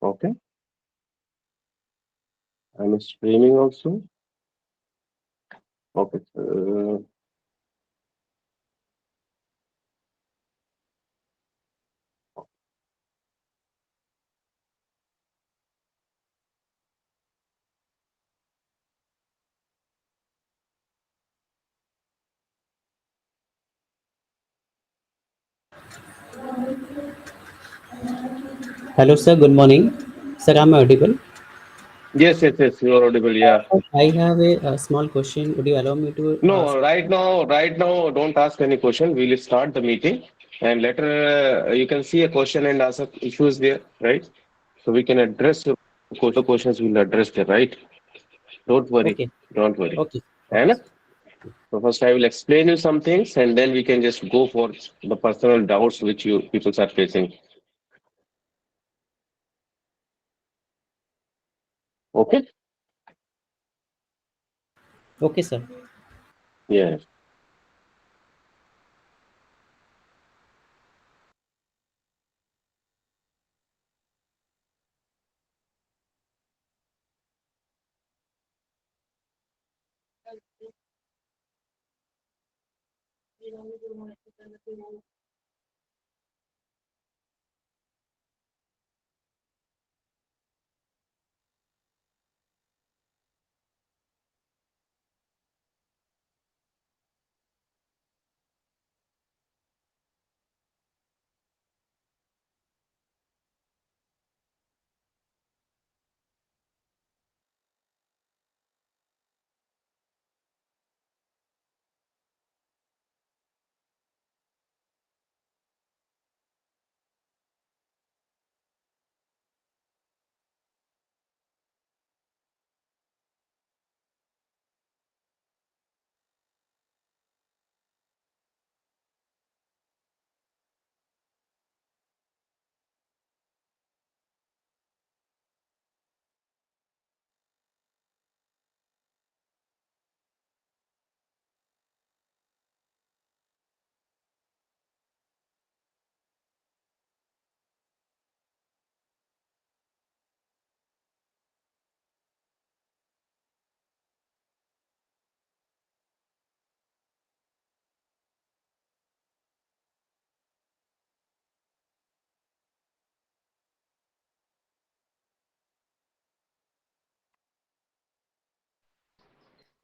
Okay. I'm streaming also. Okay. Hello, sir. Good morning. Sir, I'm audible. yes. You are audible. Yeah. I have a small question. Would you allow me to ask? No, right now, don't ask any question. We'll start the meeting, and later you can see a question and answer issues there, right? So we can address your questions. We'll address there, right? Don't worry. Okay. Don't worry. Okay. Okay, And sir. so first, I will explain you some things, and then we can just go for the personal doubts which you people are facing. Okay? Okay, sir. Yes.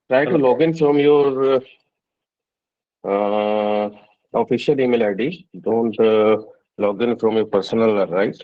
Try to Hello. log in from your uh, official email ID. Don't log in from your personal, right?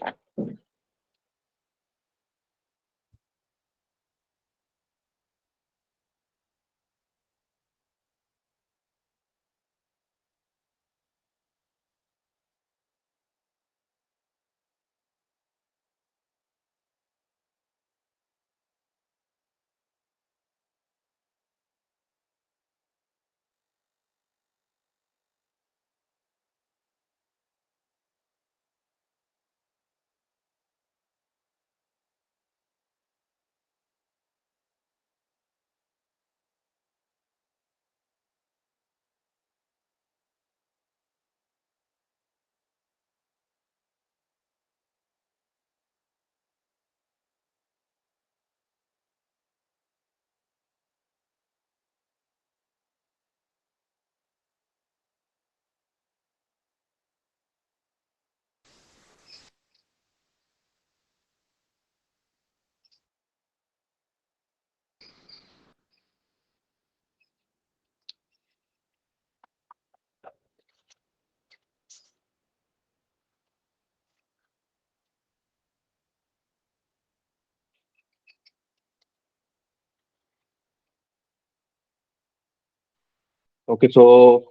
Okay, so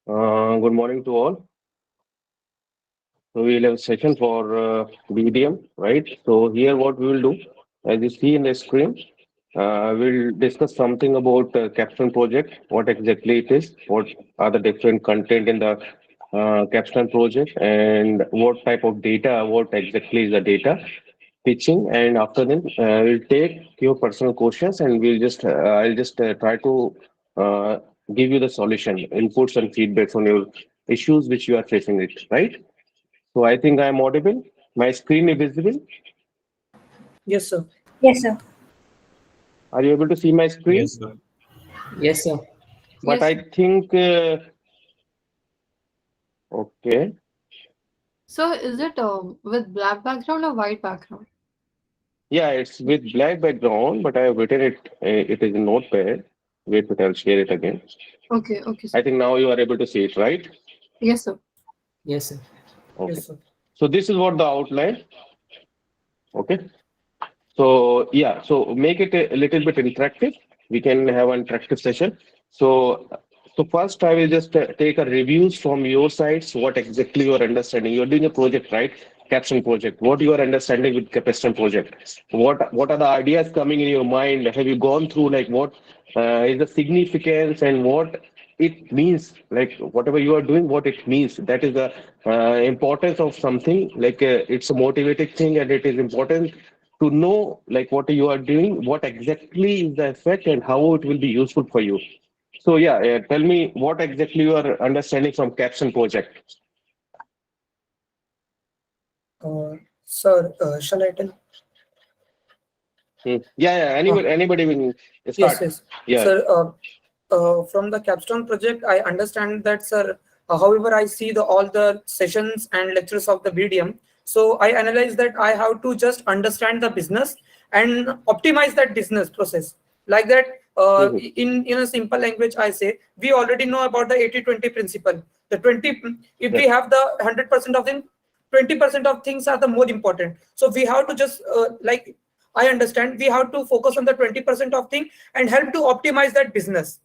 good morning to all. So we'll have a session for BDM, right? So here what we will do, as you see in the screen, we'll discuss something about Capstone project, what exactly it is, what are the different content in the Capstone project, and what type of data, what exactly is the data pitching, and after then we'll take your personal questions and I'll just try to uh, give you the solution, inputs and feedbacks on your issues which you are facing it, right? So I think I am audible. My screen is visible. Yes, sir. Yes, sir. Are you able to see my screen? Yes, sir. Yes, sir. But Yes. I think, okay. So is it with black background or white background? Yeah, it's with black background, but I have written it. It is in Notepad. Wait, I'll share it again. Okay, okay, I sir. think now you are able to see it, right? Yes, sir. Yes, sir. Okay. Yes, sir. So this is what the outline. Okay. So yeah, so make it a little bit interactive. We can have an interactive session. So so first I will just take a reviews from your sides. What exactly you are understanding? You're doing a project, right? Capstone project. What you are understanding with Capstone project? What are the ideas coming in your mind? Have you gone through like what is the significance and what it means? Like whatever you are doing, what it means. That is the importance of something. Like it's a motivating thing and it is important to know like what you are doing, what exactly is the effect and how it will be useful for you. So yeah, tell me what exactly you are understanding from Capstone project. Sir, shall I tell? Yeah, yeah. Ah, Anybody will yes, start. yes. Yeah. Sir, from the Capstone project, I understand that, sir. However, I see all the sessions and lectures of the BDM. So I analyze that I have to just understand the business and optimize that business process. Like that, Hmm. in a simple language, I say we already know about the 80-20 principle. The 20, if Yeah. we have the 100% of things, 20% of things are the more important. So we have to just like I understand we have to focus on the 20% of thing and help to optimize that business,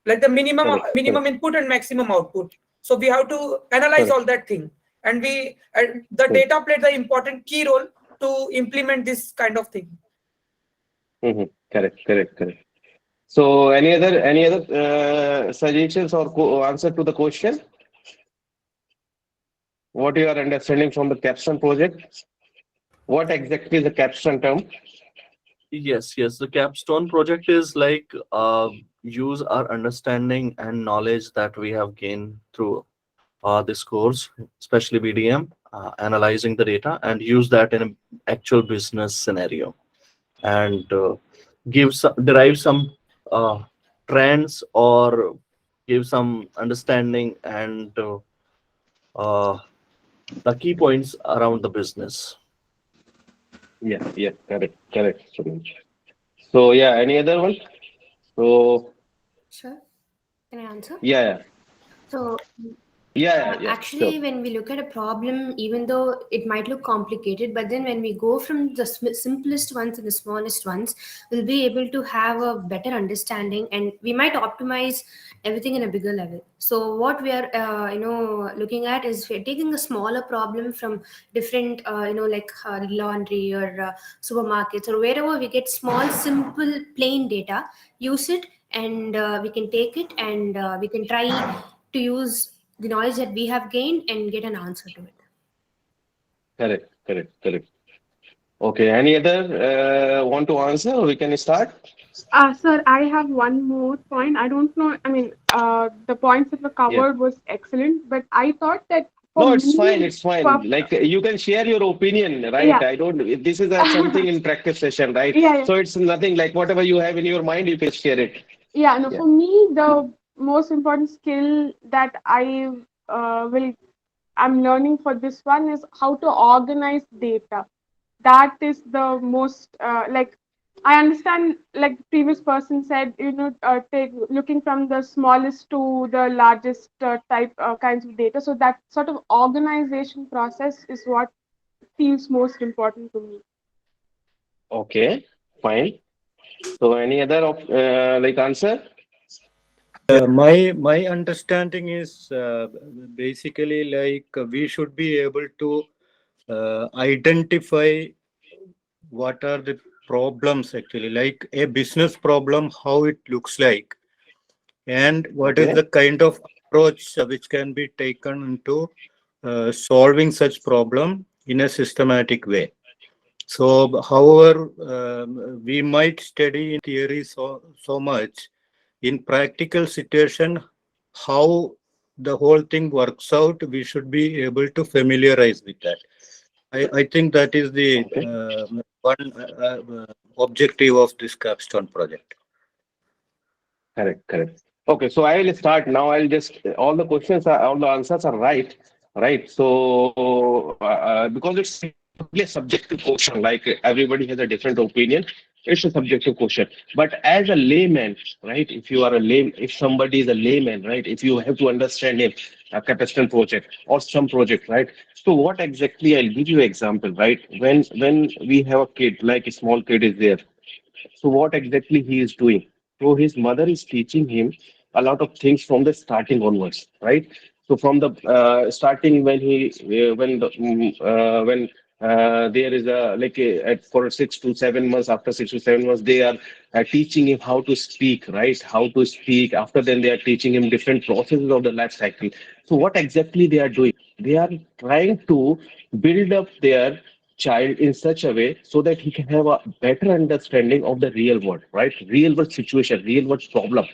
like the Correct. minimum Correct. input and maximum output. So we have to analyze Correct. all that thing, and the Correct. data played the important key role to implement this kind of thing. Correct. Correct. Correct. So any other suggestions or answer to the question? What you are understanding from the Capstone project? What exactly is the Capstone term? Yes, yes. The capstone project is like use our understanding and knowledge that we have gained through this course, especially BDM, analyzing the data and use that in an actual business scenario and derive some uh, trends or give some understanding and uh, the key points around the business. Yeah, yeah, correct, correct. So yeah, any other one? So Sure. Can I answer? yeah, yeah, So, yeah, sure. actually, when we look at a problem, even though it might look complicated, but then when we go from the simplest ones and the smallest ones, we'll be able to have a better understanding, and we might optimize everything in a bigger level. So, what we are, looking at is we're taking a smaller problem from different, like laundry or supermarkets or wherever we get small, simple, plain data, use it, and we can take it and we can try to use the knowledge that we have gained and get an answer to it. Correct, correct, correct. Okay, any other want to answer? We can start. Sir, I have one more point. I don't know. I mean, the points that were Yeah. covered was excellent, but I thought that for No, it's fine. me, It's fine. perf- Like you can share your opinion, right? yeah, I don't. This is a something in practice session, right? yeah, So it's nothing like whatever you have in your mind, you can share it. yeah. No, Yeah. for me, the most important skill that I'm learning for this one is how to organize data. That is the most like I understand. Like the previous person said, take looking from the smallest to the largest type kinds of data. So that sort of organization process is what feels most important to me. Okay, fine. So any other like answer? My understanding is basically like we should be able to identify what are the problems actually, like a business problem, how it looks like, and what is Okay. the kind of approach which can be taken into solving such problem in a systematic way. So, however, we might study in theory so much, in practical situation, how the whole thing works out, we should be able to familiarize with that. I think that is the Okay. one objective of this capstone project. Correct, correct. Okay, so I will start now. I'll just all the questions are all the answers are right, right? So because it's simply a subjective question, like everybody has a different opinion. It's a subjective question. But as a layman, right? If you are a lay, if somebody is a layman, right? If you have to understand a Capstone project or some project, right? So what exactly? I'll give you an example, right? When we have a kid, like a small kid is there, so what exactly he is doing? So his mother is teaching him a lot of things from the starting onwards, right? So from the starting when there is a like for 6 to 7 months, after 6 to 7 months they are teaching him how to speak, right? How to speak. After then they are teaching him different processes of the life cycle. So what exactly they are doing? They are trying to build up their child in such a way so that he can have a better understanding of the real world, right? Real world situation, real world problem.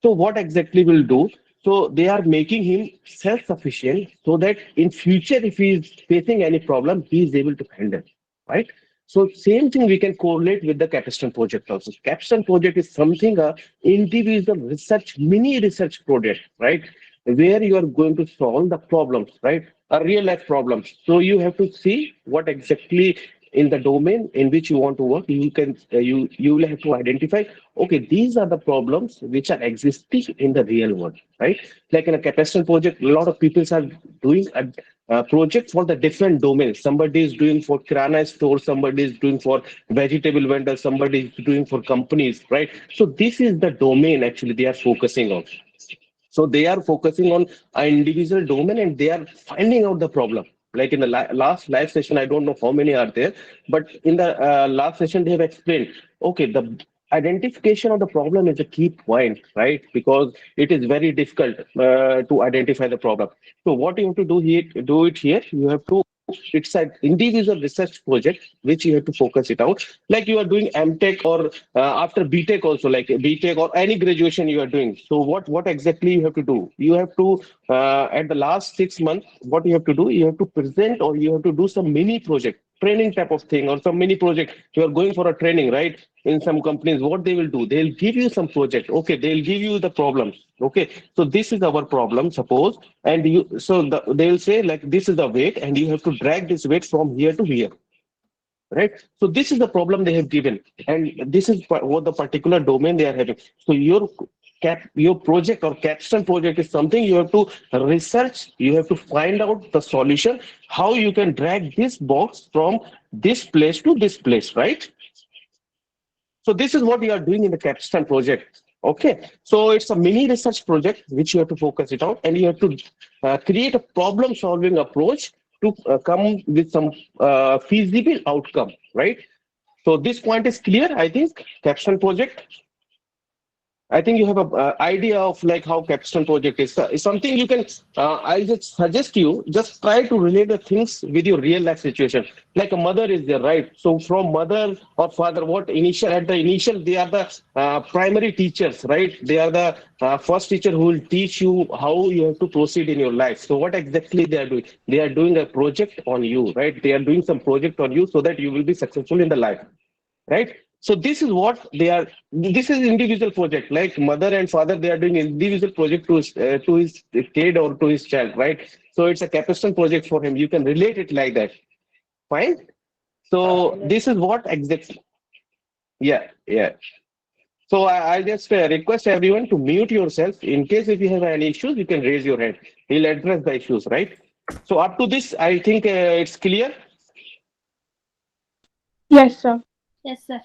So what exactly will do? So they are making him self-sufficient so that in future, if he is facing any problem, he is able to handle, right? So same thing we can correlate with the Capstone project also. Capstone project is something a individual research, mini research project, right? Where you are going to solve the problems, right? A real life problems. So you have to see what exactly in the domain in which you want to work. You can you will have to identify. Okay, these are the problems which are existing in the real world, right? Like in a Capstone project, a lot of people are doing a project for the different domains. Somebody is doing for kirana store, somebody is doing for vegetable vendor, somebody is doing for companies, right? So this is the domain actually they are focusing on. So they are focusing on an individual domain and they are finding out the problem. Like in the last live session, I don't know how many are there, but in the last session, they have explained, okay, the identification of the problem is a key point, right? Because it is very difficult to identify the problem. So what you have to do it here, you have to, it's an individual research project, which you have to focus it out. Like you are doing MTech or after BTech also, like BTech or any graduation you are doing. So what exactly you have to do? You have to at the last 6 months, what you have to do? You have to present or you have to do some mini project, training type of thing, or some mini project. You are going for a training, right? In some companies, what they will do? They'll give you some project. Okay, they'll give you the problems. Okay, so this is our problem, suppose, and they'll say like this is the weight, and you have to drag this weight from here to here, right? So this is the problem they have given, and this is what the particular domain they are having. So your project or capstone project is something you have to research, you have to find out the solution, how you can drag this box from this place to this place, right? So this is what you are doing in the capstone project. Okay, so it's a mini research project which you have to focus it out, and you have to create a problem solving approach to come with some feasible outcome, right? So this point is clear, I think. Capstone project, I think you have a idea of like how Capstone project is. It's something you can. I just suggest you just try to relate the things with your real life situation. Like a mother is there, right? So from mother or father, what initial at the initial they are the primary teachers, right? They are the first teacher who will teach you how you have to proceed in your life. So what exactly they are doing? They are doing a project on you, right? They are doing some project on you so that you will be successful in the life, right? So this is what they are. This is individual project, like mother and father, they are doing individual project to his kid or to his child, right? So it's a capstone project for him. You can relate it like that. Fine. So this is what exactly. Yeah, yeah. So I just request everyone to mute yourself. In case if you have any issues, you can raise your hand. He'll address the issues, right? So up to this, I think it's clear. Yes, sir. Yes, sir.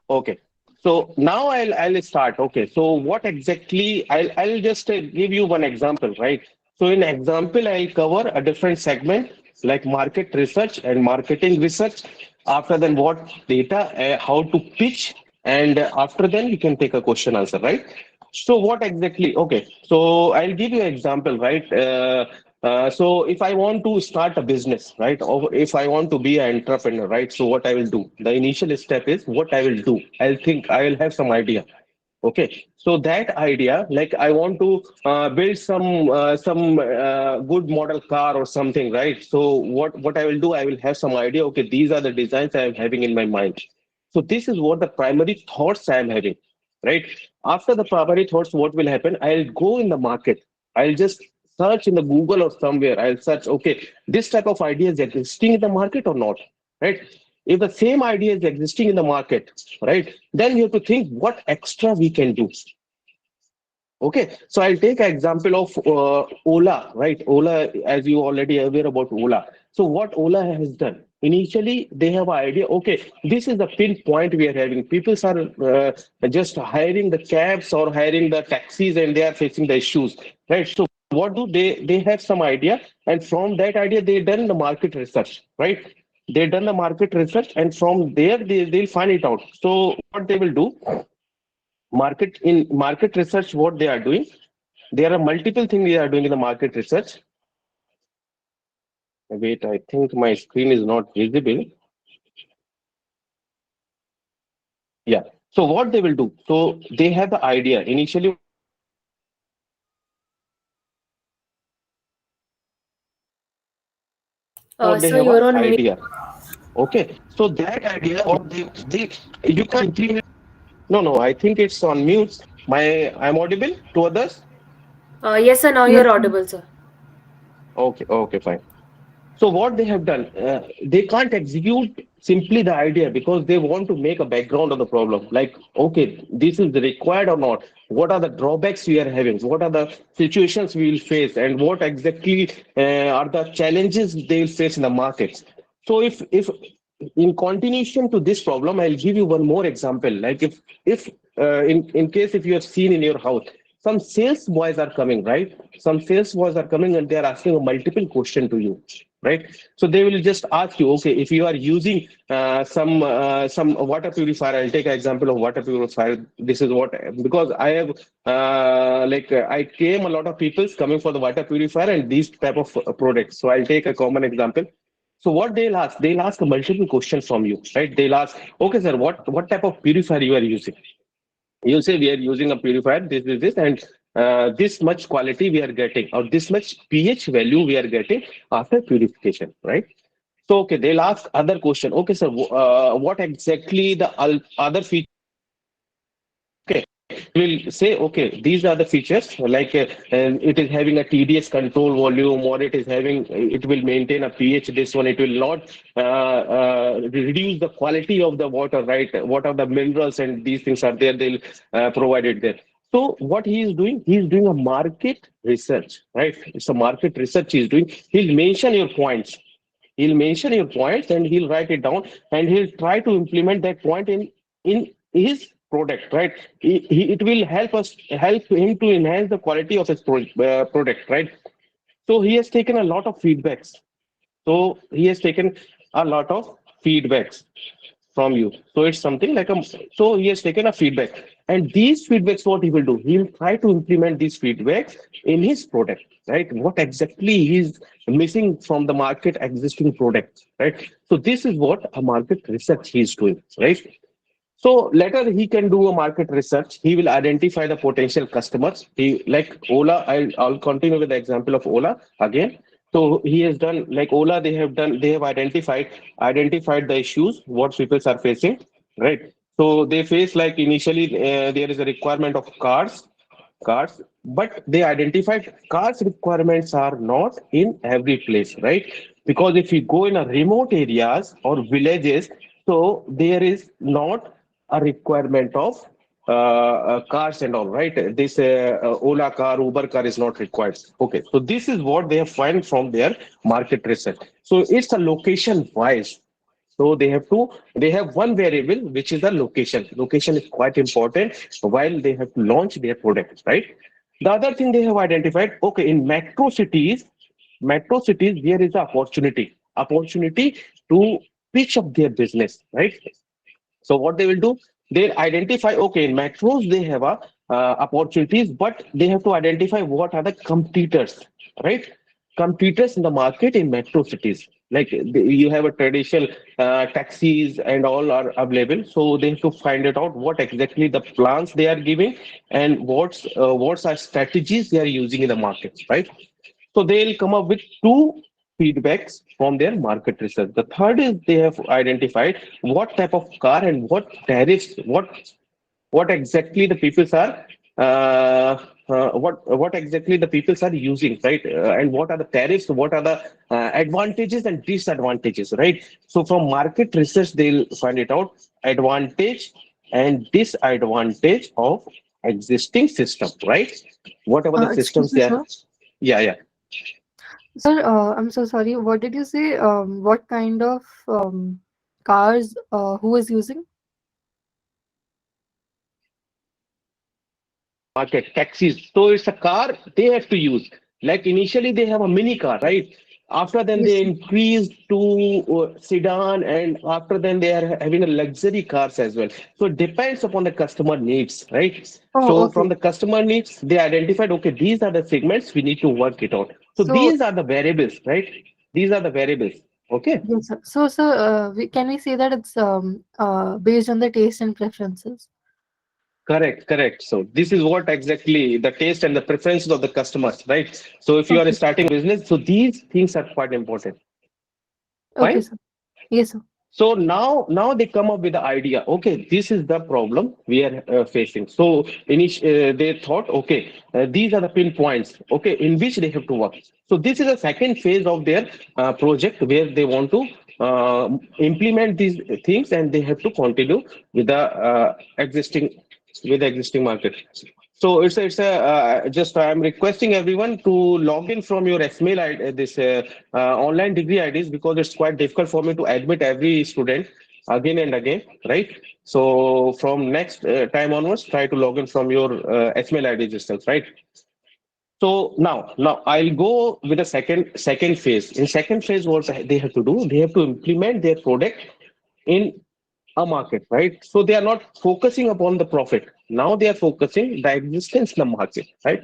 Okay. So now I'll start. Okay. So what exactly I'll just give you one example, right? So in example, I'll cover a different segment like market research and marketing research. After then, what data, how to pitch, and after then you can take a question answer, right? So what exactly? Okay. So I'll give you an example, right? So if I want to start a business, right, or if I want to be an entrepreneur, right, so what I will do? The initial step is what I will do. I'll think I will have some idea. Okay, so that idea, like I want to build some good model car or something, right? So what I will do, I will have some idea. Okay, these are the designs I am having in my mind. So this is what the primary thoughts I am having, right? After the primary thoughts, what will happen? I'll go in the market. I'll just search in the Google or somewhere. I'll search. Okay, this type of idea is existing in the market or not, right? If the same idea is existing in the market, right, then you have to think what extra we can do. Okay, so I'll take an example of Ola, right? Ola, as you already aware about Ola. So what Ola has done, initially they have an idea. Okay, this is the pinpoint we are having. People are just hiring the cabs or hiring the taxis, and they are facing the issues, right? So what do they have some idea, and from that idea they done the market research, right? They done the market research, and from there they'll find it out. So what they will do, market research, what they are doing, there are multiple things they are doing in the market research. Wait, I think my screen is not visible. Yeah, so what they will do, so they have the idea initially, what they Sir, have a you're on mute. idea. Okay, so that idea, or they you can implement. No, I think it's on mute. I'm audible to others. Yes, sir. Now Yes. you're audible, sir. Okay, fine. So what they have done, they can't execute simply the idea because they want to make a background of the problem. Like, okay, this is required or not? What are the drawbacks we are having? What are the situations we will face? And what exactly are the challenges they will face in the markets? So if in continuation to this problem, I'll give you one more example. Like if in case if you have seen in your house, some sales boys are coming, right? Some sales boys are coming and they are asking a multiple question to you, right? So they will just ask you, okay, if you are using some water purifier, I'll take an example of water purifier. This is what, because I have I came a lot of people coming for the water purifier and these type of products. So I'll take a common example. So what they'll ask a multiple questions from you, right? They'll ask, okay, sir, what type of purifier you are using? You say we are using a purifier, this, and this much quality we are getting, or this much pH value we are getting after purification, right? So, okay, they'll ask other question. Okay, sir, what exactly the other feature? Okay, will say, okay, these are the features, like and it is having a TDS control volume, or it is having, it will maintain a pH. This one, it will not reduce the quality of the water, right? What are the minerals and these things are there? They'll provide it there. So what he is doing, he is doing a market research, right? It's a market research he is doing. He'll mention your points. He'll mention your points and he'll write it down and he'll try to implement that point in his product, right? It will help him to enhance the quality of his product, right? So he has taken a lot of feedbacks. So he has taken a lot of feedbacks from you. So it's something like a, so he has taken a feedback. And these feedbacks, what he will do, he will try to implement these feedbacks in his product, right? What exactly he is missing from the market existing product, right? So this is what a market research he is doing, right? So later he can do a market research. He will identify the potential customers. He, like Ola. I'll continue with the example of Ola again. So he has done, like Ola. They have done. They have identified the issues what people are facing. Right. So they face, like, initially there is a requirement of cars, but they identified cars requirements are not in every place, right? Because if you go in a remote areas or villages, so there is not a requirement of cars and all, right? This Ola car, Uber car is not required. Okay, so this is what they have found from their market research. So it's a location wise. So they have one variable, which is the location. Location is quite important while they have to launch their product, right? The other thing they have identified, okay, in metro cities, there is a opportunity to pitch up their business, right? So what they will do, they identify, okay, in metros they have a opportunities, but they have to identify what are the competitors, right? Competitors in the market in metro cities. Like you have a traditional taxis and all are available, so they have to find it out what exactly the plans they are giving and what's our strategies they are using in the market, right? So they'll come up with two feedbacks from their market research. The third is they have identified what type of car and what tariffs, what exactly the peoples are what exactly the peoples are using, right? And what are the tariffs, what are the advantages and disadvantages, right? So from market research they'll find it out, advantage and disadvantage of existing system, right? Whatever the Excuse systems me, they are. sir. Yeah, yeah. Sir, I'm so sorry. What did you say? What kind of cars who is using? Market taxis. So it's a car they have to use. Like initially they have a mini car, right? After then Yes, they sir. increased to sedan, and after then they are having a luxury cars as well. So it depends upon the customer needs, right? Oh, So from okay. the customer needs, they identified, okay, these are the segments we need to work it out. So So, these are the variables, right? These are the variables. Okay. yes, sir. So, sir, can we say that it's based on the taste and preferences? Correct, correct. So this is what exactly the taste and the preferences of the customers, right? So if you are Okay, sir. starting a business, so these things are quite important. Okay, Fine. sir. Yes, sir. So now they come up with the idea. Okay, this is the problem we are facing. So they thought, okay, these are the pinpoints. Okay, in which they have to work. So this is a second phase of their project where they want to implement these things, and they have to continue with the existing market. So it's a just I'm requesting everyone to log in from your SMail ID, this online degree IDs, because it's quite difficult for me to admit every student again and again, right? So from next time onwards, try to log in from your SMail IDs itself, right? So now I'll go with the second phase. In second phase, what they have to do, they have to implement their product in a market, right? So they are not focusing upon the profit. Now they are focusing the existence in the market, right?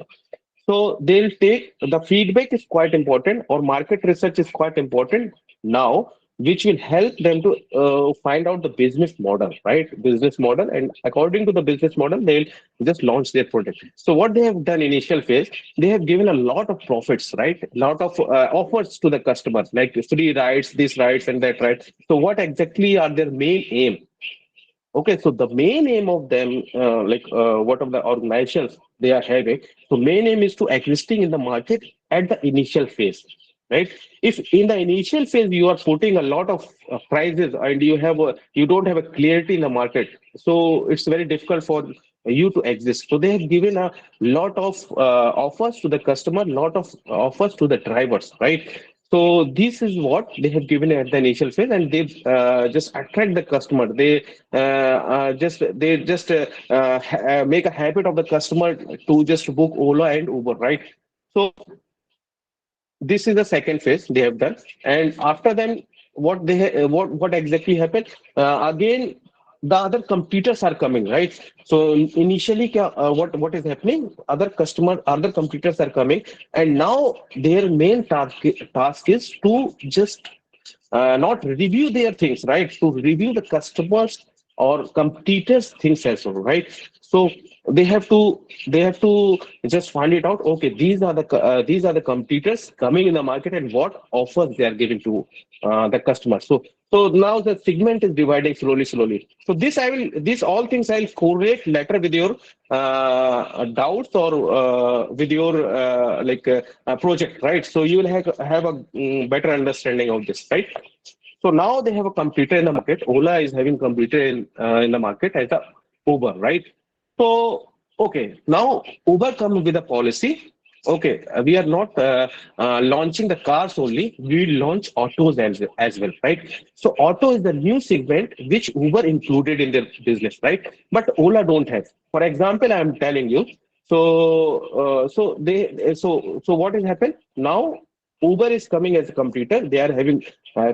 So they'll take the feedback is quite important, or market research is quite important now, which will help them to find out the business model, right? Business model, and according to the business model, they'll just launch their product. So what they have done initial phase, they have given a lot of profits, right? Lot of offers to the customers, like free rides, this rides and that right. So what exactly are their main aim? Okay, so the main aim of them, what of the organizations they are having, so main aim is to existing in the market at the initial phase, right? If in the initial phase you are putting a lot of prices and you don't have a clarity in the market, so it's very difficult for you to exist. So they have given a lot of offers to the customer, lot of offers to the drivers, right? So this is what they have given at the initial phase, and they just attract the customer. They make a habit of the customer to just book Ola and Uber, right? So this is the second phase they have done, and after them, what exactly happened? Again, the other competitors are coming, right? So initially, what is happening? Other competitors are coming, and now their main task is to just not review their things, right? To review the customers or competitors' things as well, right? So they have to just find it out. Okay, these are the competitors coming in the market and what offers they are giving to the customers. So now the segment is dividing slowly. So this all things I'll correlate later with your doubts or with your project, right? So you will have a better understanding of this, right? So now they have a competitor in the market. Ola is having competitor in the market as a Uber, right? So okay, now Uber comes with a policy. Okay, we are not launching the cars only. We will launch autos as well, right? So auto is the new segment which Uber included in their business, right? But Ola don't have. For example, I am telling you. So what has happened now? Uber is coming as a competitor. They are having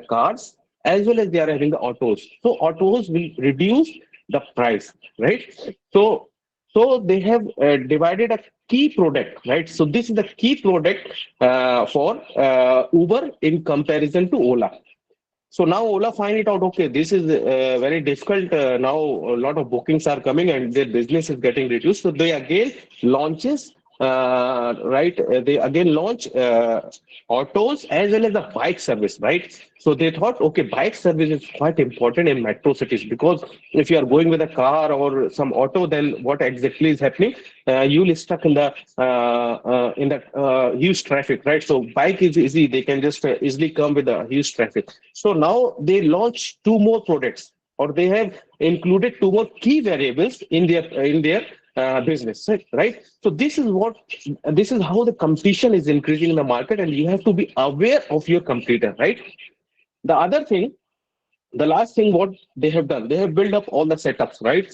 cars as well as they are having the autos. So autos will reduce the price, right? So So they have divided a key product, right? So this is the key product for Uber in comparison to Ola. So now Ola find it out, okay, this is very difficult. Now a lot of bookings are coming and their business is getting reduced. So they again launches, right? They again launch autos as well as a bike service, right? So they thought, okay, bike service is quite important in metro cities because if you are going with a car or some auto, then what exactly is happening? You will stuck in the huge traffic, right? So bike is easy; they can just easily come with a huge traffic. So now they launch two more products, or they have included two more key variables in their business, right? So this is how the competition is increasing in the market, and you have to be aware of your competitor, right? The other thing, the last thing, what they have done, they have built up all the setups, right?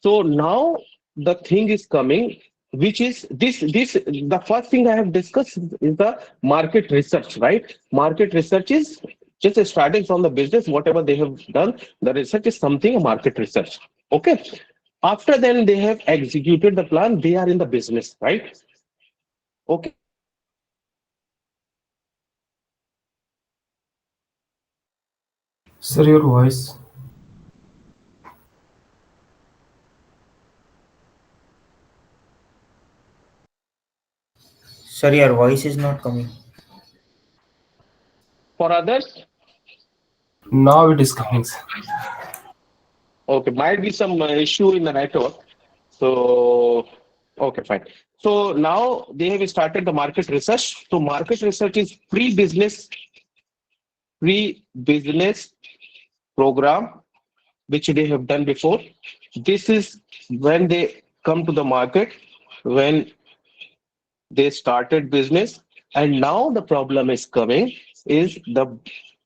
So now the thing is coming, which is this the first thing I have discussed is the market research, right? Market research is just starting from the business, whatever they have done, the research is something a market research. Okay, after then they have executed the plan, they are in the business, right? Okay. Sir, your voice. Sir, your voice is not coming. For others, Now it is coming, sir. okay, might be some issue in the network. So, okay, fine. So now they have started the market research. So market research is pre-business program, which they have done before. This is when they come to the market, when they started business, and now the problem is coming is the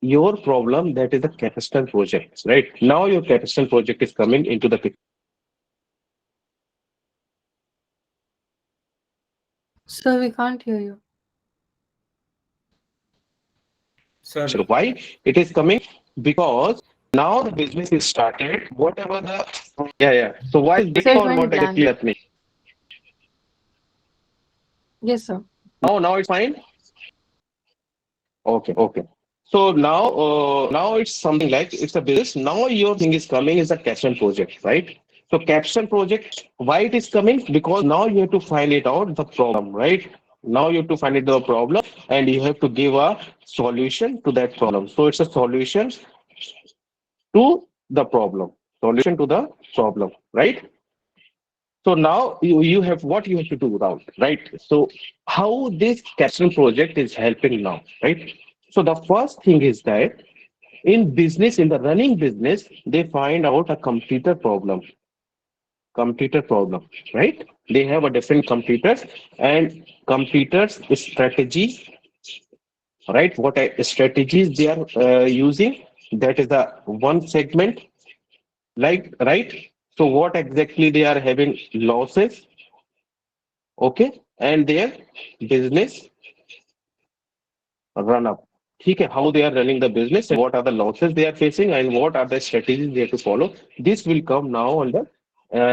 your problem, that is the Capstone project, right? Now your Capstone project is coming into the picture. Sir, we can't hear you. Sir, Why it is coming? Because now the business is started. Whatever the yeah. So why is Sir, break it or went what exactly blank. happening? Yes, sir. Now it's fine. Okay. So now it's something like it's a business. Now your thing is coming is a capstone project, right? So capstone project, why it is coming? Because now you have to find it out the problem, right? Now you have to find it the problem, and you have to give a solution to that problem. So it's a solution to the problem. Solution to the problem, right? So now you have what you have to do now, right? So how this capstone project is helping now, right? So the first thing is that in business, in the running business, they find out a computer problem, right? They have a different computers and computers strategy, right? Strategies they are using, that is the one segment, like, right? So what exactly they are having losses, okay, and their business run up. Okay, how they are running the business, what are the losses they are facing, and what are the strategies they have to follow. This will come now under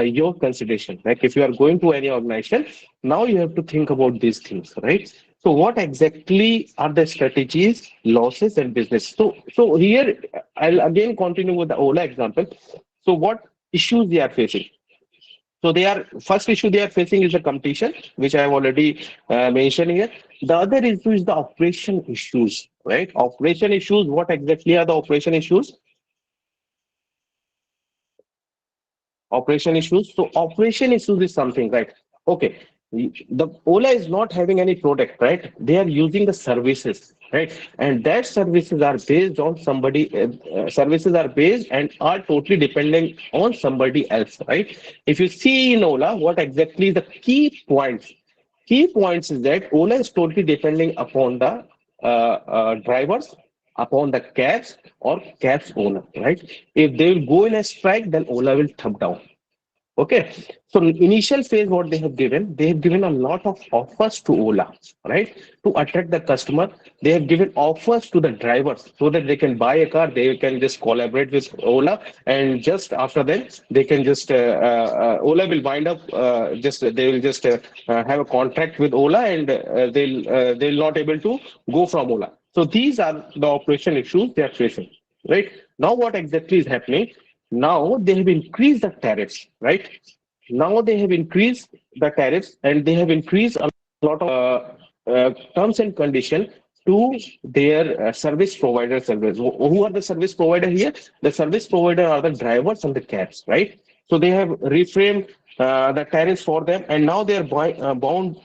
your consideration. Like if you are going to any organization, now you have to think about these things, right? So what exactly are the strategies, losses, and business? So here I'll again continue with the Ola example. So what issues they are facing? So they are first issue they are facing is the competition, which I have already mentioned here. The other issue is the operation issues, right? Operation issues. What exactly are the operation issues? Operation issues. So operation issues is something, right? Okay. The Ola is not having any product, right? They are using the services, right? And that services are based on somebody, services are based and are totally dependent on somebody else, right? If you see in Ola, what exactly the key points? Key points is that Ola is totally depending upon the drivers, upon the cabs or cabs owner, right? If they will go in a strike, then Ola will thumb down. Okay, so initial phase, what they have given a lot of offers to Ola, right? To attract the customer, they have given offers to the drivers so that they can buy a car, they can just collaborate with Ola, and just after that, they can just Ola will wind up just they will just have a contract with Ola, and they'll not able to go from Ola. So these are the operation issues they are facing, right? Now, what exactly is happening? Now they have increased the tariffs, right? Now they have increased the tariffs, and they have increased a lot of terms and conditions to their service provider service. Who are the service provider here? The service provider are the drivers and the cabs, right? So they have reframed the tariffs for them, and now they are bound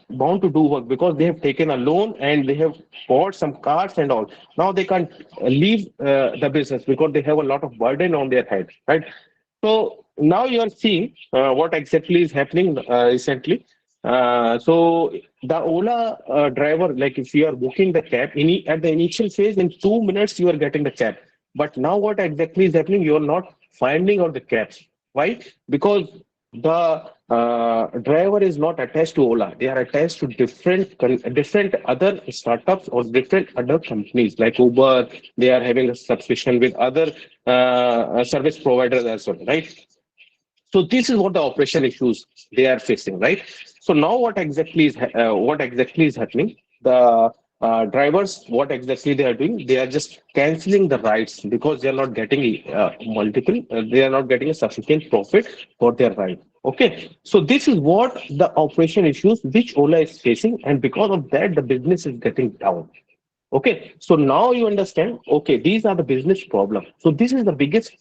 to do work because they have taken a loan and they have bought some cars and all. Now they can't leave the business because they have a lot of burden on their head, right? So now you are seeing what exactly is happening recently. So the Ola driver, like if you are booking the cab at the initial phase, in 2 minutes you are getting the cab. But now what exactly is happening? You are not finding out the cabs. Why? Because the driver is not attached to Ola. They are attached to different other startups or different other companies like Uber. They are having a subscription with other service providers as well, right? So this is what the operation issues they are facing, right? So now what exactly is happening? The drivers, what exactly they are doing? They are just canceling the rides because they are not getting multiple. They are not getting a sufficient profit for their ride. Okay, so this is what the operation issues which Ola is facing, and because of that, the business is getting down. Okay, so now you understand, okay, these are the business problem. So this is the biggest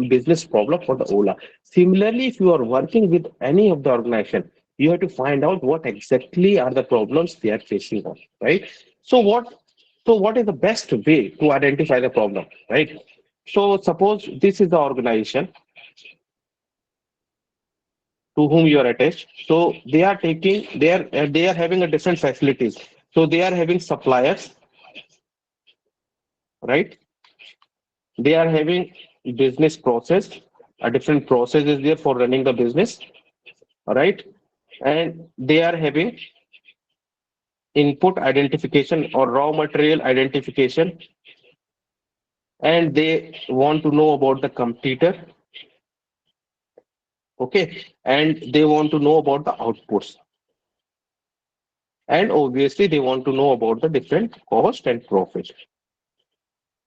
business problem for the Ola. Similarly, if you are working with any of the organization, you have to find out what exactly are the problems they are facing on, right? So what is the best way to identify the problem, right? So suppose this is the organization to whom you are attached. So they are having a different facilities. So they are having suppliers, right? They are having business process, a different process is there for running the business, right? And they are having input identification or raw material identification, and they want to know about the competitor, okay? And they want to know about the outputs, and obviously they want to know about the different cost and profit,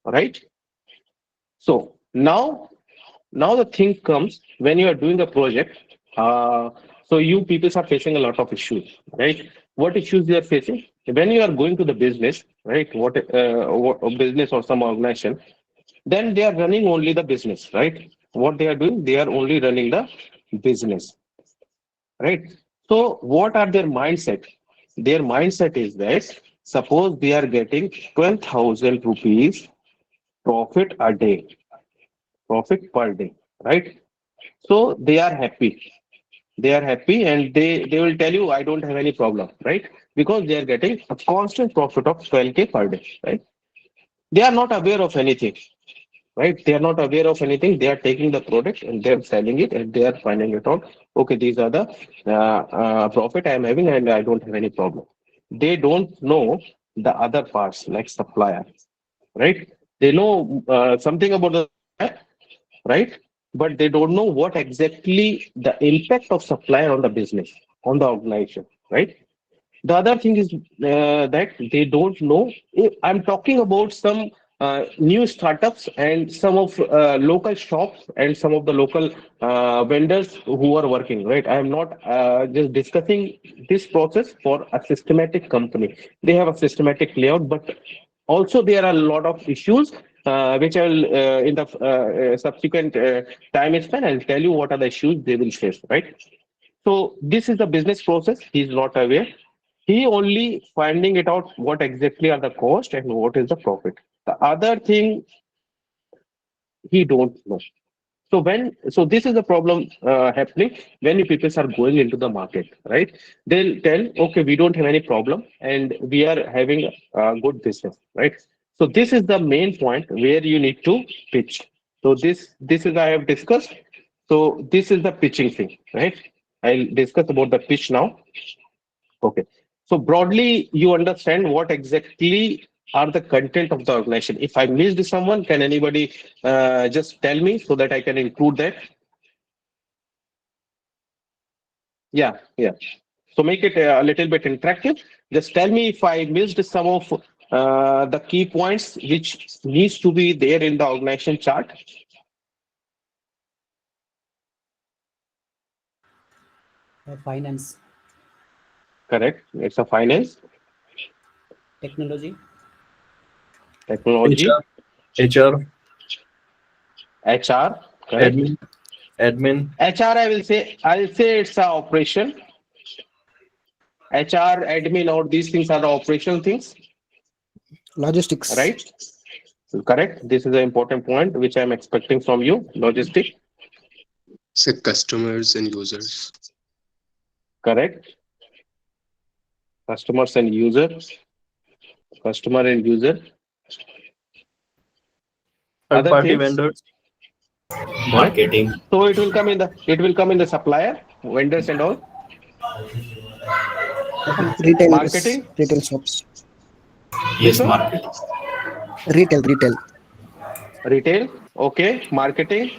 right? So now the thing comes when you are doing a project. So you people are facing a lot of issues, right? What issues you are facing when you are going to the business, right? What business or some organization? Then they are running only the business, right? What they are doing? They are only running the business, right? So what are their mindset? Their mindset is that suppose they are getting 12,000 rupees profit a day, profit per day, right? So they are happy. They are happy, and they will tell you, I don't have any problem, right? Because they are getting a constant profit of 12K per day, right? They are not aware of anything, right? They are not aware of anything. They are taking the product and they are selling it, and they are finding it out. Okay, these are the profit I am having, and I don't have any problem. They don't know the other parts like supplier, right? They know something about the supplier, right? But they don't know what exactly the impact of supplier on the business, on the organization, right? The other thing is that they don't know. I'm talking about some new startups and some of local shops and some of the local vendors who are working, right? I am not just discussing this process for a systematic company. They have a systematic layout, but also there are a lot of issues which I will in the subsequent time span, I'll tell you what are the issues they will face, right? So this is the business process. He is not aware. He only finding it out what exactly are the cost and what is the profit. The other thing he don't know. So this is the problem happening when you people are going into the market, right? They'll tell, okay, we don't have any problem and we are having a good business, right? So this is the main point where you need to pitch. So this is I have discussed. So this is the pitching thing, right? I'll discuss about the pitch now. Okay. So broadly, you understand what exactly are the content of the organization. If I missed someone, can anybody just tell me so that I can include that? Yeah, yeah. So make it a little bit interactive. Just tell me if I missed some of the key points which needs to be there in the organization chart. Finance, Correct. It's a finance, technology, technology, HR, HR. Correct. admin. HR, I'll say it's a operation. HR, admin, or these things are the operational things, Logistics. right? Correct. This is an important point which I'm expecting from you. Logistic. Say customers and users. Correct. Customers and users. Customer and user. Third Other party things. vendors. Marketing. So it will come in the supplier, vendors and all. Retailers. Marketing. Retail shops. Which Yes, one? marketing. Retail. Retail. Okay. Marketing.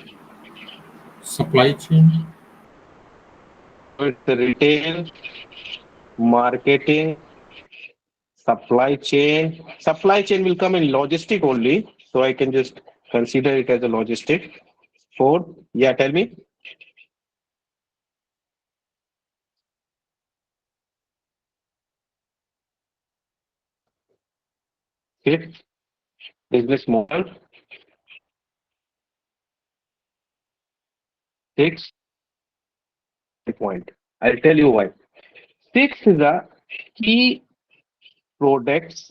Supply chain. So it's the retail, marketing, supply chain. Supply chain will come in logistic only. So I can just consider it as a logistic. Four. Yeah, tell me. Fifth, business model. Six, point. I'll tell you why. Six is a key products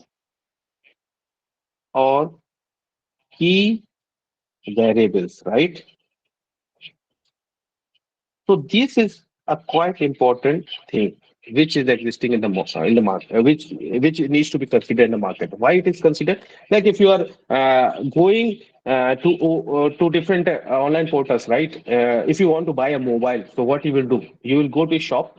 or key variables, right? So this is a quite important thing which is existing in the market, which needs to be considered in the market. Why it is considered? Like if you are going to different online portals, right? If you want to buy a mobile, so what you will do? You will go to shop.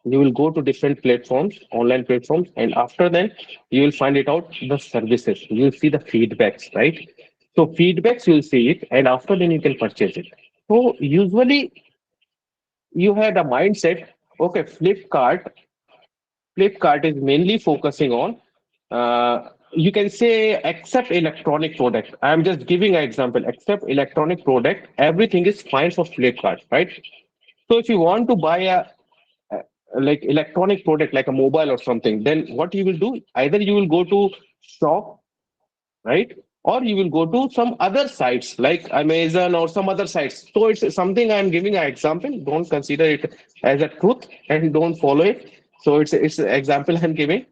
You will go to different platforms, online platforms, and after that, you will find it out the services. You will see the feedbacks, right? So feedbacks, you will see it, and after then you can purchase it. So usually you had a mindset, okay, Flipkart is mainly focusing on, you can say, except electronic product. I'm just giving an example. Except electronic product, everything is fine for Flipkart, right? So if you want to buy a like electronic product like a mobile or something, then what you will do? Either you will go to shop, right? Or you will go to some other sites like Amazon or some other sites. So it's something I'm giving an example. Don't consider it as a truth and don't follow it. So it's an example I'm giving.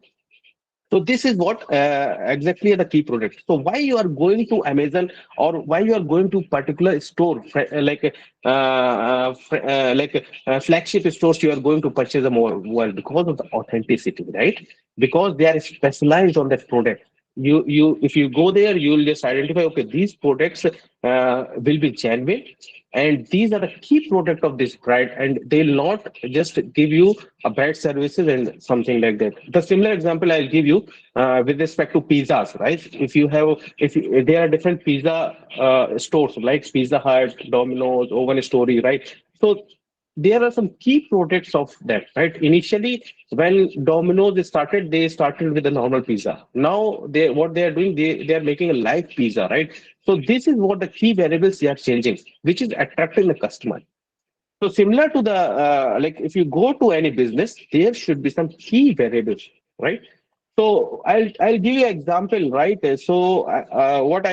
So this is what exactly are the key products. So why you are going to Amazon or why you are going to particular store flagship stores, you are going to purchase a mobile because of the authenticity, right? Because they are specialized on that product. You if you go there, you will just identify, okay, these products will be genuine, and these are the key product of this brand, and they'll not just give you a bad services and something like that. The similar example I'll give you with respect to pizzas, right? There are different pizza stores like Pizza Hut, Domino's, Oven Story, right? So there are some key products of that, right? Initially, when Domino's started, they started with a normal pizza. Now, what they are doing, they are making a live pizza, right? So this is what the key variables they are changing, which is attracting the customer. So similar to the like if you go to any business, there should be some key variables, right? So I'll give you an example, right? So what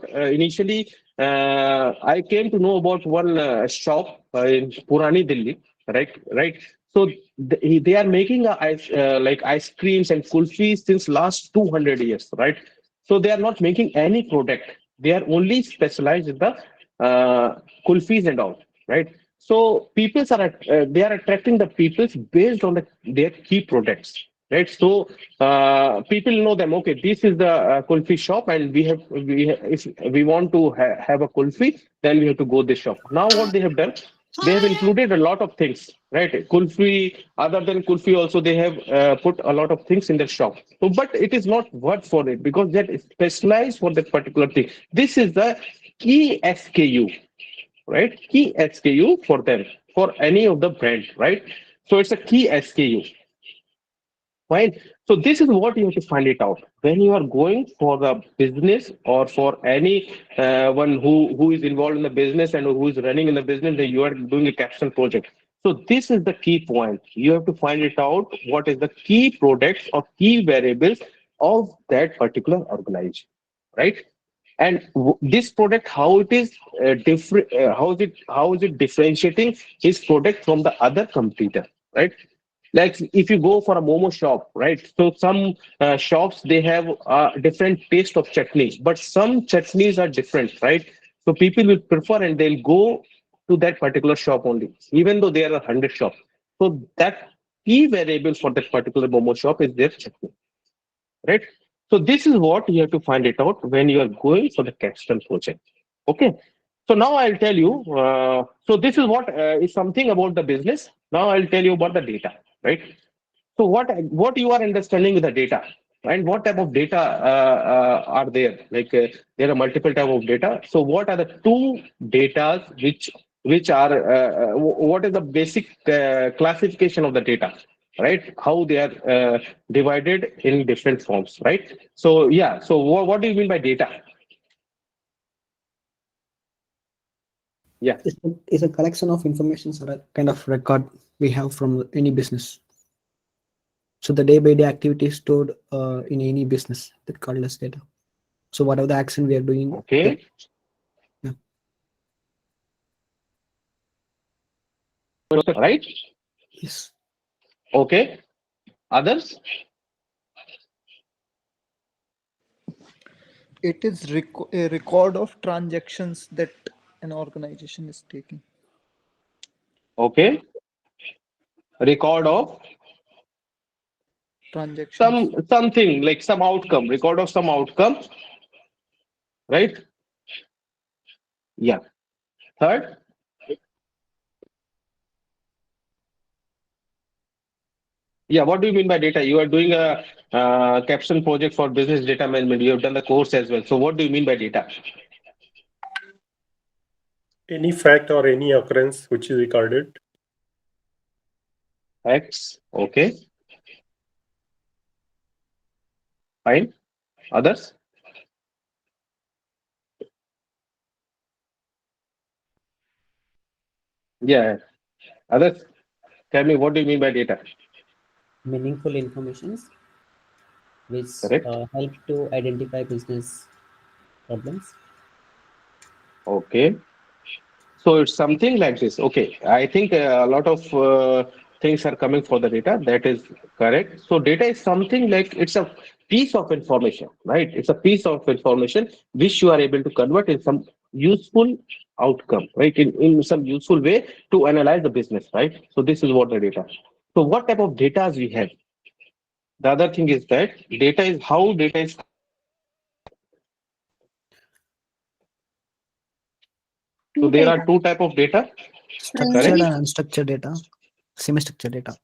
initially I came to know about one shop in Purani Delhi, right? So they are making like ice creams and kulfis since last 200 years, right? So they are not making any product. They are only specialized in the kulfis and all, right? So they are attracting the peoples based on their key products. right? So people know them. Okay, this is the kulfi shop, and if we want to have a kulfi, then we have to go this shop. Now, what they have done, they have included a lot of things, right? Kulfi, other than kulfi, also they have put a lot of things in their shop. So, but it is not worth for it because that is specialized for that particular thing. This is the key SKU, right? Key SKU for them, for any of the brand, right? So it's a key SKU. Fine. So this is what you have to find it out when you are going for the business or for any one who is involved in the business and who is running in the business. That you are doing a capstone project. So this is the key point. You have to find it out. What is the key products or key variables of that particular organization, right? And this product, how it is different, how is it differentiating his product from the other competitor, right? Like if you go for a momo shop, right? So some shops, they have a different taste of chutneys, but some chutneys are different, right? So people will prefer and they'll go to that particular shop only, even though there are 100 shops. So that key variable for that particular momo shop is their chutney, right? So this is what you have to find it out when you are going for the capstone project. Okay. So now I'll tell you. So this is what is something about the business. Now I'll tell you about the data, right? So what you are understanding with the data, and what type of data are there? Like there are multiple type of data. So what are the two data which are what is the basic classification of the data, right? How they are divided in different forms, right? So yeah. So what do you mean by data? Yeah. It's a collection of information or a kind of record we have from any business. So the day-by-day activity stored in any business that called as data. So whatever the action we are doing. Okay. Yeah. Right. Yes. Okay. Others? It is a record of transactions that an organization is taking. Okay. Record of Transactions. something like some outcome, record of some outcome, right? Yeah. Third, yeah. What do you mean by data? You are doing a capstone project for business data management. You have done the course as well. So what do you mean by data? Any fact or any occurrence which is recorded. Facts. Okay. Fine. Others? Yeah. Others? Tell me, what do you mean by data? Meaningful informations which Correct. help to identify business problems. Okay. So it's something like this. Okay. I think a lot of things are coming for the data. That is correct. So data is something like it's a piece of information, right? It's a piece of information which you are able to convert in some useful outcome, right? In some useful way to analyze the business, right? So this is what the data. So what type of data we have? The other thing is that data is how data is. So there are two type of data. Structured and unstructured data, semi-structured data.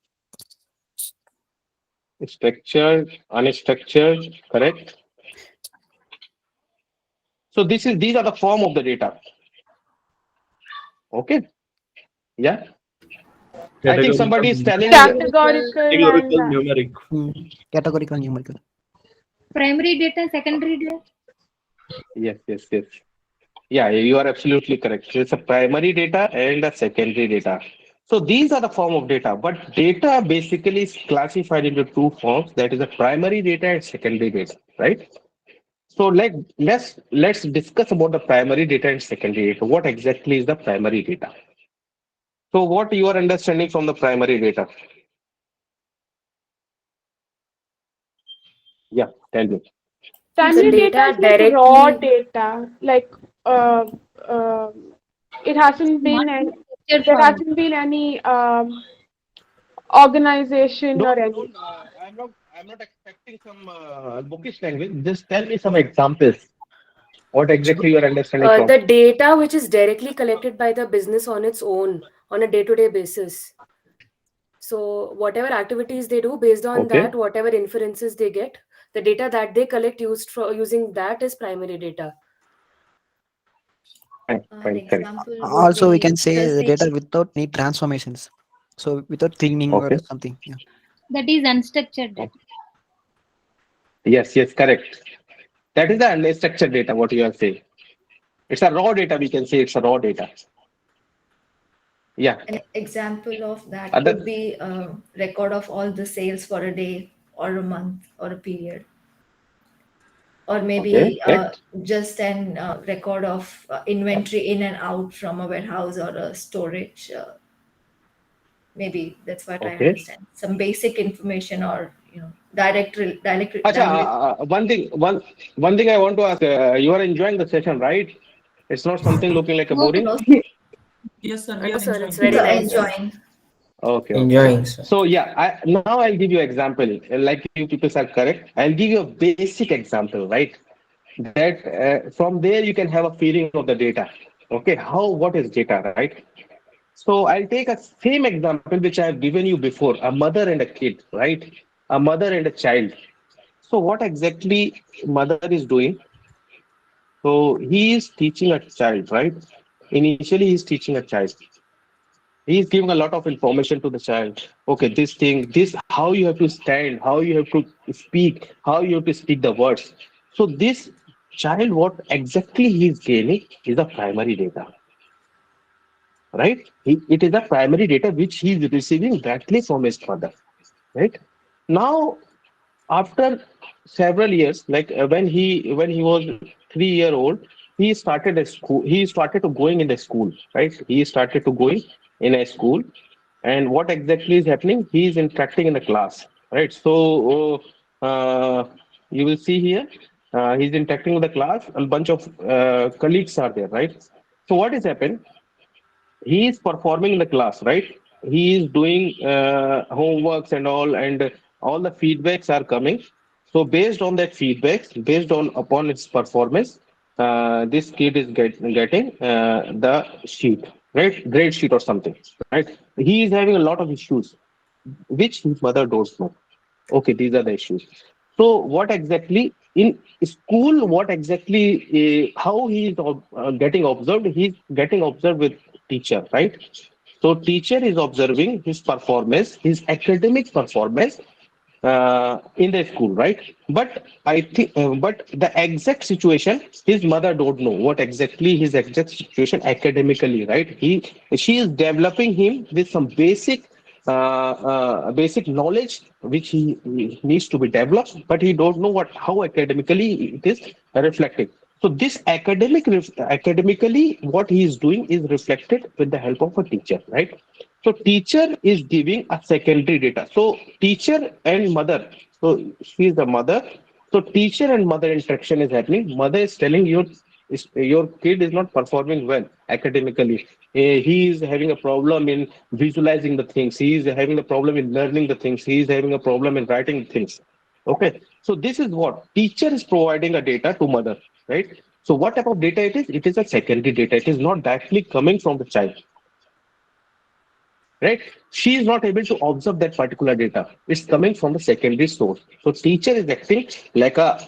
Structured, unstructured, correct. So these are the form of the data. Okay. Yeah. I think somebody is telling. Categorical and numeric. Categorical and numerical. Primary data, secondary data. Yes. Yeah, you are absolutely correct. So it's a primary data and a secondary data. So these are the form of data, but data basically is classified into two forms. That is a primary data and secondary data, right? So let's discuss about the primary data and secondary data. What exactly is the primary data? So what you are understanding from the primary data? Yeah, tell me. primary data is like raw data, like uh, uh, it hasn't been there hasn't been any organization or any. I'm not expecting some bookish language. Just tell me some examples. What exactly you are understanding from? The data which is directly collected by the business on its own on a day-to-day basis. So whatever activities they do, based on Okay. that, whatever inferences they get, the data that they collect using that is primary data. Fine, An fine, correct. example would Also, we be can say the the data same. without need transformations. So without cleaning or Okay. something. Yeah. That is unstructured data. Yes, yes, correct. That is the unstructured data, what you are saying. It's a raw data, we can say it's a raw data. Yeah. An example of that Other, would be a record of all the sales for a day or a month or a period, or okay, maybe correct. just an record of inventory in and out from a warehouse or a storage. Maybe that's what I Okay. understand. Some basic information, or Acha, direct. one thing I want to ask, you are enjoying the session, right? It's not something looking like a No, boring? no, Yes, sir. We No, are sir, it's enjoying. very nice. enjoying. Okay, okay. Enjoying, sir. So yeah, now I'll give you example. Like you people are correct. I'll give you a basic example, right? That from there you can have a feeling of the data. Okay, what is data, right? So I'll take a same example which I have given you before, a mother and a kid, right? A mother and a child. So what exactly mother is doing? So he is teaching a child, right? Initially, he's teaching a child. He's giving a lot of information to the child. Okay, this thing, this, how you have to stand, how you have to speak, how you have to speak the words. So this child, what exactly he is gaining is the primary data, right? It is the primary data which he is receiving directly from his mother, right? Now, after several years, like when he was 3 year old, he started a school. He started to going in the school, right? He started to going in a school, and what exactly is happening? He is interacting in the class, right? So you will see here, he's interacting with the class, and bunch of colleagues are there, right? So what is happened? He is performing in the class, right? He is doing homeworks and all the feedbacks are coming. So based on that feedbacks, based on upon its performance, this kid is getting the sheet, right? Grade sheet or something, right? He is having a lot of issues which his mother don't know. Okay, these are the issues. So what exactly in school, what exactly how he is getting observed? He's getting observed with teacher, right? So teacher is observing his performance, his academic performance in the school, right? But I think, but the exact situation, his mother don't know what exactly his exact situation academically, right? She is developing him with some basic knowledge which he needs to be developed, but he don't know how academically it is reflected. So this academically, what he is doing is reflected with the help of a teacher, right? So teacher is giving a secondary data. So teacher and mother. So she is the mother. So teacher and mother interaction is happening. Mother is telling your kid is not performing well academically. He is having a problem in visualizing the things. He is having a problem in learning the things. He is having a problem in writing things. Okay. So this is what teacher is providing a data to mother, right? So what type of data it is? It is a secondary data. It is not directly coming from the child, right? She is not able to observe that particular data. It's coming from the secondary source. So teacher is acting like a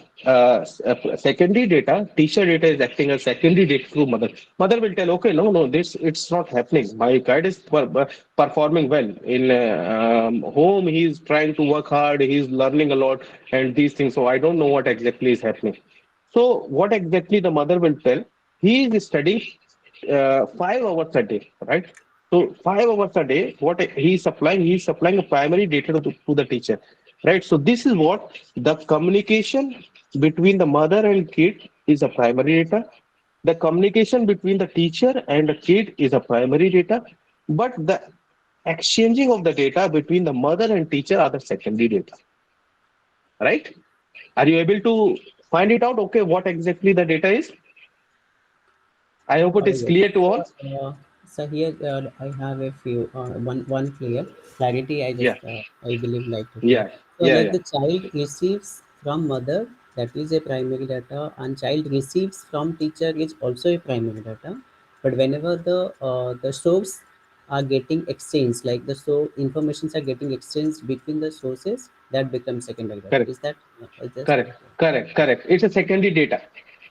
secondary data. Teacher data is acting as secondary data through mother. Mother will tell, okay, no, this it's not happening. My kid is performing well in home. He is trying to work hard. He is learning a lot and these things. So I don't know what exactly is happening. So what exactly the mother will tell? He is studying 5 hours a day, right? So 5 hours a day, what he's supplying a primary data to the teacher, right? So this is what the communication between the mother and kid is a primary data. The communication between the teacher and the kid is a primary data, but the exchanging of the data between the mother and teacher are the secondary data, right? Are you able to find it out? Okay, what exactly the data is? I hope it is Yes. clear to all. So here I have a few one clear clarity. I Yeah, just I believe like to clear. yeah, So yeah, like yeah. the child receives from mother, that is a primary data, and child receives from teacher is also a primary data. But whenever the source are getting exchanged, like the so informations are getting exchanged between the sources, that becomes secondary data. Correct. Is that is this Correct, correct, correct. It's a secondary data.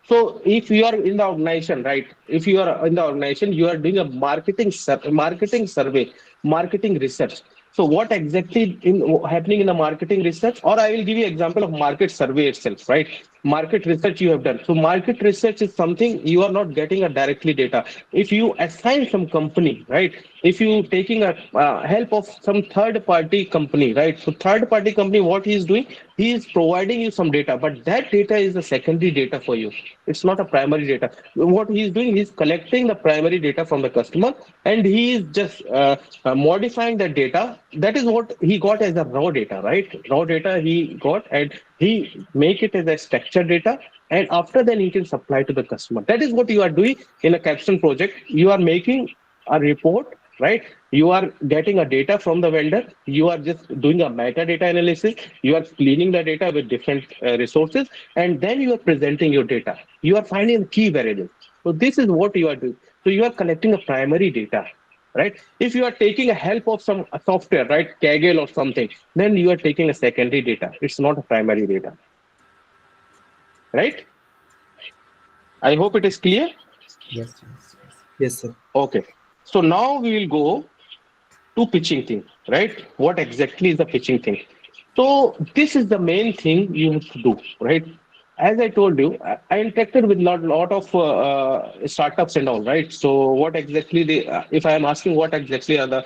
So if you are in the organization, right? If you are in the organization, you are doing a marketing survey, marketing research. So what exactly in happening in the marketing research? Or I will give you example of market survey itself, right? Market research you have done. So market research is something you are not getting a directly data. If you assign some company, right? If you taking a help of some third party company, right? So third party company, what he is doing, he is providing you some data, but that data is the secondary data for you. It's not a primary data. What he is doing, he's collecting the primary data from the customer, and he is just modifying that data. That is what he got as a raw data, right? Raw data he got, and he make it as a structured data, and after then he can supply to the customer. That is what you are doing in a Capstone project. You are making a report, right? You are getting a data from the vendor. You are just doing a metadata analysis. You are cleaning the data with different resources, and then you are presenting your data. You are finding the key variables. So this is what you are doing. So you are collecting a primary data, right? If you are taking a help of some software, right, Kaggle or something, then you are taking a secondary data. It's not a primary data, right? I hope it is clear. yes, yes, yes. Yes, sir. Okay. So now we will go to pitching thing, right? What exactly is the pitching thing? So this is the main thing you have to do, right? As I told you, I interacted with lot of startups and all, right? So what exactly if I am asking what exactly are the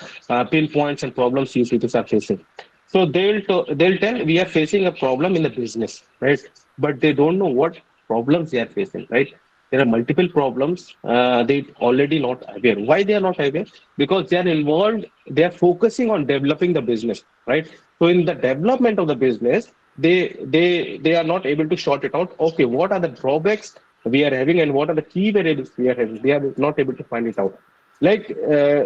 pinpoints and problems you people are facing, so they'll tell we are facing a problem in the business, right? But they don't know what problems they are facing, right? There are multiple problems. They already not aware. Why they are not aware? Because they are involved. They are focusing on developing the business, right? So in the development of the business, they are not able to sort it out. Okay, what are the drawbacks we are having, and what are the key variables we are having? They are not able to find it out. Like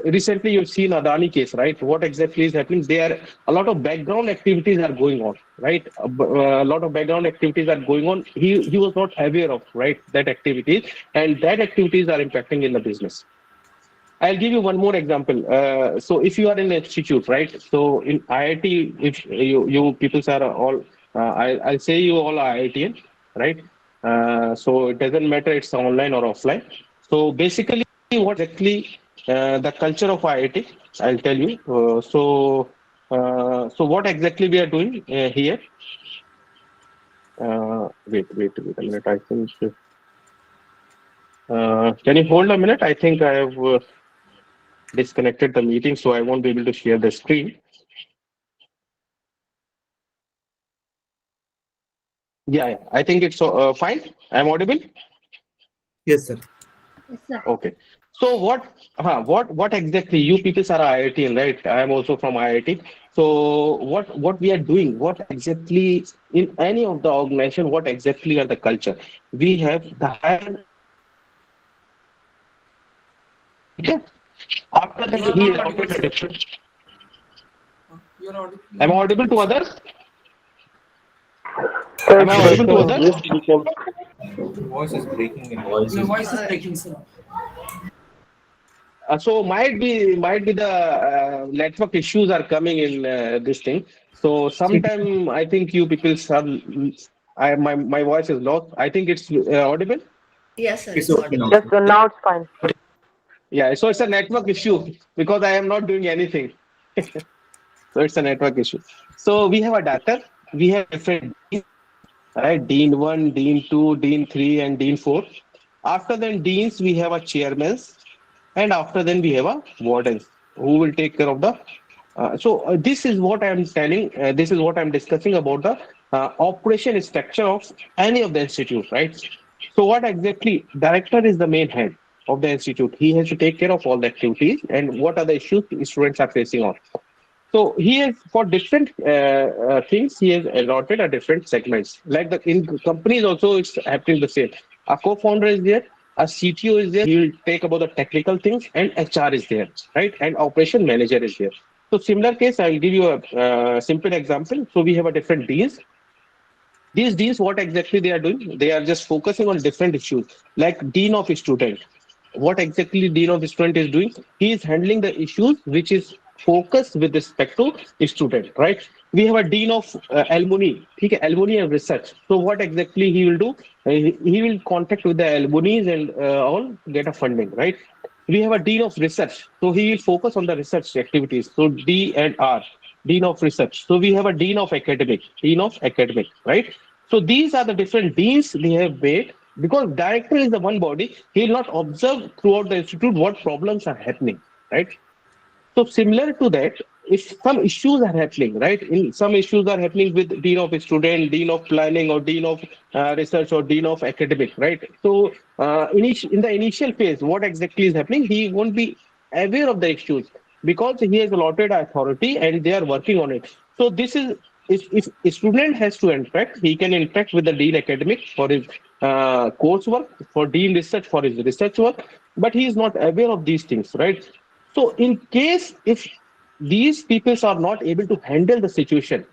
recently, you've seen Adani case, right? What exactly is happening? There, a lot of background activities are going on, right? A lot of background activities are going on. He was not aware of, right, that activities, and that activities are impacting in the business. I'll give you one more example. So if you are in an institute, right? So in IIT, if you people are all, I'll say you all are IITian, right? So it doesn't matter it's online or offline. So basically, what exactly the culture of IIT? I'll tell you. So what exactly we are doing here? Wait a minute. I think. Can you hold a minute? I think I have. Disconnected the meeting, so I won't be able to share the screen. Yeah, I think it's fine. I'm audible. Yes, sir. Yes, sir. Okay. So what exactly you people are IIT, right? I am also from IIT. So what we are doing? What exactly in any of the organization? What exactly are the culture? We have the higher. Okay. After that, he adopted a different. Am I audible to others? Am I audible to others? Yes, we can. Voice is breaking in Your between. voice is breaking, sir. So might be the network issues are coming in this thing. So sometime I think you people my voice is lost. I think it's audible. Yes, sir, It's it's okay audible. now. Yes, so now it's fine. Yeah. So it's a network issue because I am not doing anything. So it's a network issue. So we have a data. We have different deans, right? Dean 1, Dean 2, Dean 3, and Dean 4. After then deans, we have a chairman, and after then we have a wardens who will take care of the this is what I'm telling, this is what I'm discussing about the operation structure of any of the institute, right? So what exactly, director is the main head of the institute. He has to take care of all the activities and what are the issues students are facing on. So he has for different things. He has allotted a different segments. Like the in companies also, it's happening the same. A co-founder is there. A CTO is there, he will take about the technical things, and HR is there, right? And operation manager is there. So similar case, I'll give you a simple example. So we have a different deans. These deans, what exactly they are doing? They are just focusing on different issues, like dean of student. What exactly dean of student is doing? He is handling the issues which is focused with respect to student, right? We have a dean of alumni, okay, alumni and research. So what exactly he will do? He will contact with the alumni and all get a funding, right? We have a dean of research, so he will focus on the research activities. So D and R, dean of research. So we have a dean of academic, right? So these are the different deans they have made, because director is the one body. He will not observe throughout the institute what problems are happening, right? So similar to that, if some issues are happening, right? In some issues are happening with dean of student, dean of planning, or dean of research, or dean of academic, right? So in the initial phase, what exactly is happening? He won't be aware of the issues because he has allotted authority and they are working on it. So this is, if a student has to interact, he can interact with the dean academic for his coursework, for dean research for his research work, but he is not aware of these things, right? So in case if these people are not able to handle the situation,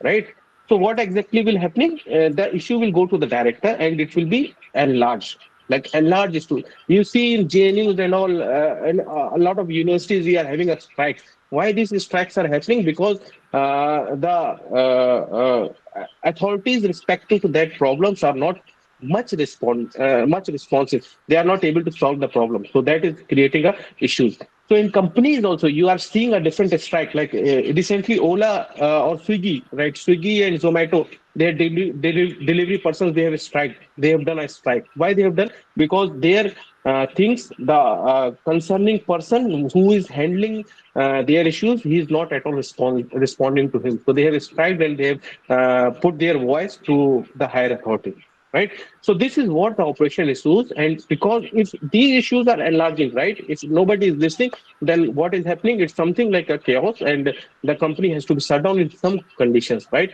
right? So what exactly will happening? The issue will go to the director and it will be enlarged, like enlarged to. You see in JNUs and all, and a lot of universities, we are having a strike. Why these strikes are happening? Because the authorities respective to that problems are not much responsive. They are not able to solve the problem. So that is creating a issues. So in companies also, you are seeing a different strike. Like recently, Ola or Swiggy, right? Swiggy and Zomato, their delivery persons, they have a strike. They have done a strike. Why they have done? Because their things, the concerning person who is handling their issues, he is not at all responding to him. So they have striked and they have put their voice to the higher authority, right? So this is what the operation issues. And because if these issues are enlarging, right, if nobody is listening, then what is happening? It's something like a chaos, and the company has to be shut down in some conditions, right?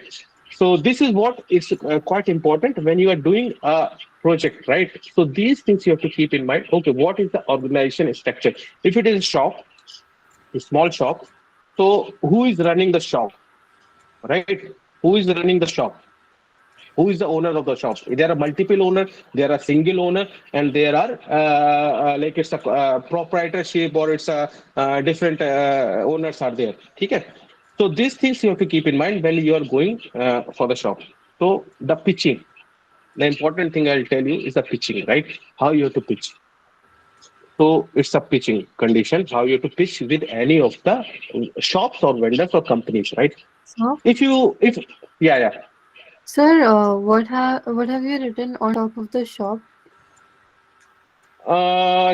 So this is what is quite important when you are doing a project, right? So these things you have to keep in mind. Okay, what is the organization structure? If it is a shop, a small shop, so who is running the shop, right? Who is running the shop? Who is the owner of the shop? There are multiple owners, there are single owner, and there are like it's a proprietorship, or it's a different owners are there, okay? So these things you have to keep in mind when you are going for the shop. So the pitching, the important thing I'll tell you is the pitching, right? How you have to pitch. So it's a pitching condition, how you have to pitch with any of the shops or vendors or companies, right? So, If yeah, yeah. sir, what have you written on top of the shop?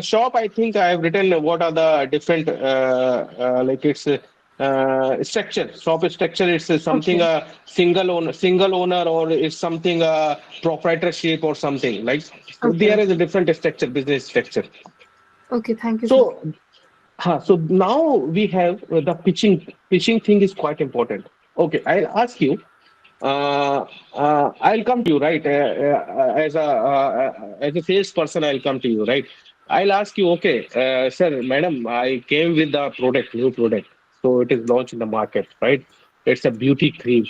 Shop, I think I have written what are the different, like it's structure. Shop structure. It's something Okay. a single owner, or it's something a proprietorship or something like. So Okay. there is a different structure, business structure. Okay. Thank you, sir. So, so now we have the pitching. Pitching thing is quite important. Okay, I'll ask you. I'll come to you, right? As a salesperson, I'll come to you, right? I'll ask you, okay, sir, madam, I came with the product, new product, so it is launched in the market, right? It's a beauty cream,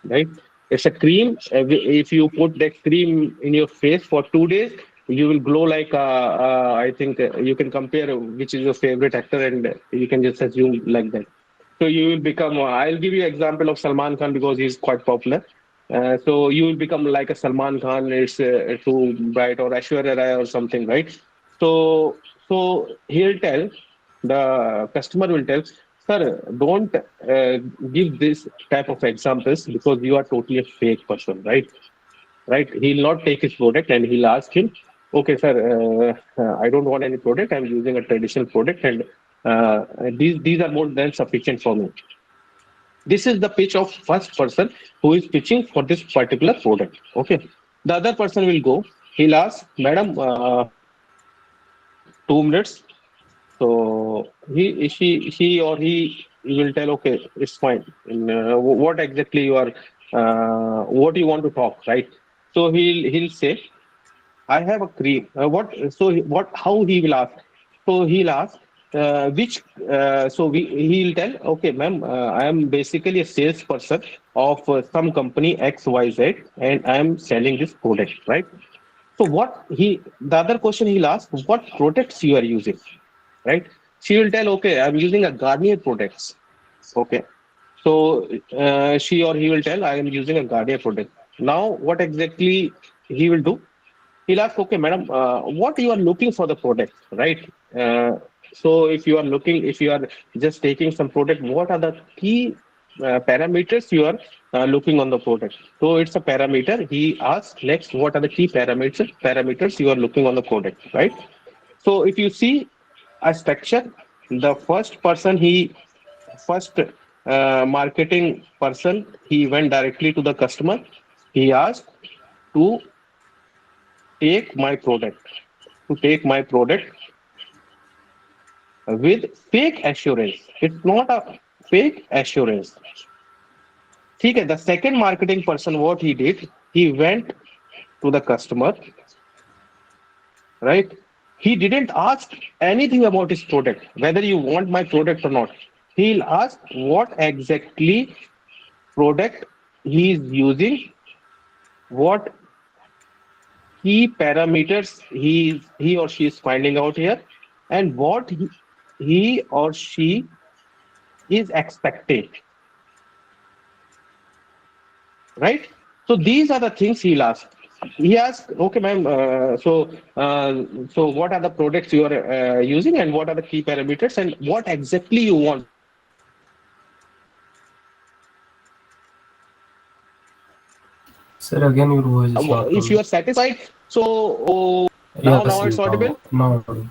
right? It's a cream. If you put that cream in your face for 2 days, you will glow like. I think you can compare which is your favorite actor, and you can just assume like that. So you will become. I'll give you example of Salman Khan because he's quite popular. So you will become like a Salman Khan. It's too bright, or Aishwarya Rai or something, right? So he'll tell, the customer will tell, sir, don't give this type of examples because you are totally a fake person, right? Right? He'll not take his product and he'll ask him, okay, sir, I don't want any product. I'm using a traditional product, and these are more than sufficient for me. This is the pitch of first person who is pitching for this particular product. Okay. The other person will go. He'll ask, Madam, 2 minutes. So she or he will tell, okay, it's fine. And, what exactly you are, what you want to talk, right? So he'll say, I have a cream. What? So what? How he will ask? So he'll ask which. He'll tell, okay, ma'am, I am basically a salesperson of some company X Y Z, and I am selling this product, right? So the other question he'll ask, what products you are using, right? She will tell, okay, I'm using a Garnier products. Okay. So she or he will tell, I am using a Garnier product. Now, what exactly he will do? He'll ask, okay, madam, what you are looking for the product, right? So if you are just taking some product, what are the key parameters you are looking on the product? So it's a parameter. He asks next, what are the key parameters you are looking on the product, right? So if you see a structure, the first marketing person, he went directly to the customer. He asked to take my product, to take my product with fake assurance. It's not a fake assurance. Okay, the second marketing person, what he did, he went to the customer, right? He didn't ask anything about his product, whether you want my product or not. He'll ask what exactly product he is using, what key parameters he or she is finding out here, and what he or she is expecting, right? So these are the things he'll ask. He asks, okay, ma'am, so what are the products you are using, and what are the key parameters, and what exactly you want? Sir, again your voice is not If you audible. are satisfied, so now Yes, it's audible. now audible.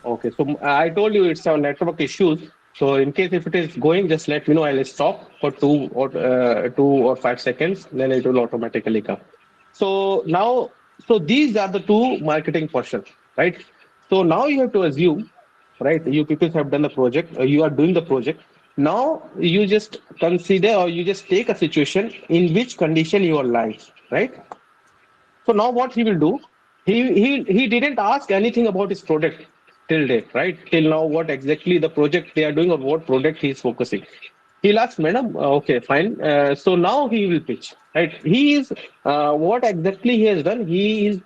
Okay, so I told you it's a network issues. So in case if it is going, just let me know. I'll stop for 2 or 5 seconds, then it will automatically come. So now, so these are the two marketing portions, right? So now you have to assume, right? You people have done the project, you are doing the project. Now you just consider, or you just take a situation in which condition you are lying, right? So now what he will do, he didn't ask anything about his product till date, right? Till now, what exactly the project they are doing or what product he is focusing. He'll ask, madam, okay, fine. So now he will pitch, right? He is, what exactly he has done, he is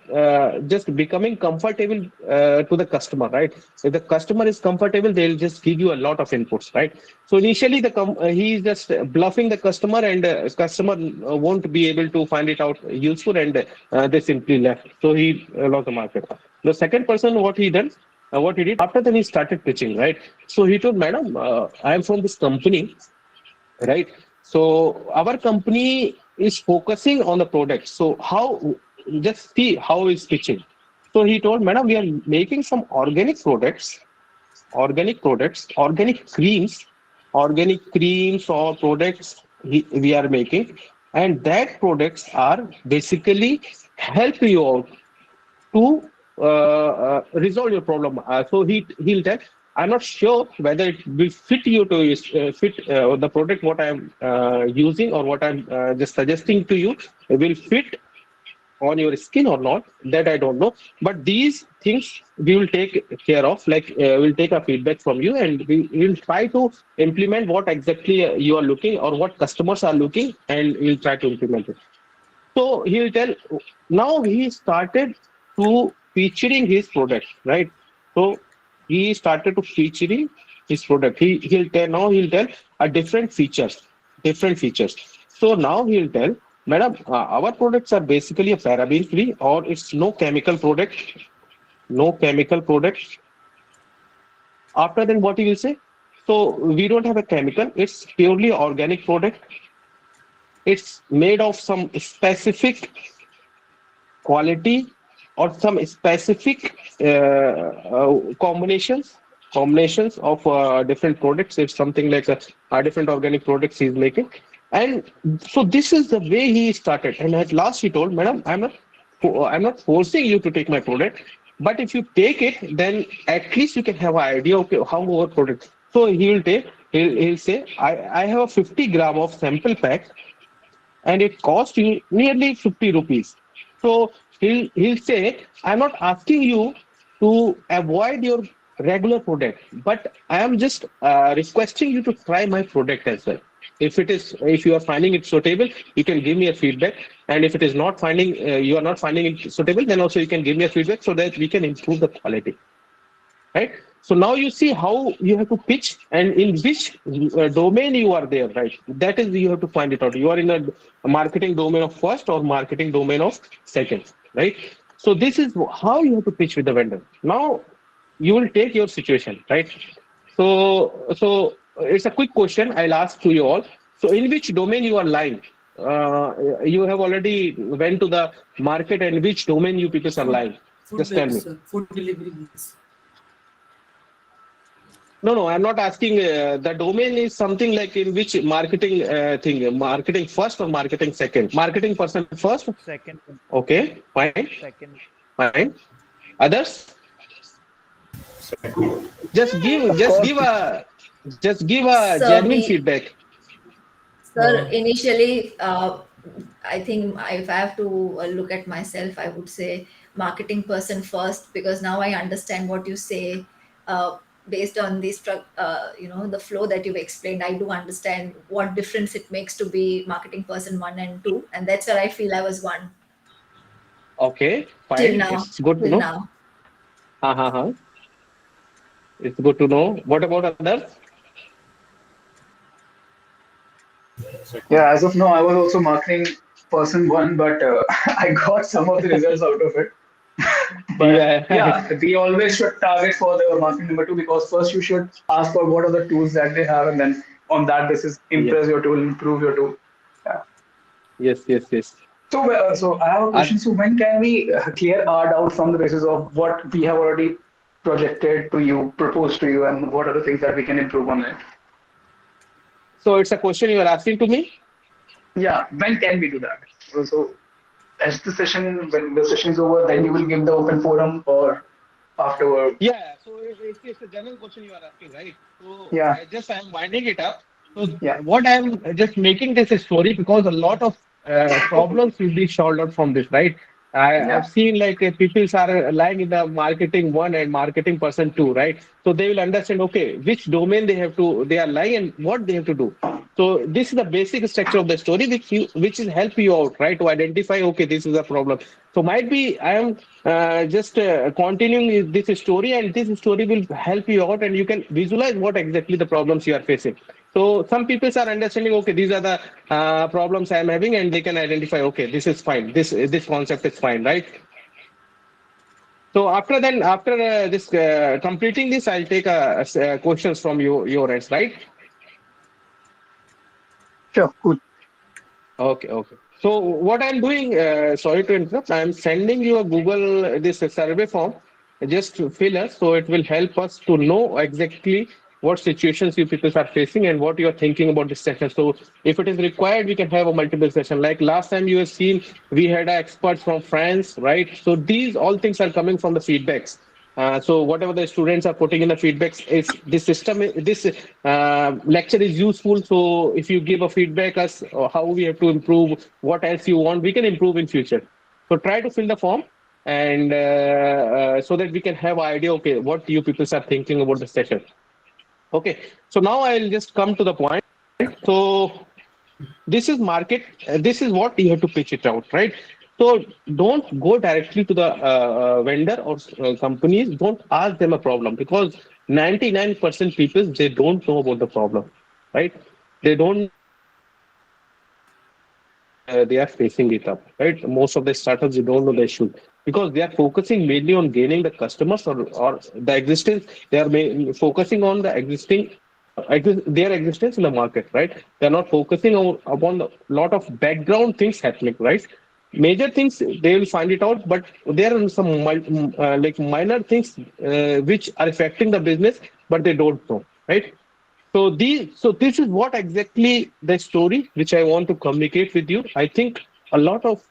just becoming comfortable to the customer, right? If the customer is comfortable, they'll just give you a lot of inputs, right? So initially, he is just bluffing the customer, and customer won't be able to find it out useful, and they simply left. So he lost the market. The second person, what he did after then, he started pitching, right? So he told, madam, I am from this company, right? So our company is focusing on the product. So how, just see how is pitching. So he told, madam, we are making some organic creams or products we are making, and that products are basically help you out to resolve your problem. So he'll tell, I'm not sure whether it will fit you to fit the product what I'm using or what I'm just suggesting to you will fit on your skin or not. That I don't know. But these things we will take care of. Like we'll take a feedback from you, and we will try to implement what exactly you are looking or what customers are looking, and we'll try to implement it. So he'll tell, now he started to featuring his product, right? So he started to featuring his product. He'll tell, now he'll tell a different features. So now he'll tell, madam, our products are basically a paraben free, or it's no chemical product, no chemical product. After then, what he will say? So we don't have a chemical. It's purely organic product. It's made of some specific quality or some specific combinations of different products. It's something like a different organic products he's making. And so this is the way he started. And at last he told, madam, I'm not forcing you to take my product, but if you take it, then at least you can have an idea, okay, how our product. So he'll say, I have a 50 gram of sample pack, and it costs you nearly 50 rupees. So he'll say, I'm not asking you to avoid your regular product, but I am just requesting you to try my product as well. If you are finding it suitable, you can give me a feedback, and if it is not finding you are not finding it suitable, then also you can give me a feedback so that we can improve the quality, right? So now you see how you have to pitch and in which domain you are there, right? That is, you have to find it out. You are in a marketing domain of first or marketing domain of second, right? So this is how you have to pitch with the vendor. Now you will take your situation, right? So it's a quick question I'll ask to you all. So in which domain you are lying? You have already went to the market, and which domain you people are lying? Just tell me. Food delivery business. No, I'm not asking. The domain is something like in which marketing thing, marketing first or marketing second? Marketing person first. Second. Okay, fine, Second. fine. Others? Just give, just give a Sir, genuine feedback. Sir, initially, I think if I have to look at myself, I would say marketing person first, because now I understand what you say. Based on this, the flow that you've explained, I do understand what difference it makes to be marketing person 1 and 2, and that's where I feel I was 1 Okay, till fine. now. It's good to Till know. now. Uh-huh. It's good to know. What about others? Yeah, as of now, I was also marketing person 1, but I got some of the results out of it. But yeah, we always should target for the marketing number 2, because first you should ask for what are the tools that they have, and then on that basis, impress your tool, improve your tool. Yeah. Yes. So I have a question. So when can we clear our doubt from the basis of what we have already projected to you, proposed to you, and what are the things that we can improve on it? So it's a question you are asking to me? Yeah, when can we do that? So as the session, when the session is over, then you will give the open forum, or afterward? Yeah, so it's a general question you are asking, right? So Yeah. I'm winding it up. So Yeah. what I'm just making this a story because a lot of problems will be solved out from this, right? Yeah. I've seen like people are lying in the marketing 1 and marketing person 2, right? So they will understand, okay, which domain they are lying and what they have to do. So this is the basic structure of the story, which is help you out, right, to identify, okay, this is a problem. So might be I am just continuing this story, and this story will help you out, and you can visualize what exactly the problems you are facing. So some people are understanding, okay, these are the problems I am having, and they can identify, okay, this is fine. This concept is fine, right? So after this completing this, I'll take questions from your ends, right? Sure, good. Okay. So what I'm doing, sorry to interrupt, I'm sending you a Google this survey form, just to fill us, so it will help us to know exactly what situations you people are facing and what you are thinking about this session. So if it is required, we can have a multiple session. Like last time you have seen, we had experts from France, right? So these all things are coming from the feedbacks. So whatever the students are putting in the feedbacks is this system, this lecture is useful. So if you give a feedback us how we have to improve, what else you want, we can improve in future. So try to fill the form, and so that we can have idea, okay, what you people are thinking about the session. Okay, so now I'll just come to the point. So this is market, this is what you have to pitch it out, right? So don't go directly to the vendor or companies. Don't ask them a problem, because 99% people, they don't know about the problem, right? They don't they are facing it up, right? Most of the startups, they don't know the issue, because they are focusing mainly on gaining the customers, or the existence. They are focusing on the existing, their existence in the market, right? They're not focusing on upon the lot of background things happening, right? Major things they will find it out, but there are some like minor things which are affecting the business, but they don't know, right? So this is what exactly the story which I want to communicate with you. I think a lot of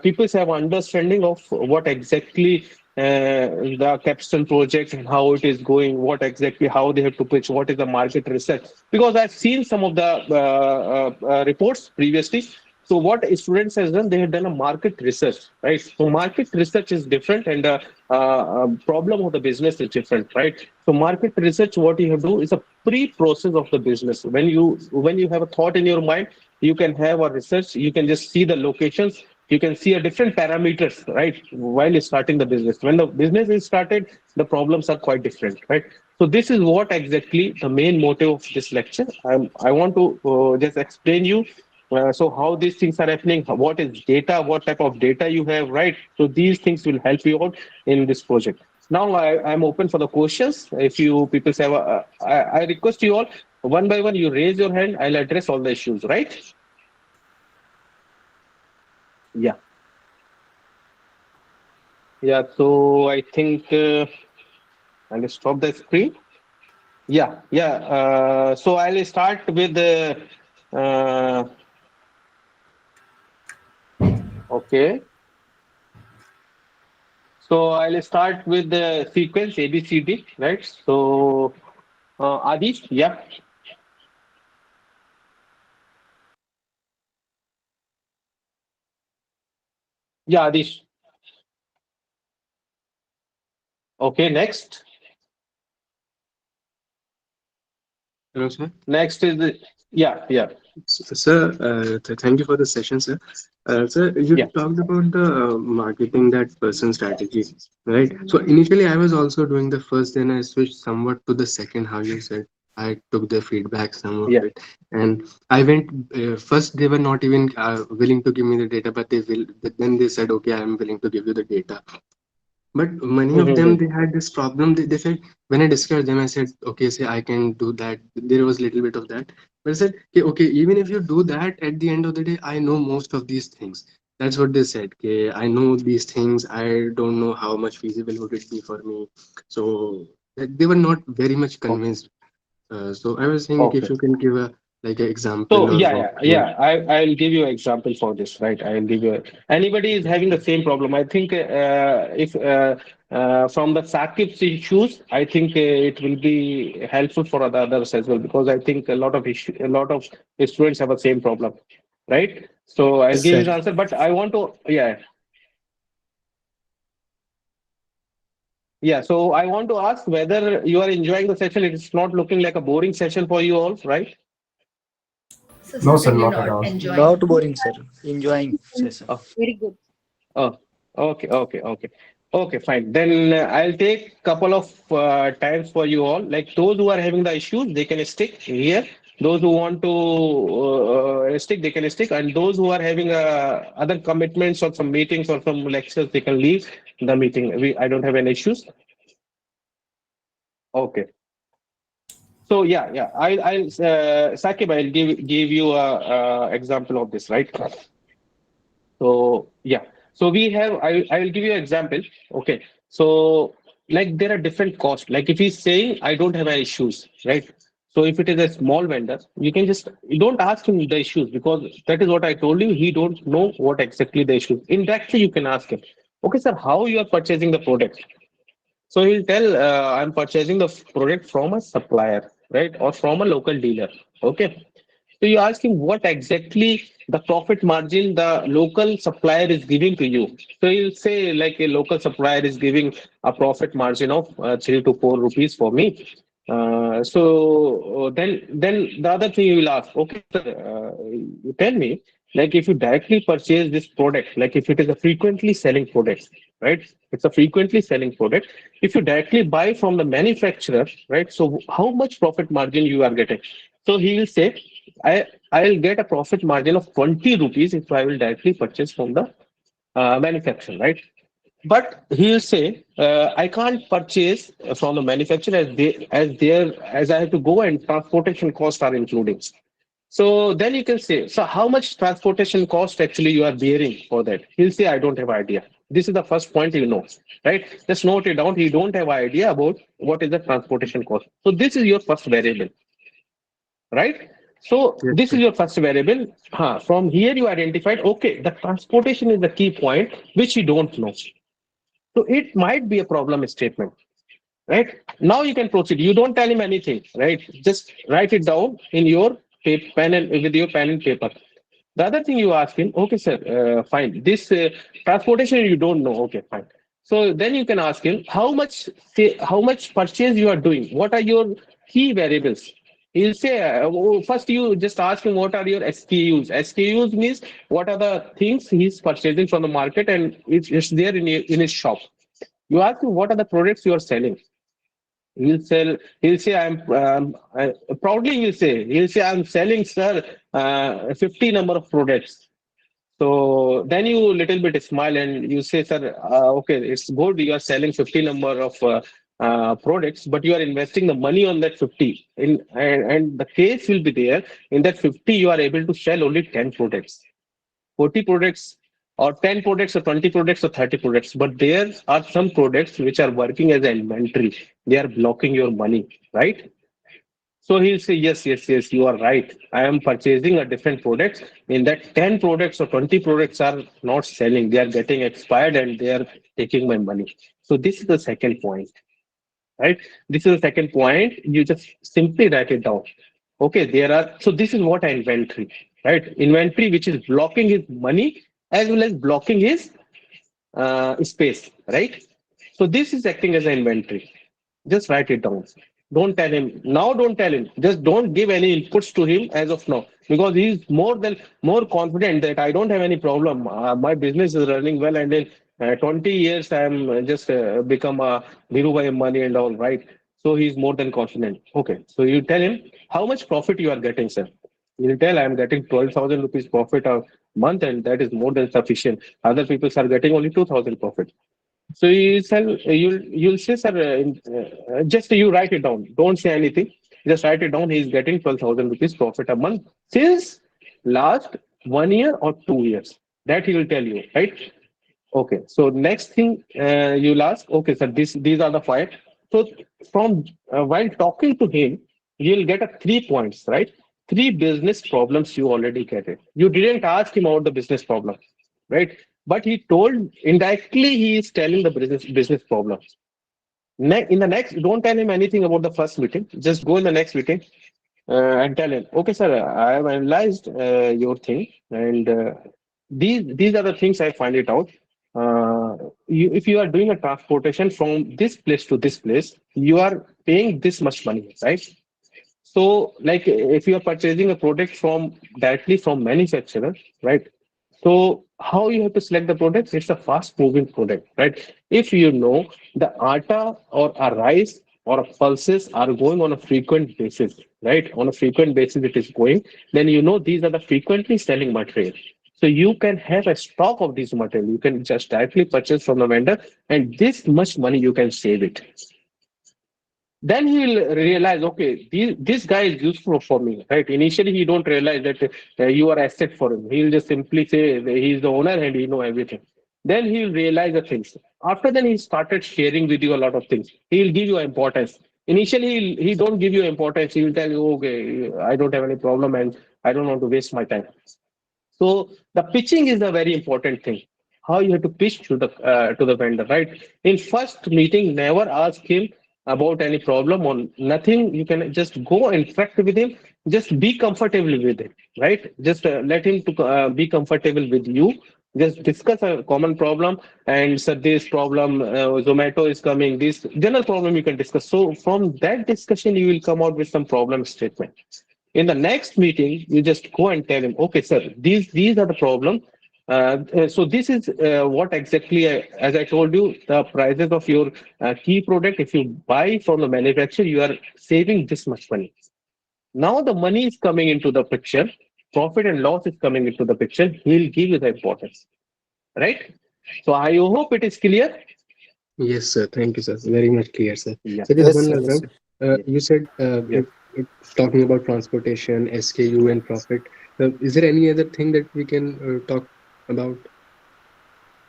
people have understanding of what exactly the Capstone project and how it is going, what exactly how they have to pitch, what is the market research. Because I've seen some of the reports previously, So what students has done, they have done a market research, right? So market research is different, and problem of the business is different, right? So market research, what you have to do is a pre-process of the business. When you have a thought in your mind, you can have a research. You can just see the locations. You can see a different parameters, right? While you're starting the business, when the business is started, the problems are quite different, right? So this is what exactly the main motive of this lecture. I want to just explain you so how these things are happening, what is data, what type of data you have, right? So these things will help you out in this project. Now I'm open for the questions. If you people have, I request you all, one by one, you raise your hand. I'll address all the issues, right? Yeah. Yeah. So I think I'll stop the screen. Yeah. Yeah. So I'll start with the. Okay. So I'll start with the sequence ABCD, right? So Adish, yeah, yeah, Adish. Okay, next. Hello, sir. Next is the, yeah, yeah, Sir, thank you for the session, sir. Sir, you yeah. talked about the marketing that person strategy, right? So initially, I was also doing the first, then I switched somewhat to the second. How you said, I took the feedback, some of Yeah. it, and I went first. They were not even willing to give me the data, but they will. But then they said, okay, I am willing to give you the data. But many of them, Mhm. they had this problem. They said, when I discussed them, I said, okay, say I can do that. There was a little bit of that. But I said, okay, even if you do that, at the end of the day, I know most of these things. That's what they said. Okay, I know these things. I don't know how much feasible would it be for me. So they were not very much Okay. convinced. So I was saying, if Okay. you can give a like an example So or yeah, what. yeah, yeah. I'll give you an example for this, right? I'll give you. Anybody is having the same problem. I think if from the Sakib's issues, I think it will be helpful for the others as well, because I think a lot of students have the same problem, right? So I'll Yes, give you sir. the answer, but I want to, yeah. Yeah, so I want to ask whether you are enjoying the session. It's not looking like a boring session for you all, right? So No, sir, certainly not at not all. Not enjoying. boring, sir. Enjoying session. Oh, Very good. oh, okay. Okay, fine. Then I'll take couple of times for you all. Like those who are having the issues, they can stick here. Those who want to stick, they can stick. And those who are having other commitments or some meetings or some lectures, they can leave the meeting. I don't have any issues. Okay. So I'll Sakib, I'll give you a example of this, right? So yeah, so we have. I will give you an example. Okay, so like there are different costs. Like if he's saying I don't have any issues, right? So if it is a small vendor, you don't ask him the issues, because that is what I told you. He don't know what exactly the issues. Indirectly, you can ask him. Okay, sir, how you are purchasing the product? So he'll tell, I'm purchasing the product from a supplier, right? Or from a local dealer. Okay. So you ask him what exactly the profit margin the local supplier is giving to you. So he'll say like a local supplier is giving a profit margin of 3 to 4 rupees for me. Then the other thing you will ask, okay, sir, you tell me, like if you directly purchase this product, like if it is a frequently selling product, right? It's a frequently selling product. If you directly buy from the manufacturer, right? So how much profit margin you are getting? So he will say, I'll get a profit margin of 20 rupees if I will directly purchase from the manufacturer, right? But he'll say, I can't purchase from the manufacturer as I have to go and transportation costs are including. So then you can say, so how much transportation cost actually you are bearing for that? He'll say, I don't have idea. This is the first point you know, right? Just note it down. He don't have idea about what is the transportation cost. So this is your first variable, right? So Yes, this is sir. your first variable. From here you identified, okay, the transportation is the key point, which you don't know. So it might be a problem statement, right? Now you can proceed. You don't tell him anything, right? Just write it down in your pen and with your pen and paper. The other thing you ask him, okay, sir, fine. This transportation you don't know. Okay, fine. So then you can ask him how much purchase you are doing. What are your key variables? He'll say, first you just ask him what are your SKUs. SKUs means what are the things he's purchasing from the market and it's there in his shop. You ask him what are the products you are selling. He'll say proudly he'll say I'm selling, sir, 50 number of products. So then you little bit smile and you say, sir, okay, it's good you are selling 50 number of products, but you are investing the money on that 50. And the case will be there. In that 50, you are able to sell only 10 products, 40 products, or 10 products, or 20 products, or 30 products. But there are some products which are working as an inventory. They are blocking your money, right? So he'll say, yes, yes, yes, you are right. I am purchasing a different product. In that 10 products or 20 products are not selling. They are getting expired and they are taking my money. So this is the second point, right? This is the second point. You just simply write it down. Okay, so this is what an inventory, right? Inventory, which is blocking his money as well as blocking his space, right? So this is acting as an inventory. Just write it down. Don't tell him now. Don't tell him. Just don't give any inputs to him as of now, because he's more confident that I don't have any problem. My business is running well, and in 20 years I'm just become a Dhirubhai money and all, right? So he's more than confident. Okay, so you tell him how much profit you are getting, sir. You'll tell I'm getting 12,000 rupees profit a month, and that is more than sufficient. Other people are getting only 2,000 profit. So you'll say, sir, just you write it down. Don't say anything. Just write it down. He's getting 12,000 rupees profit a month since last 1 year or 2 years. That he will tell you, right? Okay. So next thing you'll ask, okay, sir, these are the five. So from while talking to him, you'll get a 3 points, right? Three business problems you already get it. You didn't ask him about the business problem, right? But he told indirectly he is telling the business problems. In the next, don't tell him anything about the first meeting. Just go in the next meeting and tell him, okay, sir, I have analyzed your thing, and these are the things I find it out. If you are doing a transportation from this place to this place, you are paying this much money, right? So, like if you are purchasing a product from directly from manufacturer, right? So how you have to select the product? It's a fast-moving product, right? If you know the atta or a rice or a pulses are going on a frequent basis, right? On a frequent basis, it is going. Then you know these are the frequently selling material. So you can have a stock of this material. You can just directly purchase from the vendor, and this much money you can save it. Then he will realize, okay, this guy is useful for me, right? Initially, he don't realize that you are asset for him. He'll just simply say that he is the owner and he know everything. Then he will realize the things. After then, he started sharing with you a lot of things. He will give you importance. Initially, he don't give you importance. He will tell you, okay, I don't have any problem and I don't want to waste my time. So the pitching is a very important thing. How you have to pitch to the vendor, right? In first meeting, never ask him about any problem or nothing. You can just go interact with him. Just be comfortable with it, right? Just let him to be comfortable with you. Just discuss a common problem and say this problem, Zomato is coming. This general problem you can discuss. So from that discussion, you will come out with some problem statement. In the next meeting, you just go and tell him, okay, sir, these are the problem. So this is what exactly, as I told you, the prices of your key product. If you buy from the manufacturer, you are saving this much money. Now the money is coming into the picture. Profit and loss is coming into the picture. He'll give you the importance, right? So I hope it is clear. Yes, sir. Thank you, sir. Very much clear, sir. Yeah. So there's Yes, one sir. last Yes, one. sir. You said Yes. talking about transportation, SKU, and profit. Is there any other thing that we can talk about?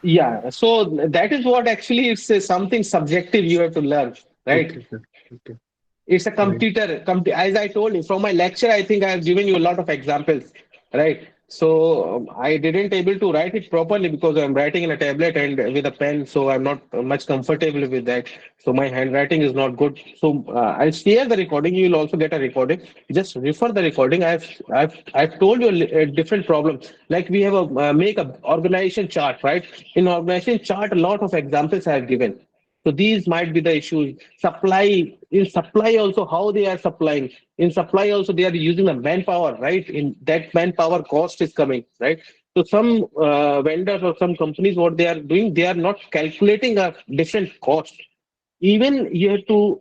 Yeah. So that is what actually it's something subjective you have to learn, right? Okay, sir. Okay. It's a Fine. computer. As I told you from my lecture, I think I have given you a lot of examples, right? So I didn't able to write it properly because I'm writing in a tablet and with a pen, so I'm not much comfortable with that. So my handwriting is not good. So I'll share the recording. You will also get a recording. Just refer the recording. I've told you a different problem. Like we have a make a organization chart, right? In organization chart, a lot of examples I have given. So these might be the issues. Supply, in supply also, how they are supplying. In supply also, they are using the manpower, right? In that manpower cost is coming, right? So some vendors or some companies, what they are doing, they are not calculating a different cost. Even you have to,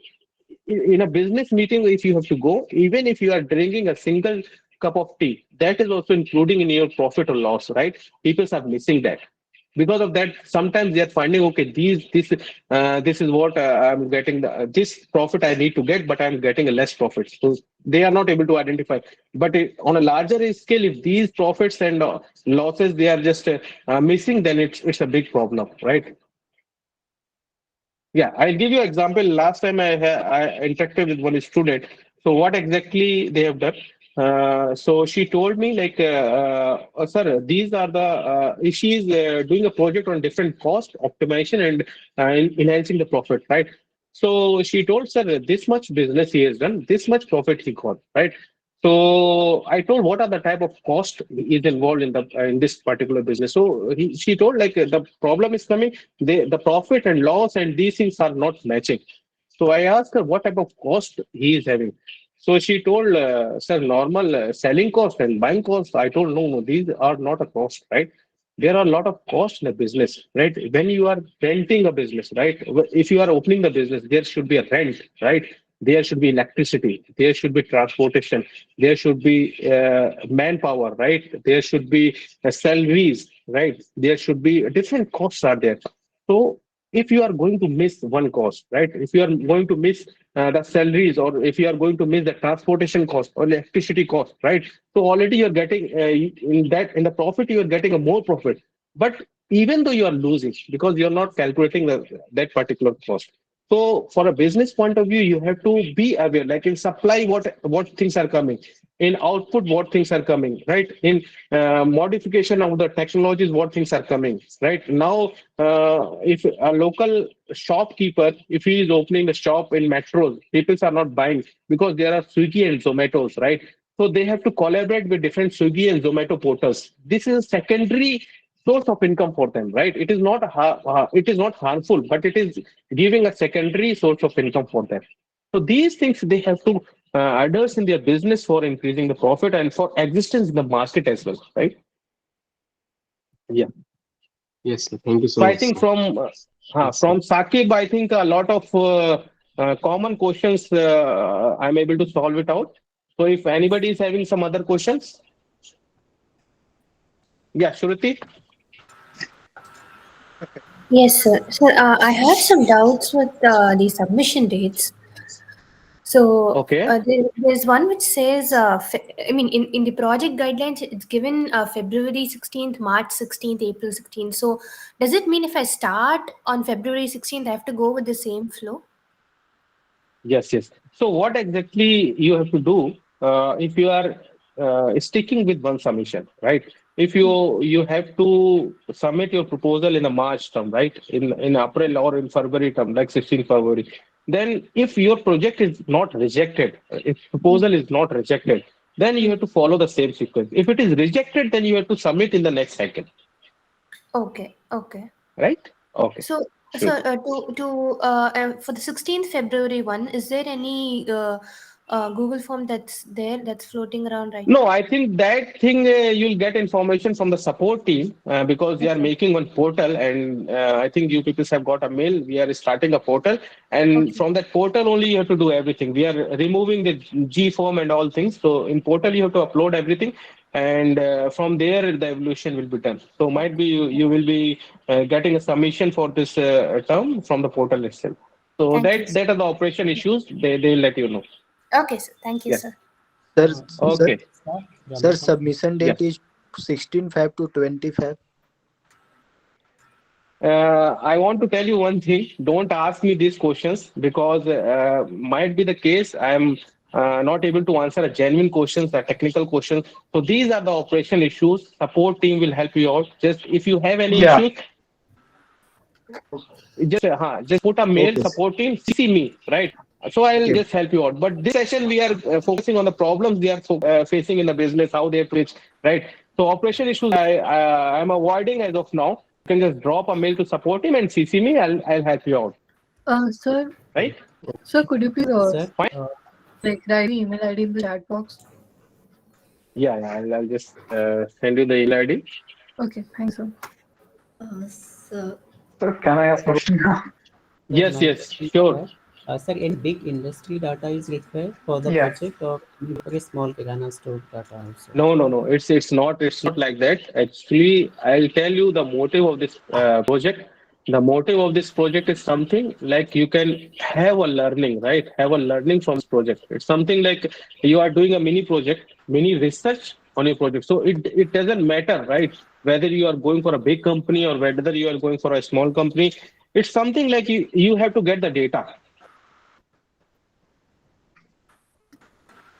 in a business meeting, if you have to go, even if you are drinking a single cup of tea, that is also including in your profit or loss, right? People are missing that. Because of that, sometimes they are finding, okay, this is what I'm getting, this profit I need to get, but I'm getting a less profit. So they are not able to identify. But on a larger scale, if these profits and losses they are just missing, then it's a big problem, right? Yeah, I'll give you an example. Last time I interacted with one student. So what exactly they have done? So she told me like, sir, these are the she is doing a project on different cost optimization and enhancing the profit, right? So she told, sir, this much business he has done, this much profit he got, right? So I told what are the type of cost is involved in the in this particular business. So she told like the problem is coming, the profit and loss and these things are not matching. So I asked her what type of cost he is having. So she told, sir, normal selling cost and buying cost. I told, no, no, these are not a cost, right? There are a lot of costs in a business, right? When you are renting a business, right? If you are opening the business, there should be a rent, right? There should be electricity, there should be transportation, there should be manpower, right? There should be salaries, right? There should be different costs are there. So if you are going to miss one cost, right? If you are going to miss the salaries, or if you are going to miss the transportation cost or electricity cost, right? So already you're getting in the profit, you are getting a more profit. But even though you are losing because you're not calculating that particular cost. So for a business point of view, you have to be aware, like in supply, what things are coming, in output, what things are coming, right? In modification of the technologies, what things are coming, right? Now, if a local shopkeeper, if he is opening a shop in metros, people are not buying because there are Swiggy and Zomatos, right? So they have to collaborate with different Swiggy and Zomato portals. This is a secondary source of income for them, right? It is not it is not harmful, but it is giving a secondary source of income for them. So these things they have to adjust in their business for increasing the profit and for existence in the market as well, right? Yeah. Yes, sir. Thank you so So I much, think sir. Yes, sir. from Saqib, I think a lot of common questions I'm able to solve it out. So if anybody is having some other questions, yeah, Shruti. Yes, sir. So I have some doubts with the submission dates. So Okay. there's one which says, I mean, in the project guidelines, it's given February 16th, March 16th, April 16th. So does it mean if I start on February 16th, I have to go with the same flow? Yes, yes. So what exactly you have to do if you are sticking with one submission, right? If you have to submit your proposal in a March term, right? In April or in February term, like 16 February. Then if your project is not rejected, if proposal is not rejected, then you have to follow the same sequence. If it is rejected, then you have to submit in the next cycle, Okay, okay. right? Okay. So, Sure. for the 16th February one, is there any Google form that's there that's floating around right No, now? I think that thing you'll get information from the support team because they are Okay, making one portal, and I think you people have got a mail. We are starting a portal, and okay, from that portal only you have to do everything. We are removing the G form and all things. So in portal you have to upload everything, and from there the evolution will be done. So might be you will be getting a submission for this term from the portal itself. So thank you. that are the operation issues. They will let you know. Okay, sir. Thank you, Yes. sir. Sir, sir, Okay. sir, submission date Yes. is 16 Feb to 20 Feb. I want to tell you one thing. Don't ask me these questions because might be the case. I'm not able to answer a genuine questions, a technical questions. So these are the operational issues. Support team will help you out. Just if you have any Yeah. issues, just put a mail Okay. support team, CC me, right? So I'll Okay. just help you out. But this session we are focusing on the problems they are facing in the business, how they reach, right? So operation issues I'm avoiding as of now. You can just drop a mail to support team and CC me. I'll help you out, Sir, right? sir, could you please Sir, Fine. like write the email ID in the chat box? Yeah, I'll just send you the email ID. Okay, thanks, sir. So So can I ask a question now? sir, Yes, my yes, question is sure. that, sir, any big industry data is required for the Yeah. project, or for a small kirana store data also? No. It's not like that. Actually, I'll tell you the motive of this project. The motive of this project is something like you can have a learning, right? Have a learning from this project. It's something like you are doing a mini project, mini research on your project. So it doesn't matter, right? Whether you are going for a big company or whether you are going for a small company. It's something like you have to get the data,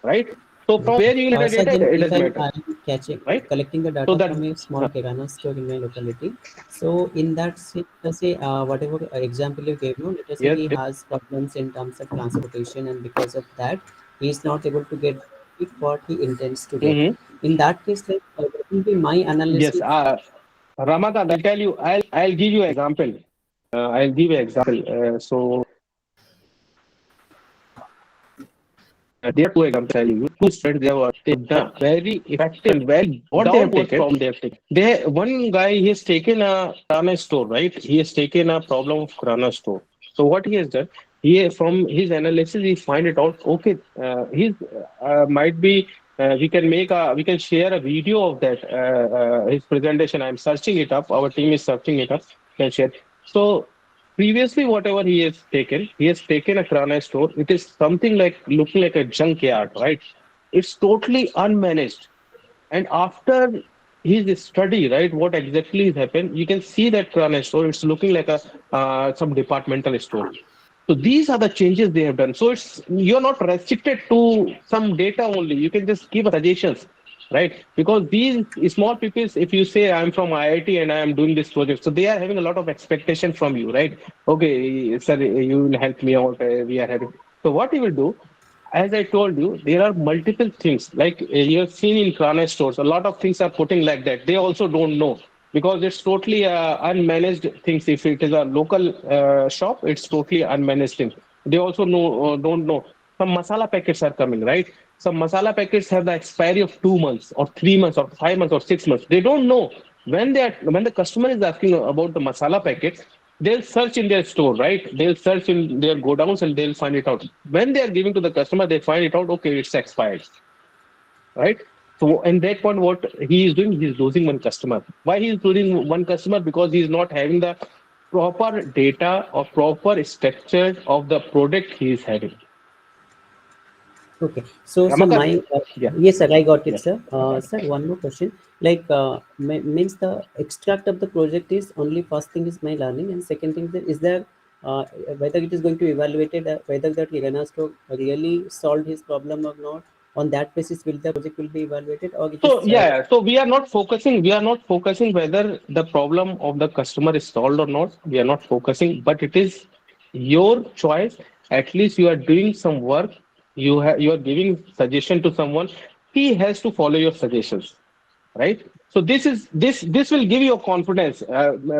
right? So from where you will get Sir, the then data, it if doesn't I'm, matter, I'm catching, right? collecting the So data that from a small kirana store in my locality, so in that, let's say, whatever example you gave, no, let us say yes, he has problems in terms of transportation, and because of that, he is not able to get what he intends to get. yes. In that case, like, what will be my Yes, analysis? Ramakant, I'll tell you, I'll give you an example. I'll give you an example. So there are two examples I'll give you. Two students they've done very effective and well. What they have taken, problem they have taken. One guy he has taken a Kirana store, right? He has taken a problem of Kirana store. So what he has done, from his analysis he find it out. Okay, his might be we can share a video of that his presentation. I'm searching it up. Our team is searching it up. Can share. So previously, whatever he has taken a Kirana store. It is something like looking like a junkyard, right? It's totally unmanaged. And after his study, right, what exactly has happened, you can see that Kirana store. It's looking like a some departmental store. So these are the changes they have done. So you're not restricted to some data only. You can just give suggestions, right? Because these small people, if you say I'm from IIT and I am doing this project, so they are having a lot of expectation from you, right? Okay, sir, you will help me out. We are having. So what you will do, as I told you, there are multiple things. Like you have seen in Kirana stores, a lot of things are putting like that. They also don't know because it's totally unmanaged things. If it is a local shop, it's totally unmanaged thing. They also don't know. Some masala packets are coming, right? Some masala packets have the expiry of 2 months or 3 months or 5 months or 6 months. They don't know when the customer is asking about the masala packets. They'll search in their store, right? They'll search in their godowns and they'll find it out. When they are giving to the customer, they find it out. Okay, it's expired, right? So in that point, what he is doing, he's losing one customer. Why he is losing one customer? Because he is not having the proper data or proper structure of the product he is having. Okay, so Ramakant? my Yeah, yes, sir, I got it, yeah. sir. Sir, one more question. Like, means the extract of the project is only first thing is my learning, and second thing is there whether it is going to evaluate it, whether that Kirana store really solved his problem or not. On that basis, will the project will be evaluated, or it is So yeah, so we are not focusing. We are not focusing whether the problem of the customer is solved or not. We are not focusing, but it is your choice. At least you are doing some work. You are giving suggestion to someone. He has to follow your suggestions, right? So this will give you a confidence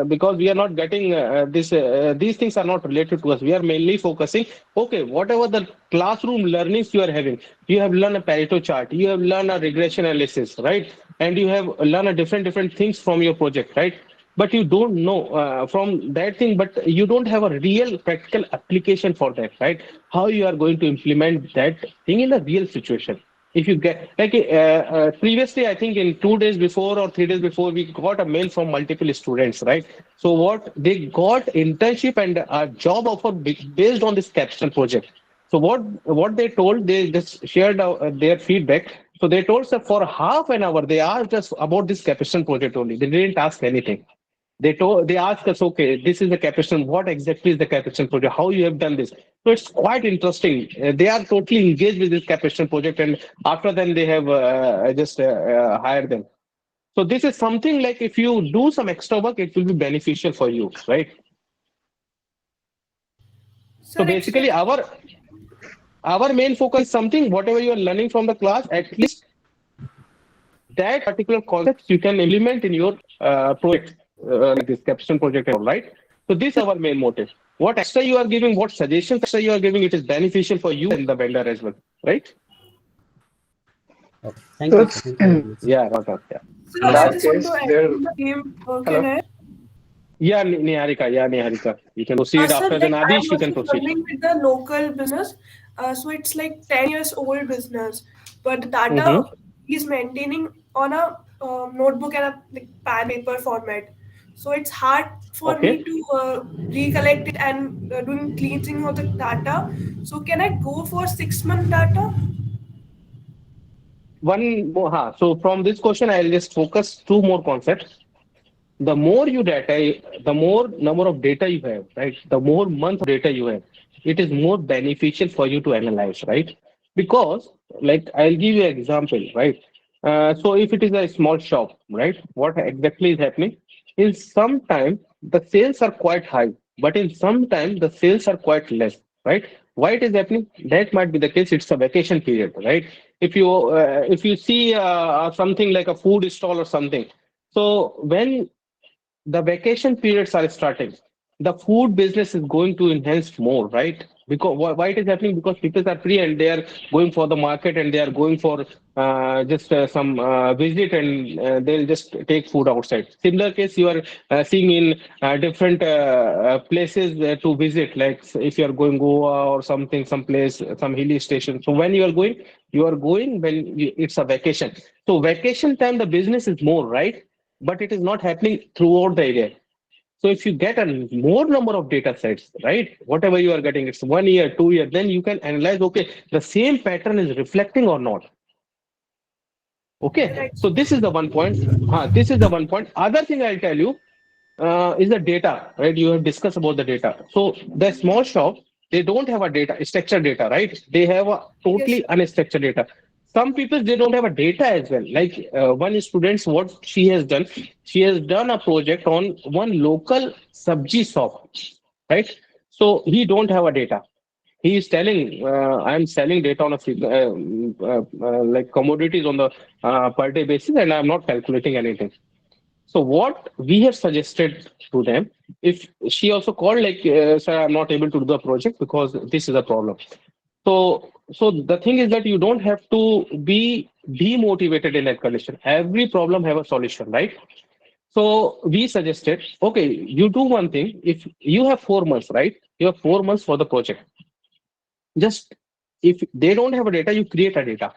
because we are not getting these things are not related to us. We are mainly focusing, okay, whatever the classroom learnings you are having, you have learned a Pareto chart, you have learned a regression analysis, right? And you have learned a different things from your project, right? But you don't know from that thing, but you don't have a real practical application for that, right? How you are going to implement that thing in a real situation. If you get like previously, I think in 2 days before or 3 days before, we got a mail from multiple students, right? So what they got internship and a job offer based on this Capstone project. So what they told, they just shared their feedback. So they told us for half an hour they asked us about this Capstone project only. They didn't ask anything. They ask us, okay, this is the Capstone. What exactly is the Capstone project? How you have done this? So it's quite interesting. They are totally engaged with this Capstone project, and after then they have just hired them. So this is something like if you do some extra work, it will be beneficial for you, right? So basically, our main focus is something, whatever you are learning from the class, at least that particular concepts you can implement in your project, like this Capstone project, right? So this is our main motive. What extra you are giving, what suggestions extra you are giving, it is beneficial for you and the vendor as well, right? Okay. Thank you, sir. Thank you very much. Yeah, got that. Yeah. In I that just want case, to add there. to the game. Can Hello. I? Yeah, Niharika. Yeah, Niharika. You can proceed Sir, after then. like I'm Adish, you can also proceed. struggling with the local business. So it's like 10 years old business, but the data Mm-hmm. is maintaining on a notebook and a like pen paper format. So it's hard for me Okay. to recollect it and doing cleansing of the data. So can I go for 6 month data? One more. So from this question, I'll just focus two more concepts. The more you data, the more number of data you have, right? The more month of data you have, it is more beneficial for you to analyze, right? Because, like, I'll give you an example, right? So if it is a small shop, right? What exactly is happening? In some time, the sales are quite high, but in some time, the sales are quite less, right? Why it is happening? That might be the case. It's a vacation period, right? If you see something like a food stall or something, so when the vacation periods are starting, the food business is going to enhance more, right? Because why it is happening? Because people are free and they are going for the market and they are going for just some visit, and they'll just take food outside. Similar case you are seeing in different places to visit, like if you are going Goa or something, some place, some hilly station. So when you are going when it's a vacation. So vacation time, the business is more, right? But it is not happening throughout the area. So if you get a more number of data sets, right, whatever you are getting, it's 1 year, 2 year, then you can analyze, okay, the same pattern is reflecting or not. Okay, so this is the one point. This is the one point. Other thing I'll tell you is the data, right? You have discussed about the data. So the small shop, they don't have a data, structured data, right? They have a Yes, totally unstructured data. Some people, they don't have a data as well. Like one student, what she has done a project on one local sabji shop, right? So he don't have a data. He is telling, I'm selling data on a like commodities on the per day basis, and I'm not calculating anything. So what we have suggested to them, if she also called like, sir, I'm not able to do the project because this is a problem. So the thing is that you don't have to be demotivated in that condition. Every problem have a solution, right? So we suggested, okay, you do one thing. If you have 4 months, right? You have 4 months for the project. Just if they don't have a data, you create a data.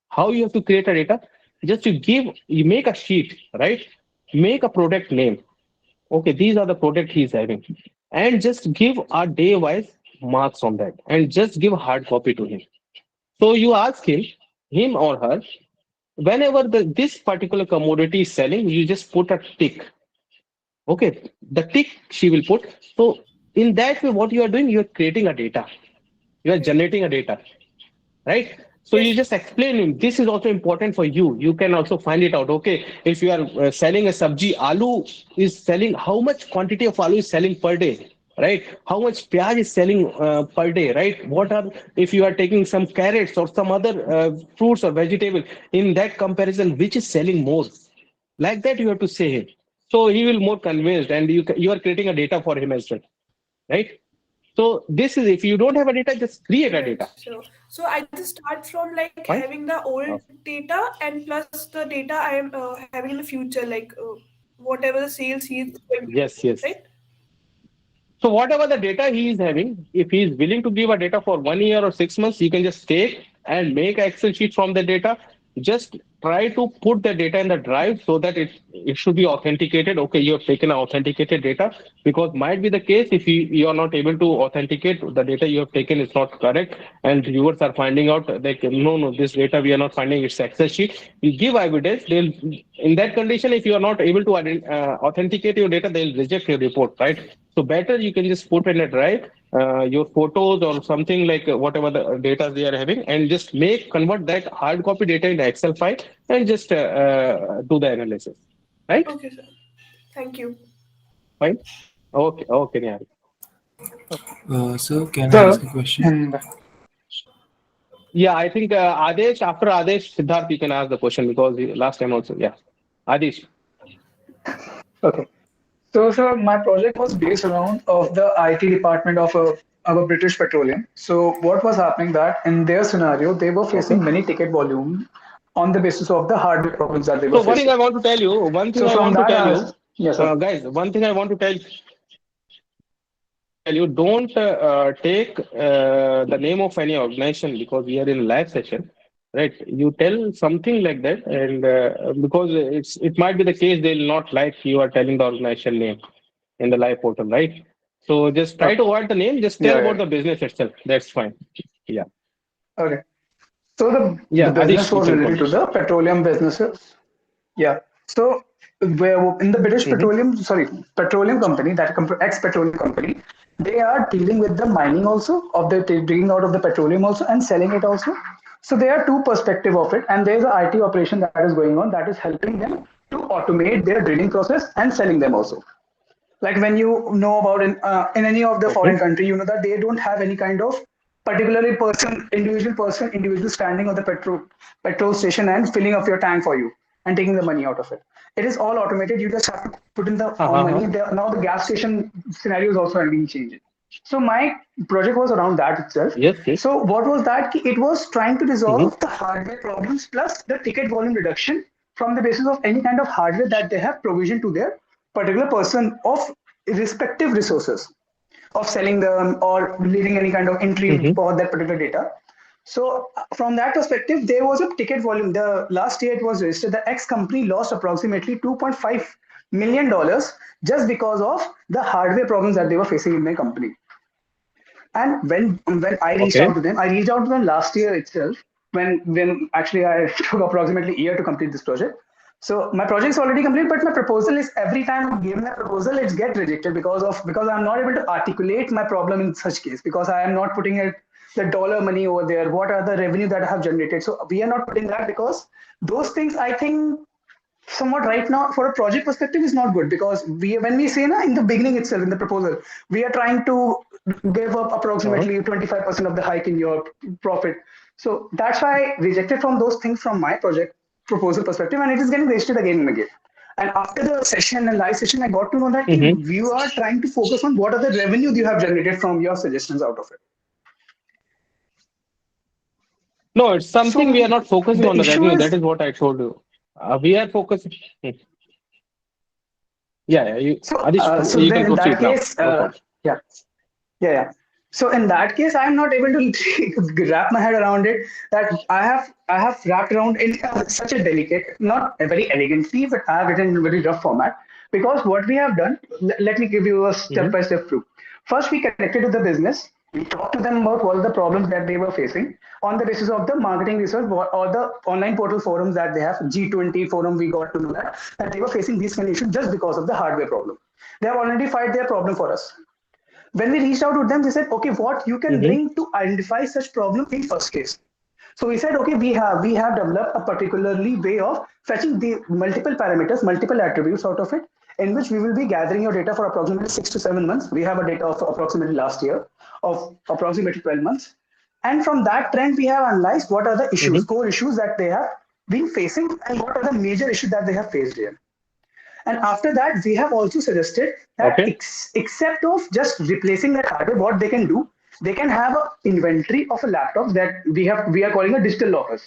How you have to create a data? Just you make a sheet, right? Make a product name. Okay, these are the product he's having, and just give a day wise marks on that, and just give a hard copy to him. So you ask him or her, whenever this particular commodity is selling, you just put a tick. Okay, the tick she will put. So in that way, what you are doing, you are creating a data. You are generating a data, right? So you just explain him. This is also important for you. You can also find it out. Okay, if you are selling a sabji, aloo is selling. How much quantity of aloo is selling per day, right? How much pyaj is selling per day, right? What are if you are taking some carrots or some other fruits or vegetable in that comparison, which is selling more? Like that, you have to say him. So he will more convinced, and you are creating a data for him as well, right? So this is if you don't have a data, just create a right. data. So I just start from like Fine. having the old data and plus the data I am having in the future, like whatever the sales he is going to Yes, do, yes. right? So whatever the data he is having, if he is willing to give a data for 1 year or 6 months, you can just take and make an Excel sheet from the data just try to put the data in the drive so that it should be authenticated. Okay, you have taken authenticated data, because might be the case if you are not able to authenticate the data you have taken is not correct, and viewers are finding out like no, this data we are not finding, it's Excel sheet. You give evidence, they'll, in that condition, if you are not able to authenticate your data, they'll reject your report, right? So better you can just put in a drive your photos or something like whatever the data they are having, and just convert that hard copy data in Excel file and just do the analysis, right? Okay, sir. Thank you. Fine. Okay, Nihal. Sir, can I ask So, a question? and Yeah, I think Adesh, after Adesh, Siddharth, you can ask the question because last time also, yeah. Adesh. okay. So, sir, my project was based around of the IT department of a British Petroleum. So, what was happening that in their scenario, they were Okay. facing many ticket volume on the basis of the hardware problems that they were So one thing facing. I want to tell you, So, from that, yes, sir. guys, one thing I want to tell you, don't take the name of any organization because we are in live session, right? You tell something like that, and because it might be the case they'll not like you are telling the organization name in the live portal, right? So just try to avoid the name. Just tell Yeah, about yeah. the business itself. That's fine. Yeah. Okay. So the Yeah, business Adish, you was can related to continue. the petroleum businesses. Yeah. So where in the British Mm-hmm. petroleum company, that ex-petroleum company, they are dealing with the mining also of the digging out of the petroleum also and selling it also. So there are two perspective of it, and there is an IT operation that is going on that is helping them to automate their drilling process and selling them also. Like when you know about in any of the foreign Okay. country, you know that they don't have any kind of particularly individual standing of the petrol station and filling up your tank for you and taking the money out of it. It is all automated. You just have to put in the own Uh-huh. money. Now the gas station scenario is also being changed. So my project was around that itself. Yes, yes. So what was that? It was trying to Mm-hmm. resolve the hardware problems plus the ticket volume reduction from the basis of any kind of hardware that they have provision to their particular person of respective resources of selling them or leaving any kind of entry Mm-hmm. for that particular data. So from that perspective, there was a ticket volume. The last year it was registered, the X company lost approximately $2.5 million just because of the hardware problems that they were facing in their company. And when I reached out Okay. to them, I reached out to them last year itself. When actually I took approximately a year to complete this project. So my project is already complete, but my proposal is every time I give my proposal, it's get rejected because I'm not able to articulate my problem in such case because I am not putting it the dollar money over there. What are the revenue that I have generated? So we are not putting that because those things I think somewhat right now for a project perspective is not good because when we say in the beginning itself in the proposal we are trying to give up Uh-huh. approximately 25% of the hike in your profit. So that's why I rejected from those things from my project proposal perspective, and it is getting wasted again and again. And after the session and live session, I got to know that Mm-hmm. you are trying to focus on what are the revenue you have generated from your suggestions out of it. No, it's something we are So not focusing the on the issue revenue. That is is what I told you. We are focusing. Hmm. Yeah, yeah. Adish, so you then can in that proceed now. case, No problem. yeah. Yeah, yeah. So in that case, I'm not able to wrap my head around it. That I have wrapped around in such a delicate, not a very elegantly, but I have written in a very rough format. Because what we have done, let me give you a Mm-hmm. step-by-step proof. First, we connected with the business. We talked to them about all the problems that they were facing on the basis of the marketing research or the online portal forums that they have. G20 forum, we got to know that they were facing these conditions just because of the hardware problem. They have already filed their problem for us. When we reached out to them, they said, okay, what you can Mm-hmm. bring to identify such problem in first case. So we said, okay, we have developed a particularly way of fetching the multiple parameters, multiple attributes out of it, in which we will be gathering your data for approximately 6 to 7 months. We have a data of approximately last year of approximately 12 months. And from that trend, we have analyzed what are the issues, Mm-hmm. core issues that they have been facing and what are the major issues that they have faced here. And after that, we have also suggested that Okay. except of just replacing that hardware, what they can do, they can have an inventory of a laptop that we are calling a digital lockers,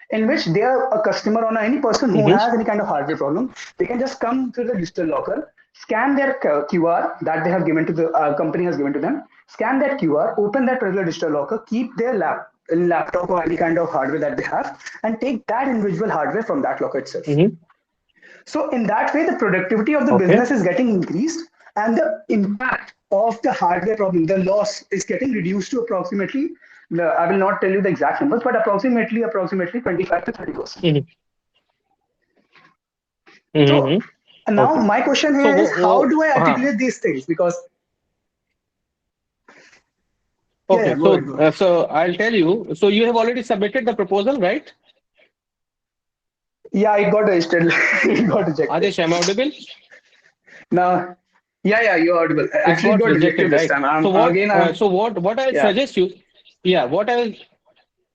in which they are a customer or any person who Mm-hmm. has any kind of hardware problem, they can just come to the digital locker, scan their QR that they have given to the company has given to them, scan that QR, open that particular digital locker, keep their laptop or any kind of hardware that they have and take that individual hardware from that locker itself. So in that way, the productivity of the business is getting increased and the impact of the hardware problem, the loss is getting reduced to approximately, I will not tell you the exact numbers, but approximately 25 to 30%. So now my question here is, how do I articulate these things? Because okay, go ahead. so I'll tell you. So you have already submitted the proposal, right? Yeah, it got registered. It got rejected. Adesh, am I audible? Now, yeah, you're audible. Actually, it got rejected this right? time. So what I will suggest you, what I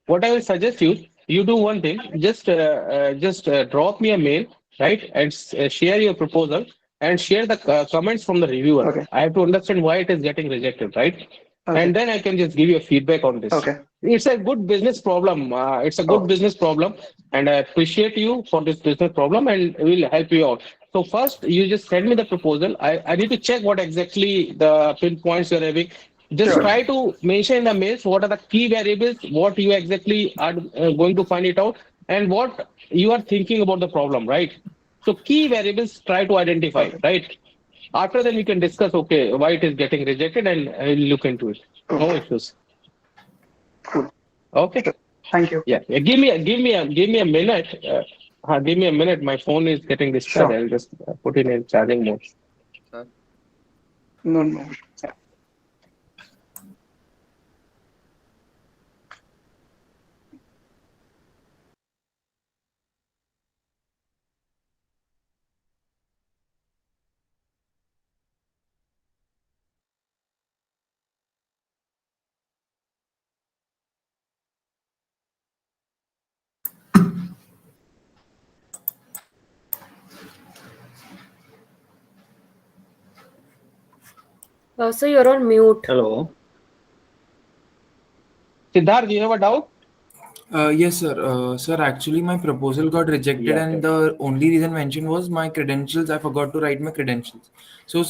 will suggest you do one thing. Just drop me a mail, right, and share your proposal and share the comments from the reviewer. Okay. I have to understand why it is getting rejected, right? And then I can just give you a feedback on this. Okay. It's a good business problem. It's a good business problem, and I appreciate you for this business problem, and we'll help you out. So first, you just send me the proposal. I need to check what exactly the pinpoints you're having. Just try to mention in the mails what are the key variables, what you exactly are going to find it out, and what you are thinking about the problem, right? So key variables, try to identify, right? After then we can discuss, okay, why it is getting rejected, and I'll look into it. No issues. Cool. Okay. Thank you. Yeah. Give me a minute. Give me a minute. My phone is getting disturbed. I'll just put it in charging mode. No. So you're on mute. Hello. Siddharth, do you have a doubt? Yes, sir. Sir, actually, my proposal got rejected, and the only reason mentioned was my credentials. I forgot to write my credentials. So,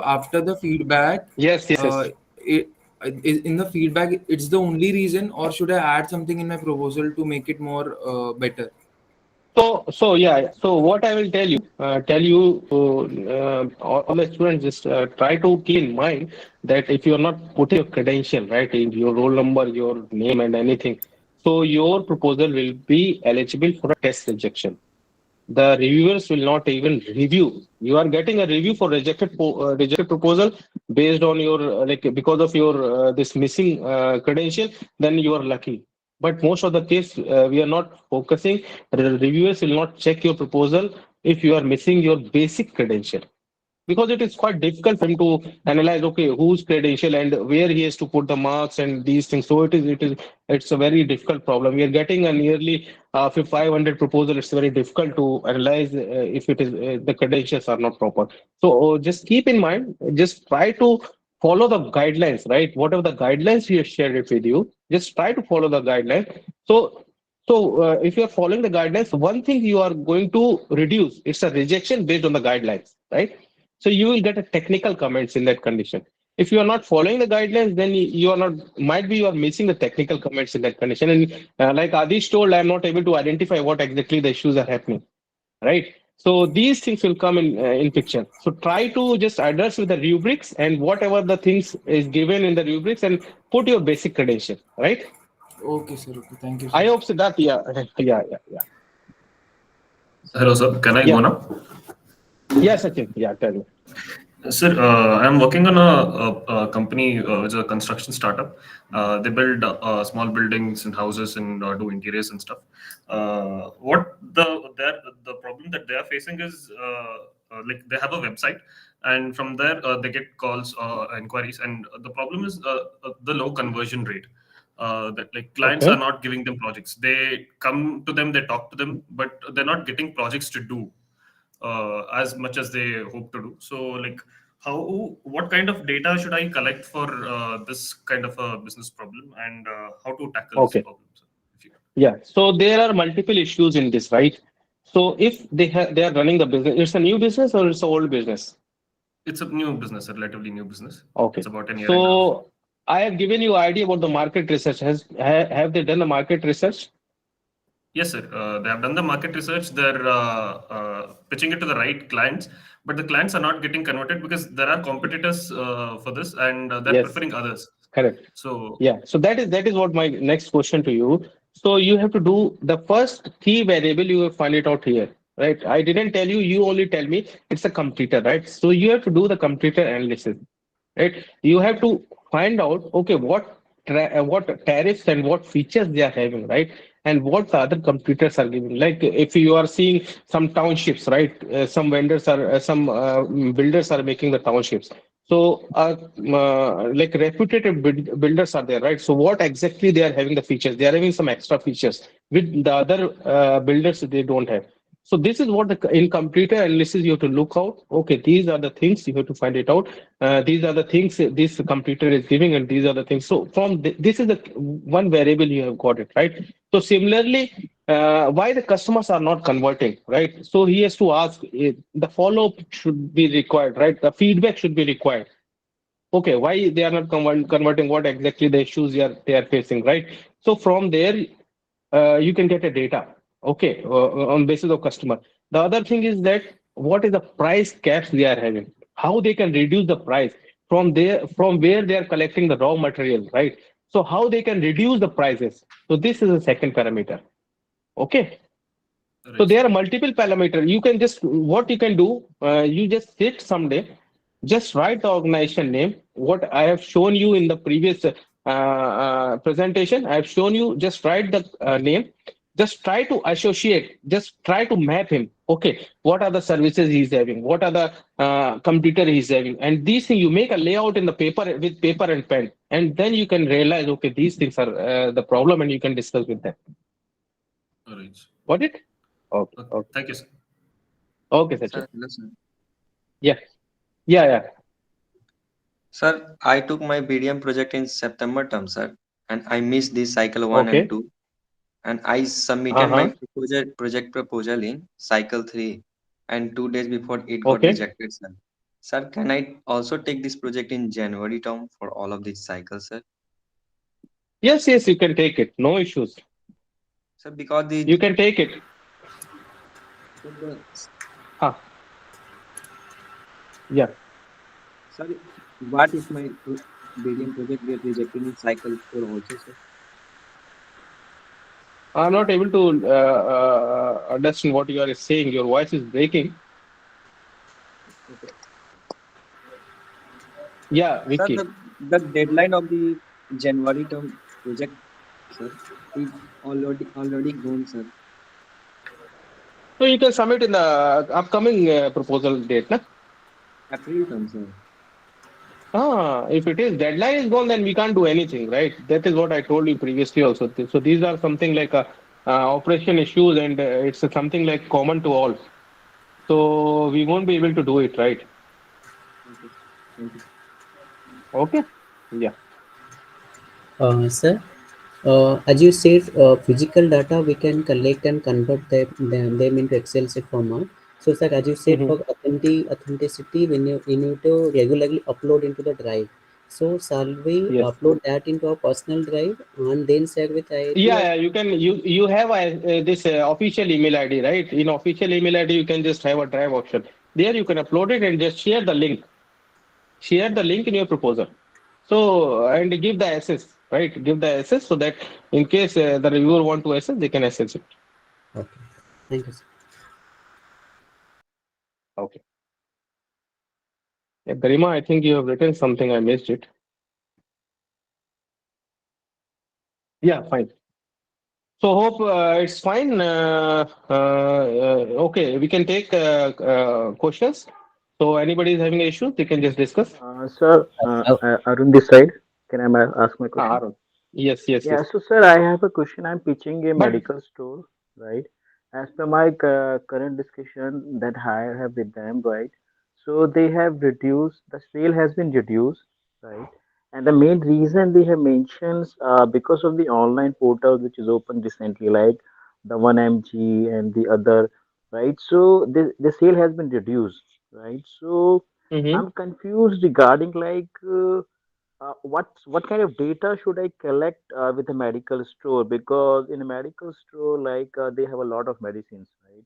after the feedback, yes. In the feedback, it's the only reason, or should I add something in my proposal to make it more better? So what I will tell you, all the students just try to keep in mind that if you are not putting your credential, right, in your roll number, your name and anything, so your proposal will be eligible for a test rejection. The reviewers will not even review. You are getting a review for rejected proposal based on your like because of your this missing credential. Then you are lucky. But most of the case, we are not focusing. The reviewers will not check your proposal if you are missing your basic credential, because it is quite difficult for him to analyze, okay, whose credential and where he has to put the marks and these things. So it's a very difficult problem. We are getting a nearly 500 proposal. It's very difficult to analyze if it is the credentials are not proper. So just keep in mind, just try to follow the guidelines, right? Whatever the guidelines we have shared it with you, just try to follow the guidelines. So if you are following the guidelines, one thing you are going to reduce, it's a rejection based on the guidelines, right? So you will get a technical comments in that condition. If you are not following the guidelines, then you are not, might be you are missing the technical comments in that condition. And like Adish told, I'm not able to identify what exactly the issues are happening, right? So these things will come in picture. So try to just address with the rubrics and whatever the things is given in the rubrics and put your basic credential, right? Okay, sir. Okay, thank you, sir. I hope so that, yeah. Hello, sir. Can I go now? Yes, Sachin. Yeah, tell me. Sir, I'm working on a company which is a construction startup. They build small buildings and houses and do interiors and stuff. What the problem that they are facing is like they have a website, and from there they get calls, inquiries, and the problem is the low conversion rate. That like clients are not giving them projects. They come to them, they talk to them, but they're not getting projects to do as much as they hope to do. So like what kind of data should I collect for this kind of a business problem, and how to tackle this problem? Yeah, so there are multiple issues in this, right? So if they are running the business, it's a new business or it's an old business? It's a new business, a relatively new business. Okay. It's about 10 years and a half. So I have given you idea about the market research. Have they done the market research? Yes, sir. They have done the market research. They're pitching it to the right clients, but the clients are not getting converted because there are competitors for this, and they're Yes, preferring others. correct. So Yeah. So that is what my next question to you. So you have to do the first key variable. You will find it out here, right? I didn't tell you. You only tell me it's a competitor, right? So you have to do the competitor analysis, right? You have to find out, okay, what tariffs and what features they are having, right? And what the other competitors are giving. Like if you are seeing some townships, right? Some vendors are, some builders are making the townships. So, like reputed builders are there, right? So, what exactly they are having the features? They are having some extra features with the other builders they don't have. So, this is what the in computer analysis you have to look out. Okay, these are the things you have to find it out. These are the things this computer is giving, and these are the things. So, from this is the one variable you have got it, right? So, similarly, why the customers are not converting, right? So he has to ask, the follow-up should be required, right? The feedback should be required. Okay, why they are not converting? What exactly the issues they are facing, right? So from there, you can get a data. Okay, on basis of customer. The other thing is that what is the price caps they are having? How they can reduce the price from there, from where they are collecting the raw material, right? So how they can reduce the prices. So this is the second parameter. Okay. So right, sir. there are multiple parameters. You can just what you can do. You just sit someday, just write the organization name. What I have shown you in the previous presentation, I have shown you. Just write the name. Just try to associate. Just try to map him. Okay, what are the services he's having? What are the computer he's having? And these things you make a layout in the paper with paper and pen, and then you can realize okay, these things are the problem, and you can discuss with them. All right. Got it? Okay. Okay. Okay. Thank you, sir. Okay, Sachin. Sir, hello, sir. Yeah. Yeah. Yeah. Sir, I took my BDM project in September term, sir, and I missed the cycle one and Okay. two, and I submitted my Uh-huh. project proposal in cycle three, and 2 days before it got Okay. rejected, sir. Sir, can I also take this project in January term for all of these cycles, sir? Yes, yes, you can take it. No issues. Sir, because You can take it. the Huh. Yeah. sir, what if my BDM project get rejected in cycle four also, sir? I'm not able to understand what you are saying. Your voice is breaking. Okay. Yeah, Sir, Vicky. the deadline of the January term project, sir, is already gone, sir. So you can submit in the upcoming proposal date. Na? April term, sir. If it is deadline is gone, then we can't do anything, right? That is what I told you previously also. So these are something like operation issues, and it's something like common to all. So we won't be able to do it, right? Okay. Thank you. Okay. Yeah. Sir, as you said, physical data we can collect and convert them into Excel sheet format. So, sir, as you said, Mhm. for authenticity, when you need to regularly upload into the drive. So, shall we Yes. upload that into a personal drive and then share with IIT? Yeah, Or yeah, you can you have this official email ID, right? In official email ID, you can just have a drive option. There you can upload it and just share the link. Share the link in your proposal. So and give the access, right? Give the access so that in case the reviewer want to access, they can access it. okay, thank you, sir. Okay. Yeah, Garima, I think you have written something. I missed it. Yeah, fine. So hope it's fine. Okay, we can take questions. So anybody is having issues, they can just discuss. Sir, Arun this side. Can I ask my question? Aaron. Yes, yes, Yeah, yes. so sir, I have a question. I'm pitching a But medical store, right? As per my current discussion that I have with them, right? So they have reduced, the sale has been reduced, right? And the main reason they have mentioned because of the online portal which is open recently, like the 1MG and the other, right? So the sale has been reduced, right? So mm-hmm. I'm confused regarding what kind of data should I collect with a medical store? Because in a medical store, like they have a lot of medicines, right?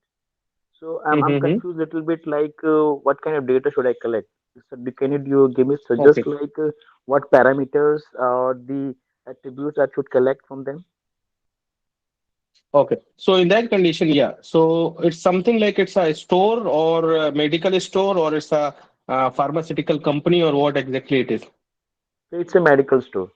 So I'm Mm-hmm. confused a little bit. Like what kind of data should I collect? So can you give me suggest Okay. like what parameters or the attributes I should collect from them? Okay. So in that condition, yeah. So it's something like it's a store or a medical store or it's a pharmaceutical company or what exactly it is. So it's a medical store.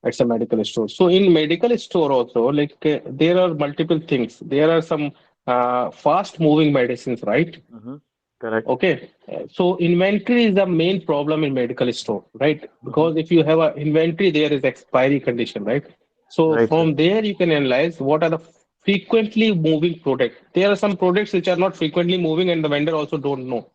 It's a medical store. So in medical store also, like there are multiple things. There are some fast moving medicines, right? Mm-hmm. Correct. Okay. So inventory is the main problem in medical store, right? Mm-hmm. Because if you have a inventory, there is expiry condition, right? So Right, sir. from there you can analyze what are the frequently moving products. There are some products which are not frequently moving and the vendor also don't know,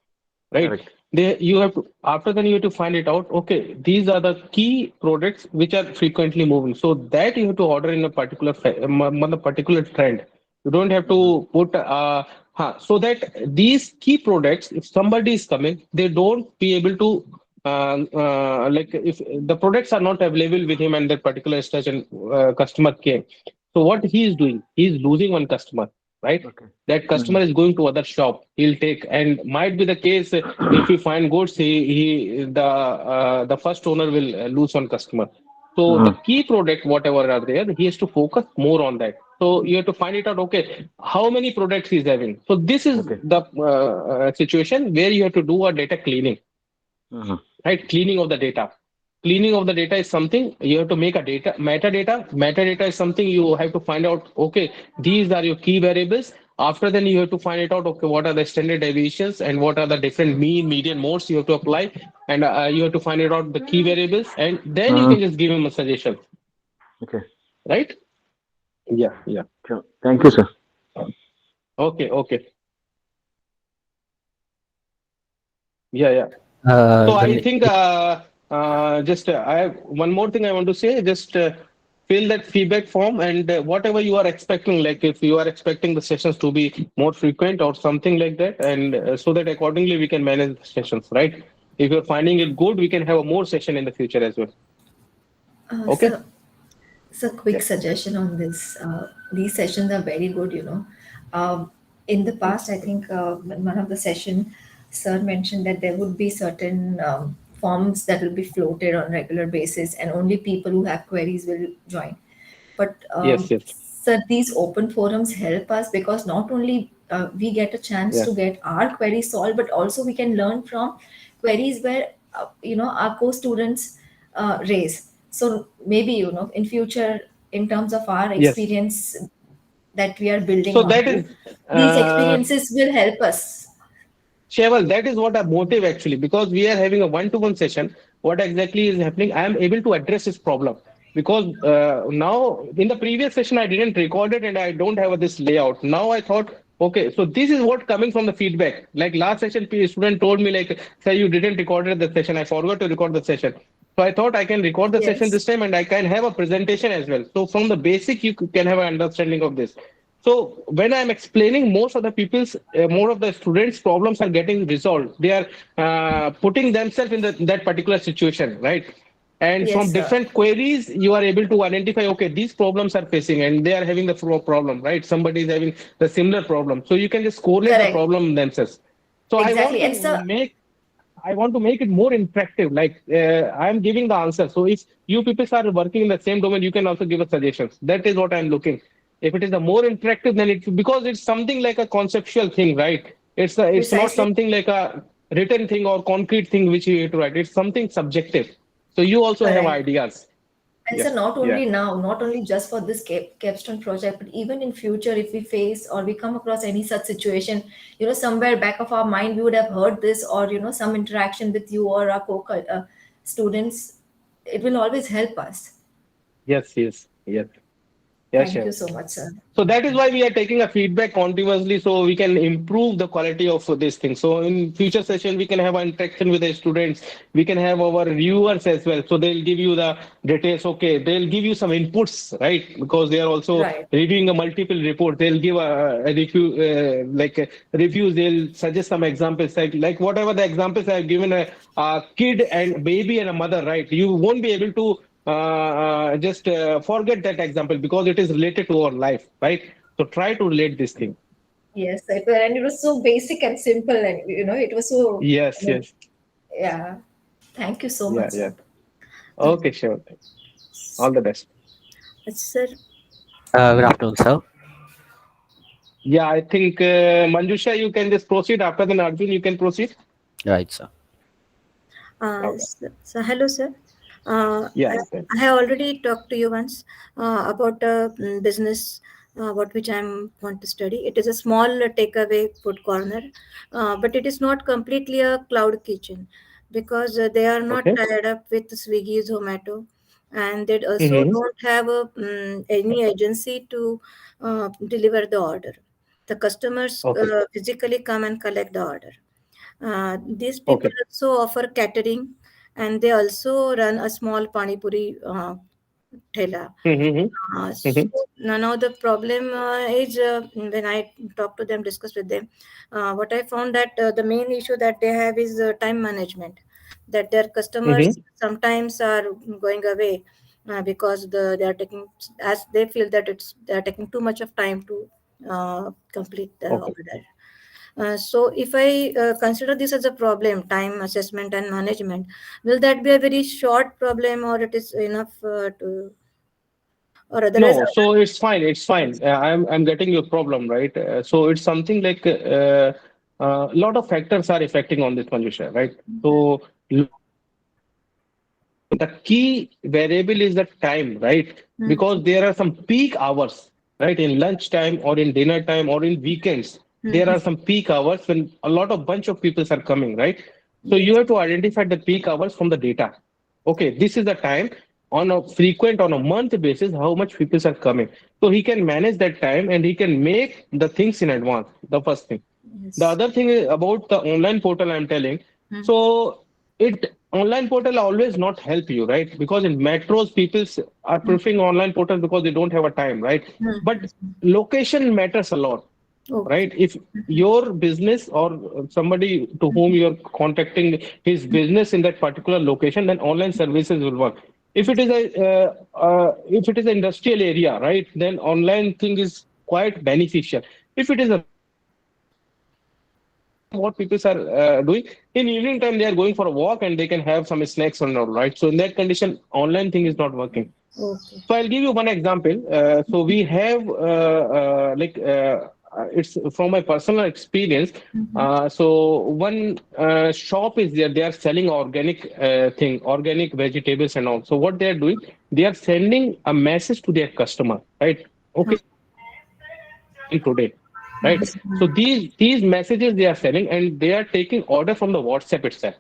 right? Correct. They you have to after then you have to find it out. Okay, these are the key products which are frequently moving. So that you have to order in a particular particular trend. You don't have Mm-hmm. to put so that these key products, if somebody is coming, they don't be able to like if the products are not available with him and that particular stage and customer came. So what he is doing, he is losing one customer, right? Okay. That Mm-hmm. customer is going to other shop. He'll take and might be the case if you find goods, he the first owner will lose one customer. So the Mm-hmm. key product, whatever are there, he has to focus more on that. So you have to find it out. Okay, how many products he's having. So this is Okay. the situation where you have to do a data cleaning, Mm-hmm. right? Cleaning of the data. Cleaning of the data is something you have to make a data metadata. Metadata is something you have to find out. Okay, these are your key variables. After then, you have to find it out. Okay, what are the standard deviations and what are the different mean, median, modes you have to apply, and you have to find it out the key variables, and then you can Mm-hmm. just give him a suggestion, Okay. right? Yeah, yeah. Sure. Thank you, sir. Okay, okay. Yeah, yeah. So I When think just I have one more thing I want to say. Just fill that feedback form and whatever you are expecting, like if you are expecting the sessions to be more frequent or something like that, and so that accordingly we can manage the sessions, right? If you're finding it good, we can have a more session in the future as well. Okay? So, quick Yeah. suggestion on this. These sessions are very good, you know. In the past, I think in one of the session, sir mentioned that there would be certain forms that will be floated on regular basis, and only people who have queries will join. But Yes, yes, sir, these open forums help us because not only we get a chance yeah. to get our queries solved, but also we can learn from queries where our co-students raise. So maybe in future, in terms of our Yes. experience that we are building So that onto, is these uh, experiences will help us. Sheval, that is what our motive actually, because we are having a one-to-one session. What exactly is happening? I am able to address this problem because now in the previous session I didn't record it and I don't have this layout. Now I thought, okay, so this is what coming from the feedback. Like last session, student told me like, sir, you didn't record the session. I forgot to record the session. So I thought I can record the session Yes. this time and I can have a presentation as well. So from the basic, you can have an understanding of this. So when I'm explaining, most of the more of the students' problems are getting resolved. They are putting themselves in that particular situation, right? And from Yes, sir. different queries, you are able to identify, okay, these problems are facing, and they are having the problem, right? Somebody is having the similar problem, so you can just correlate the Correct. problem themselves. So Exactly. And sir, I want to make it more interactive. Like I'm giving the answer. So if you people are working in the same domain, you can also give us suggestions. That is what I'm looking. If it is a more interactive, then it because it's something like a conceptual thing, right? It's not precisely. something like a written thing or concrete thing which you have to write. It's something subjective. So you also have Correct. ideas. And Yeah, so not yeah. only now, not only just for this capstone project, but even in future, if we face or we come across any such situation, somewhere back of our mind, we would have heard this or, some interaction with you or our students, it will always help us. Yes, yes, yes. Yes, Thank you sure. so much, sir. So that is why we are taking a feedback continuously so we can improve the quality of this thing. So in future session, we can have an interaction with the students. We can have our viewers as well. So they'll give you the details. Okay, they'll give you some inputs, right? Because they are also Right. reviewing a multiple report. They'll give a review, reviews. They'll suggest some examples, like whatever the examples I have given a kid and baby and a mother, right? You won't be able to just forget that example because it is related to our life, right? So try to relate this thing. Yes, and it was so basic and simple, and it was so. I Yes, mean, yes, yeah. Thank you so yeah, much, yeah. sir. Okay, sure. All the best. Sir, Good afternoon, sir. Yeah, I think Manjusha, you can just proceed. After then, Arjun, you can proceed. Right, sir. Okay. So hello, sir. Yeah, I, you can. I have already talked to you once about a business about which I want to study. It is a small takeaway food corner, but it is not completely a cloud kitchen because they are not Okay. tied up with Swiggy, Zomato, and they also Mm-hmm. don't have any agency to deliver the order. The customers Okay. physically come and collect the order. These people Okay. also offer catering, and they also run a small pani puri thela. Mm-hmm. So Mm-hmm. now the problem is when I talk to them, discuss with them, what I found that the main issue that they have is time management. That their customers Mm-hmm. sometimes are going away because they are taking, as they feel that they are taking too much of time to complete the Okay. order. So if I consider this as a problem, time assessment and management, will that be a very short problem, or it is enough to, or otherwise? No, so it's fine. It's fine. I'm getting your problem, right? So it's something like a lot of factors are affecting on this, Manjusha, right? So the key variable is the time, right? Because there are some peak hours, right? In lunchtime or in dinner time or in weekends, there are some peak hours when a lot of bunch of people are coming, right? So you Yes. have to identify the peak hours from the data. Okay, this is the time on a frequent on a month basis how much people are coming. So he can manage that time and he can make the things in advance. The first thing. The Yes. other thing is about the online portal I'm telling. Hmm. So it online portal always not help you, right? Because in metros, people are preferring online portal because they don't have a time, right? But location matters a lot, Okay. right? If your business or somebody to whom you're contacting his business in that particular location, then online services will work. If it is if it is an industrial area, right, then online thing is quite beneficial. If it is a what people are doing in evening time, they are going for a walk and they can have some snacks and all, right? So in that condition, online thing is not working. Okay. So I'll give you one example. So we have it's from my personal experience. So one shop is there. They are selling organic organic vegetables and all. So what they are doing, they are sending a message to their customer, right? Okay, today, right? So these messages they are sending and they are taking order from the WhatsApp itself.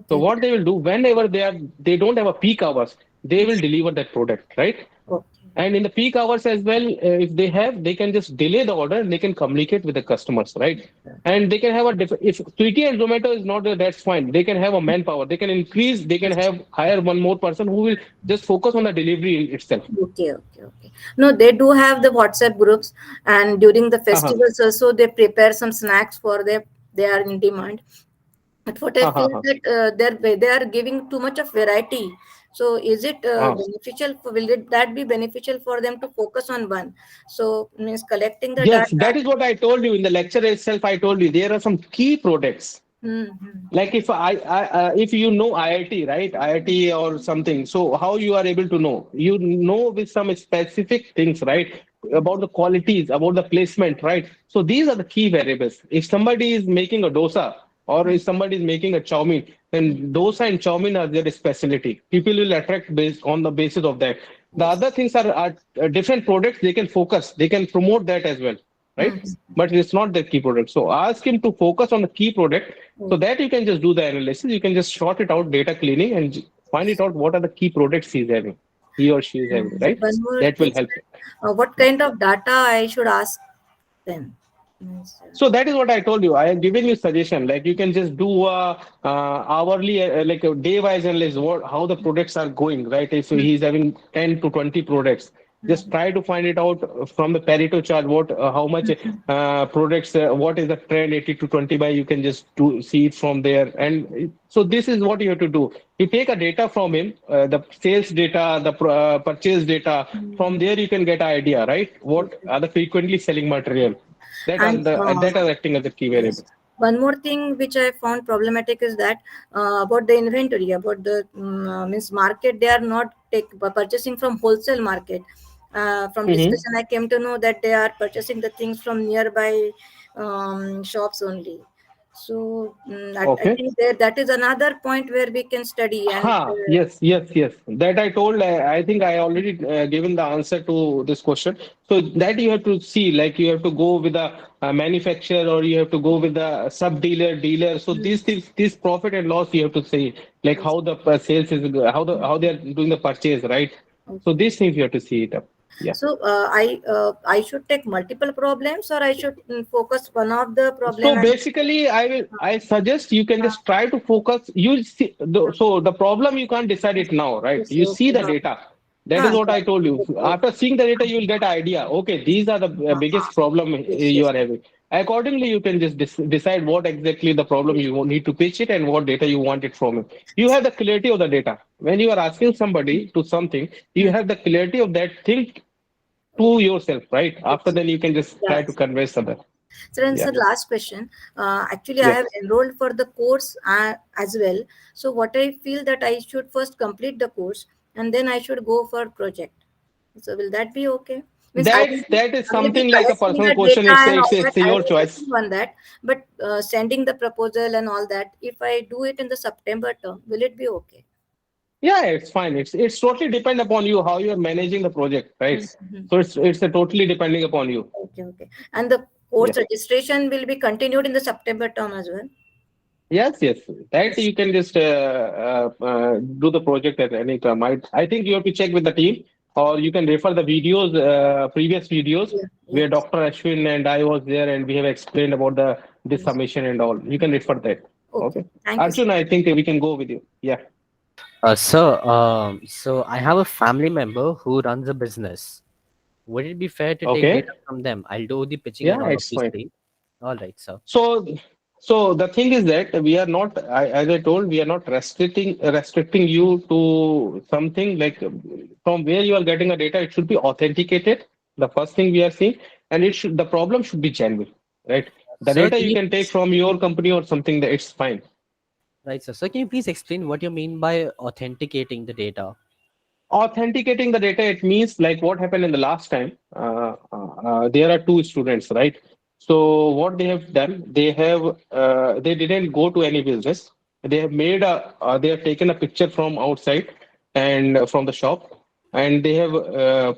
So Okay. what they will do whenever they don't have a peak hours, they will deliver that product, right? Okay. And in the peak hours as well, if they have, they can just delay the order and they can communicate with the customers, right? And they can have a different, if Swiggy and Zomato is not there, that's fine. They can have a manpower. They can increase, they can have hire one more person who will just focus on the delivery itself. Okay, okay, okay. No, they do have the WhatsApp groups, and during the Uh-huh. festivals also they prepare some snacks for them. They are in demand. But what I feel Uh-huh. that they are giving too much of variety. So is it Uh-huh. beneficial? Will that be beneficial for them to focus on one? So means collecting the Yes, data. that is what I told you in the lecture itself. I told you there are some key products. Mm-hmm. Like if you know IIT, right? IIT or something. So how you are able to know? You know with some specific things, right? About the qualities, about the placement, right? So these are the key variables. If somebody is making a dosa or if somebody is making a chow mein, then dosa and chow mein are their specialty. People will attract based on the basis of that. The other things are different products. They can focus. They can promote that as well, right? But it's not the key product. So ask him to focus on the key product so that you can just do the analysis. You can just sort it out, data cleaning, and find it out what are the key products he's having. he or she is having, right? One more That will thing, help. sir. What kind of data I should ask them? Means, So that is what I told you. I am giving you suggestion. Like you can just do a hourly, like a day wise analysis. What how the products are going, right? If he's having 10 to 20 products, just try to find it out from the Pareto chart. What how much products? What is the trend 80 to 20 by? You can just do see it from there. And so this is what you have to do. You take a data from him, the sales data, the purchase data. From there you can get an idea, right? What are the frequently selling material? That are and that are acting as a key yes. variable. One more thing which I found problematic is that about the inventory, about the means market, they are not purchasing from wholesale market. From Mm-hmm. discussion, I came to know that they are purchasing the things from nearby shops only. So I Okay. think there that is another point where we can study and Yes, yes, yes. That I told. I think I already given the answer to this question. So that you have to see, like you have to go with a manufacturer or you have to go with a sub dealer, dealer. So these things, this profit and loss, you have to see, like yes. how the sales is, how they are doing the purchase, right? So Okay. these things you have to see it up. Yeah. So I should take multiple problems, or I should focus one of the problem So and basically, I suggest you can just try to focus. You see, so the problem you can't decide it now, right? yes, You see okay. the data. That is what I told you. After seeing the data, you will get an idea. Okay, these are the biggest problem Yes, you yes. are having. Accordingly, you can just decide what exactly the problem you need to pitch it and what data you want it from it. You have the clarity of the data. When you are asking somebody to something, you have the clarity of that thing to yourself, right? After Yes. then, you can just try to Yes. convey something. So then, Yeah. sir, last question. Actually, I Yes. have enrolled for the course as well. So what I feel that I should first complete the course and then I should go for project. So will that be okay? Means That is I will be something like a collecting personal the question. data and all that. It's I your will be choice. working on that. But sending the proposal and all that, if I do it in the September term, will it be okay? Yeah, it's fine. It's totally depend upon you how you are managing the project, right? Mhm. So it's a totally depending upon you. Okay, okay. And the Yeah. course registration will be continued in the September term as well. Yes, yes. That Yes. you can just do the project at any time. I think you have to check with the team, or you can refer the videos, previous videos, Yeah. where Yes. Dr. Ashwin and I was there, and we have explained about the this Yes. summation and all. You can refer that. Okay. Okay. Thank you, sir. Arjun, I think we can go with you. Yeah. So I have a family member who runs a business. Would it be fair to take Okay. data from them? I'll do the pitching and Yeah, all it's fine. obviously. All right, sir. So, so the thing is that we are not, as I told, we are not restricting you to something like from where you are getting a data. It should be authenticated. The first thing we are seeing, and the problem should be genuine, right? The Sir, data can you you can take please from your company or something that it's fine. right, sir? So can you please explain what you mean by authenticating the data? Authenticating the data, it means like what happened in the last time. There are two students, right? So what they have done, they didn't go to any business. They have they have taken a picture from outside and from the shop, and they have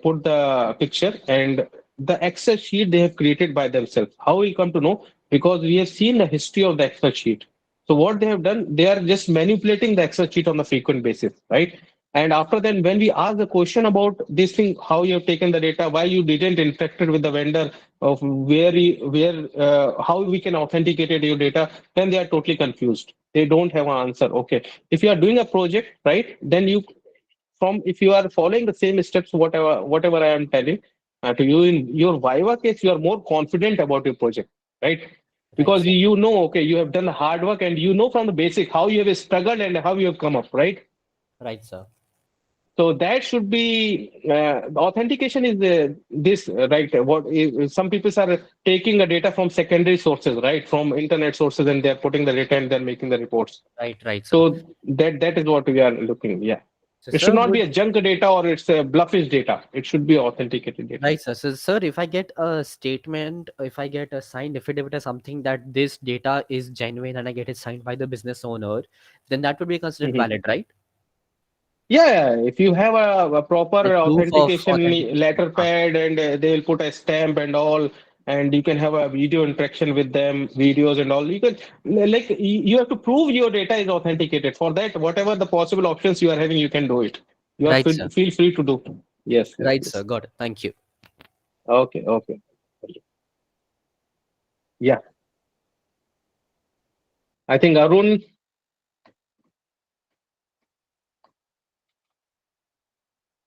put the picture and the Excel sheet they have created by themselves. How we come to know? Because we have seen the history of the Excel sheet. So what they have done, they are just manipulating the Excel sheet on a frequent basis, right? And after then, when we ask the question about this thing, how you have taken the data, why you didn't interact with the vendor, of how we can authenticate your data, then they are totally confused. They don't have an answer. Okay, if you are doing a project, right, then if you are following the same steps, whatever I am telling to you in your Viva case, you are more confident about your project, right? Right, Because sir. you know, okay, you have done the hard work and you know from the basic how you have struggled and how you have come up, right? Right, sir. So that should be authentication is this right? Some people are taking the data from secondary sources, right, from internet sources, and they're putting the data and they're making the reports. Right, sir. So that is what we are looking. Yeah, So, it should sir, not be would a junk data or it's a bluffish data. It should be authenticated data. right, sir. So, sir, if I get a statement, if I get a signed affidavit or something that this data is genuine and I get it signed by the business owner, then that would be considered Mhm. valid, right? Yeah, if you have a proper Like proof of authentication authentication. letter pad and they'll put a stamp and all, and you can have a video interaction with them, videos and all. You can like you have to prove your data is authenticated. For that, whatever the possible options you are having, you can do it. You are Right, sir. feel free to do. Yes, yes, Right, sir. yes. Got it. Thank you. Okay, okay. Yeah, I think Arun.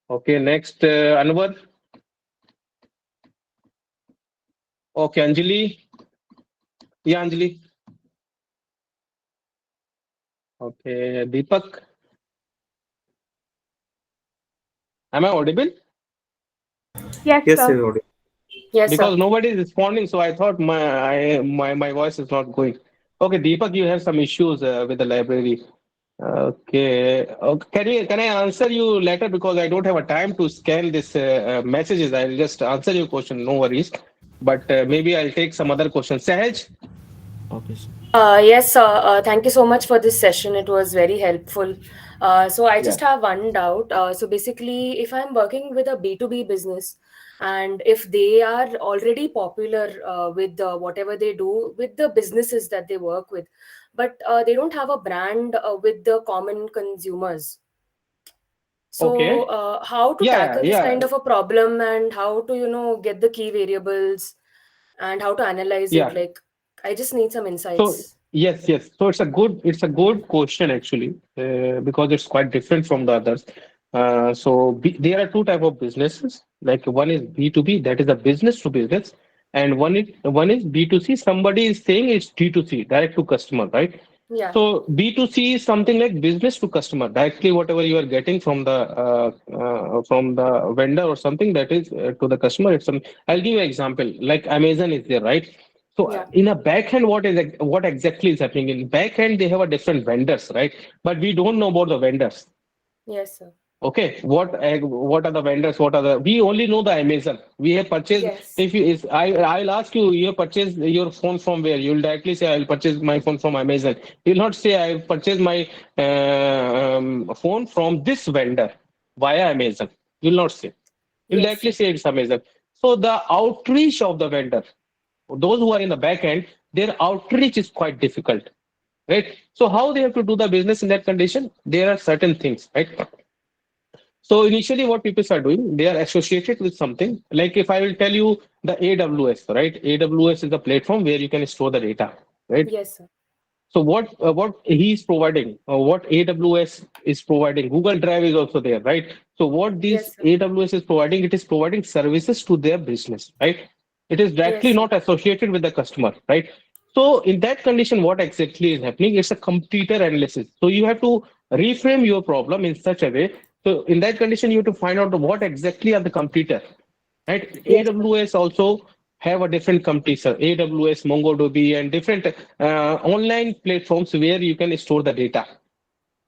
Okay, next Anwar. Okay, Anjali. Yeah, Anjali. Okay, Deepak. Am I audible? Yes, Yes, sir. you're audible. Yes, sir. Because nobody is responding, so I thought my voice is not going. Okay, Deepak, you have some issues with the library. Okay. Okay. Can I answer you later because I don't have a time to scan this messages. I'll just answer your question. No worries. But maybe I'll take some other questions. Sahaj. Okay, sir. Yes, sir. Thank you so much for this session. It was very helpful. So I Yeah. just have one doubt. So basically, if I'm working with a B2B business and if they are already popular with whatever they do with the businesses that they work with, but they don't have a brand with the common consumers. So Okay. how to Yeah. tackle this Yeah. kind of a problem and how to, get the key variables and how to analyze it? Yeah. Like, I just need some So insights. yes, yes. So it's a good question actually because it's quite different from the others. There are two type of businesses. Like one is B2B, that is a business to business, and one is B2C. Somebody is saying it's D2C, direct to customer, right? Yeah. So B2C is something like business to customer, directly whatever you are getting from the vendor or something that is to the customer. I'll give you an example. Like Amazon is there, right? So Yeah. in a backend, what exactly is happening in backend? They have a different vendors, right? But we don't know about the vendors. Yes, sir. Okay, what are the vendors? What are the? We only know the Amazon. We have purchased. Yes. If you is I'll ask you, you have purchased your phone from where? You'll directly say I'll purchase my phone from Amazon. You'll not say I'll purchase my phone from this vendor via Amazon. You'll not say. You'll Yes, directly sir. say it's Amazon. So the outreach of the vendor, those who are in the back end, their outreach is quite difficult, right? So how they have to do the business in that condition? There are certain things, right? So initially, what people are doing, they are associated with something. Like if I will tell you the AWS, right? AWS is a platform where you can store the data, right? Yes, sir. So what he's providing, what AWS is providing, Google Drive is also there, right? So what this Yes, sir. AWS is providing, it is providing services to their business, right? It is directly Yes, sir. not associated with the customer, right? So in that condition, what exactly is happening? It's a competitor analysis. So you have to reframe your problem in such a way. So in that condition, you have to find out what exactly are the competitor, right? Yes, sir. AWS also have a different competitor, AWS, MongoDB, and different online platforms where you can store the data,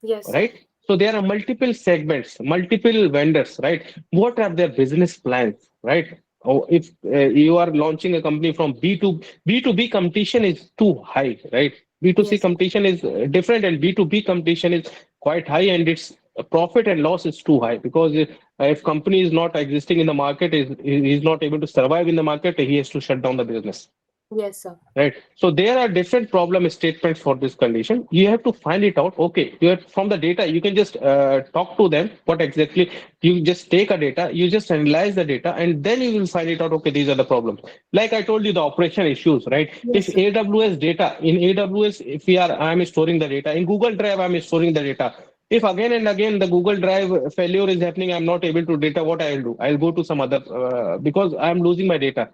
Yes, sir. right? So there are multiple segments, multiple vendors, right? What are their business plans, right? Or if you are launching a company from B2B competition is too high, right? B2C Yes, sir. competition is different, and B2B competition is quite high, and its profit and loss is too high because if company is not existing in the market, is not able to survive in the market, he has to shut down the business. Yes, sir. Right. So there are different problem statements for this condition. You have to find it out. Okay, you have, from the data, you can just talk to them. What exactly? You just take a data, you just analyze the data, and then you will find it out. Okay, these are the problems. Like I told you, the operation issues, right? If Yes, sir. AWS data in AWS, if I'm storing the data in Google Drive, I'm storing the data. If again and again the Google Drive failure is happening, I'm not able to data. What I'll do? I'll go to some other because I'm losing my data,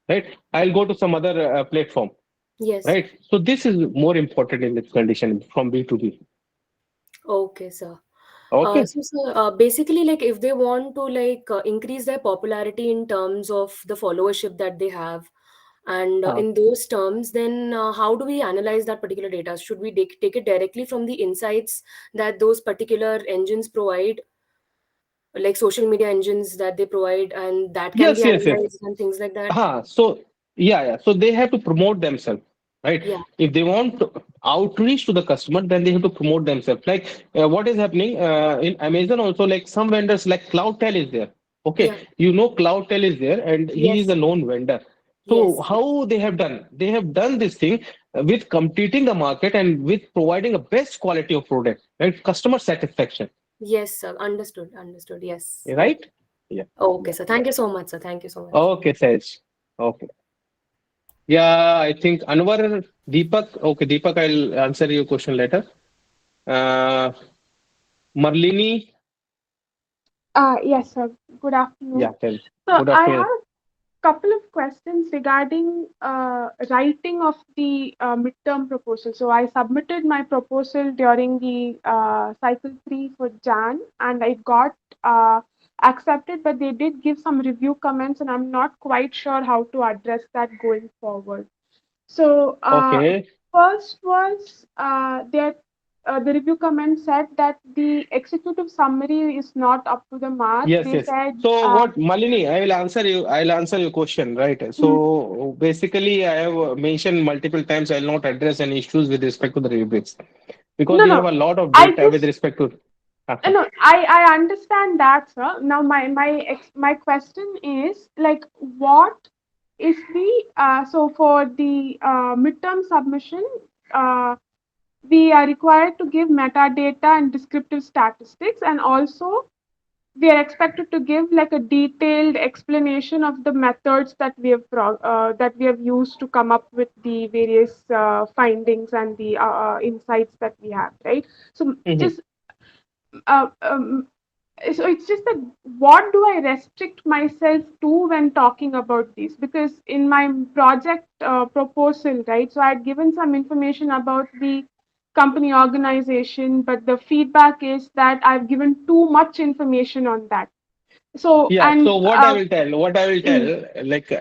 right? I'll go to some other platform, Yes, sir. right? So this is more important in this condition from B to B. Okay, sir. Okay. So, sir, basically, like if they want to like increase their popularity in terms of the followership that they have, and Uh, in those terms, then how do we analyze that particular data? Should we take it directly from the insights that those particular engines provide, like social media engines that they provide, and that can be yes, yes, yes. analyzed and things like that? So yeah. So they have to promote themselves, right? Yeah. If they want to outreach to the customer, then they have to promote themselves. Like what is happening in Amazon also, like some vendors like CloudTel is there. Yeah. Okay, you know CloudTel is there, and he is Yes. a known vendor. So Yes. how they have done? They have done this thing with competing the market and with providing a best quality of product, right? Customer satisfaction. Yes, sir. Understood. Understood. Yes. Right? Yeah. Okay, Yeah. sir. Thank you so much, sir. Thank you so much. Okay, Sage. Okay. Yeah, I think Anwar, Deepak. Okay, Deepak, I'll answer your question later. Uh, Marlini, Yes, sir. Good yeah, afternoon. tell. So Good I afternoon. have a couple of questions regarding writing of the midterm proposal. So I submitted my proposal during the cycle 3 for Jan, and I got accepted, but they did give some review comments, and I'm not quite sure how to address that going forward. So Okay. first was that the review comment said that the executive summary is not up to the mark. Yes, They yes. said, So what, Malini, I will answer you. I'll answer your question, right? mm, So basically, I have mentioned multiple times I will not address any issues with respect to the rubrics because no, we have no, a lot of I data with just respect to. no, I understand that, sir. Now my question is like, what is the so for the midterm submission? Uh, we are required to give metadata and descriptive statistics, and also we are expected to give like a detailed explanation of the methods that that we have used to come up with the various findings and the insights that we have, right? So Mhm. just uh, um, so it's just that what do I restrict myself to when talking about this? Because in my project proposal, right, so I had given some information about the company organization, but the feedback is that I've given too much information on that. So Yeah, and so what I will mm, tell, like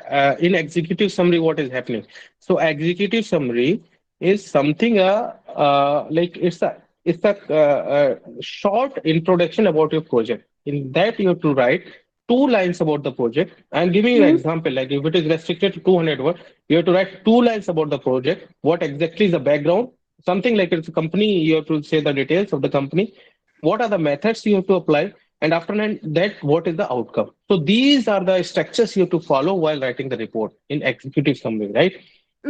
in executive summary, what is happening? So executive summary is something like it's a short introduction about your project. In that you have to write 2 lines about the project. I'm giving you an mm, example, like if it is restricted to 200 words, you have to write 2 lines about the project. What exactly is the background? Something like it's a company, you have to say the details of the company. What are the methods you have to apply? And after that, what is the outcome? So these are the structures you have to follow while writing the report in executive summary, right?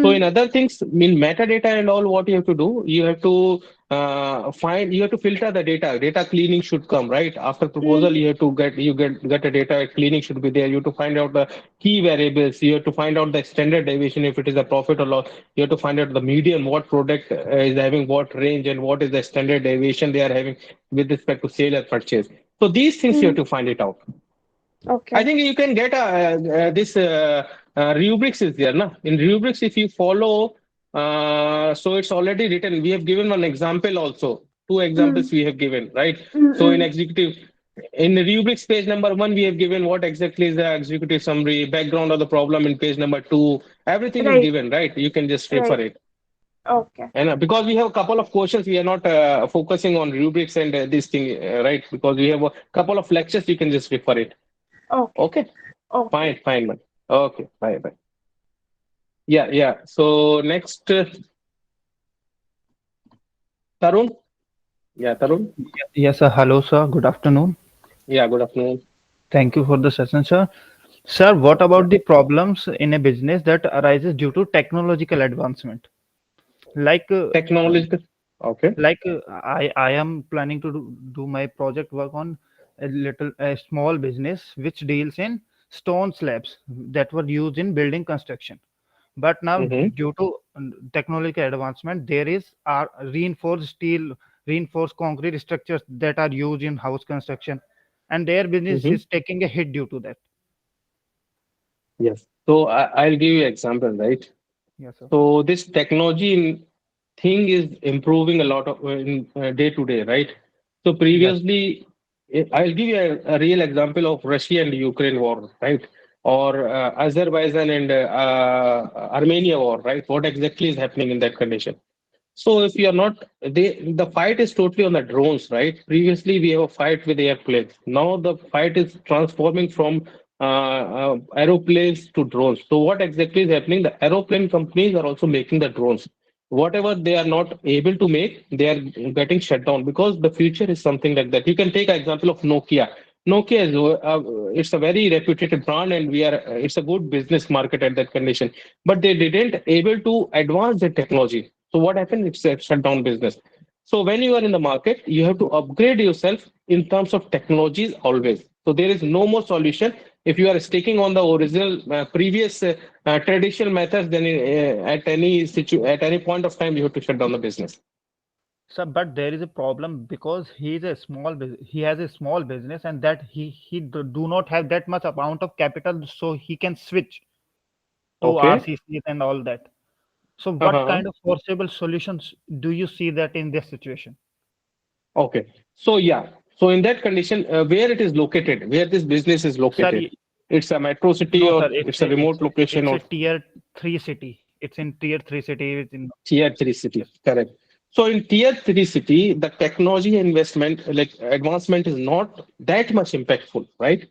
So in mm, other things, in metadata and all, what you have to do, you have to you have to filter the data. Data cleaning should come, right? After mm, proposal, you have to get a data cleaning should be there. You have to find out the key variables. You have to find out the standard deviation if it is a profit or loss. You have to find out the median, what product is having what range and what is the standard deviation they are having with respect to sale and purchase. So these things you have mm. to find it out. I Okay. think you can get this rubrics is there, na? In rubrics, if you follow, so it's already written. We have given one example also. Two Mm, examples we have given, right? mm, So in mm. executive, in the rubrics page number 1, we have given what exactly is the executive summary, background of the problem in page number 2. Everything is Right, given, right? You can just refer right. it. Okay. And because we have a couple of questions, we are not focusing on rubrics and this thing, right? Because we have a couple of lectures, you can just refer it. Okay. Okay, Okay. fine, fine, man. Okay, bye, bye. Yeah, yeah. So next, Tarun. Yeah, Tarun. Yes, sir. Hello, sir. Good afternoon. Yeah, good afternoon. Thank you for the session, sir. Sir, what Yeah, about the problems in a business that arises due to technological advancement? Like, technological. Okay. I am planning to do my project work on a small business which deals in stone slabs that were used in building construction. But now, Mm-hmm. due to technological advancement, there is reinforced steel, reinforced concrete structures that are used in house construction, and their business Mm-hmm. is taking a hit due to that. Yes. So I'll give you example, right? Yes, sir. So this technology thing is improving a lot of in day to day, right? So Yes. previously, I'll give you a real example of Russia and Ukraine war, right? Or Azerbaijan and Armenia war, right? What exactly is happening in that condition? So if you are not, the fight is totally on the drones, right? Previously, we have a fight with airplanes. Now the fight is transforming from aeroplanes to drones. So what exactly is happening? The aeroplane companies are also making the drones. Whatever they are not able to make, they are getting shut down because the future is something like that. You can take an example of Nokia. Nokia is it's a very reputed brand, and it's a good business market at that condition. But they didn't able to advance the technology. So what happened? It's a shutdown business. So when you are in the market, you have to upgrade yourself in terms of technologies always. So there is no more solution. If you are sticking on the original previous traditional methods, then at any point of time you have to shut down the business. So, but there is a problem because he is a small he has a small business, and that do not have that much amount of capital, so he can switch to Okay. RCCs and all that. So, what Uh-huh. kind of forcible solutions do you see that in this situation? Okay. So yeah. So in that condition, where it is located, where this business is Sir, located, it's a metro city no, or sir. it's a remote location It's or a tier 3 city. It's in tier 3 city. It's in tier three city. yes. Correct. So in tier three city, the technology investment, like advancement, is not that much impactful, right?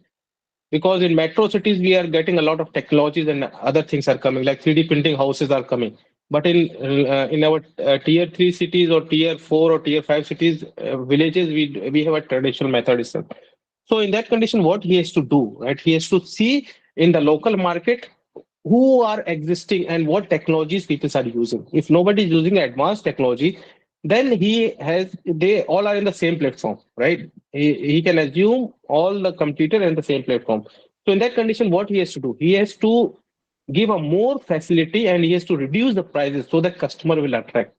Because in metro cities we are getting a lot of technologies and other things are coming, like 3D printing houses are coming. But in our tier 3 cities or tier 4 or tier 5 cities, villages, we have a traditional method itself. So in that condition, what he has to do, right? He has to see in the local market who are existing and what technologies people are using. If nobody is using advanced technology, then they all are in the same platform, right? He can assume all the computer in the same platform. So in that condition, what he has to do? He has to give a more facility and he has to reduce the prices so that customer will attract.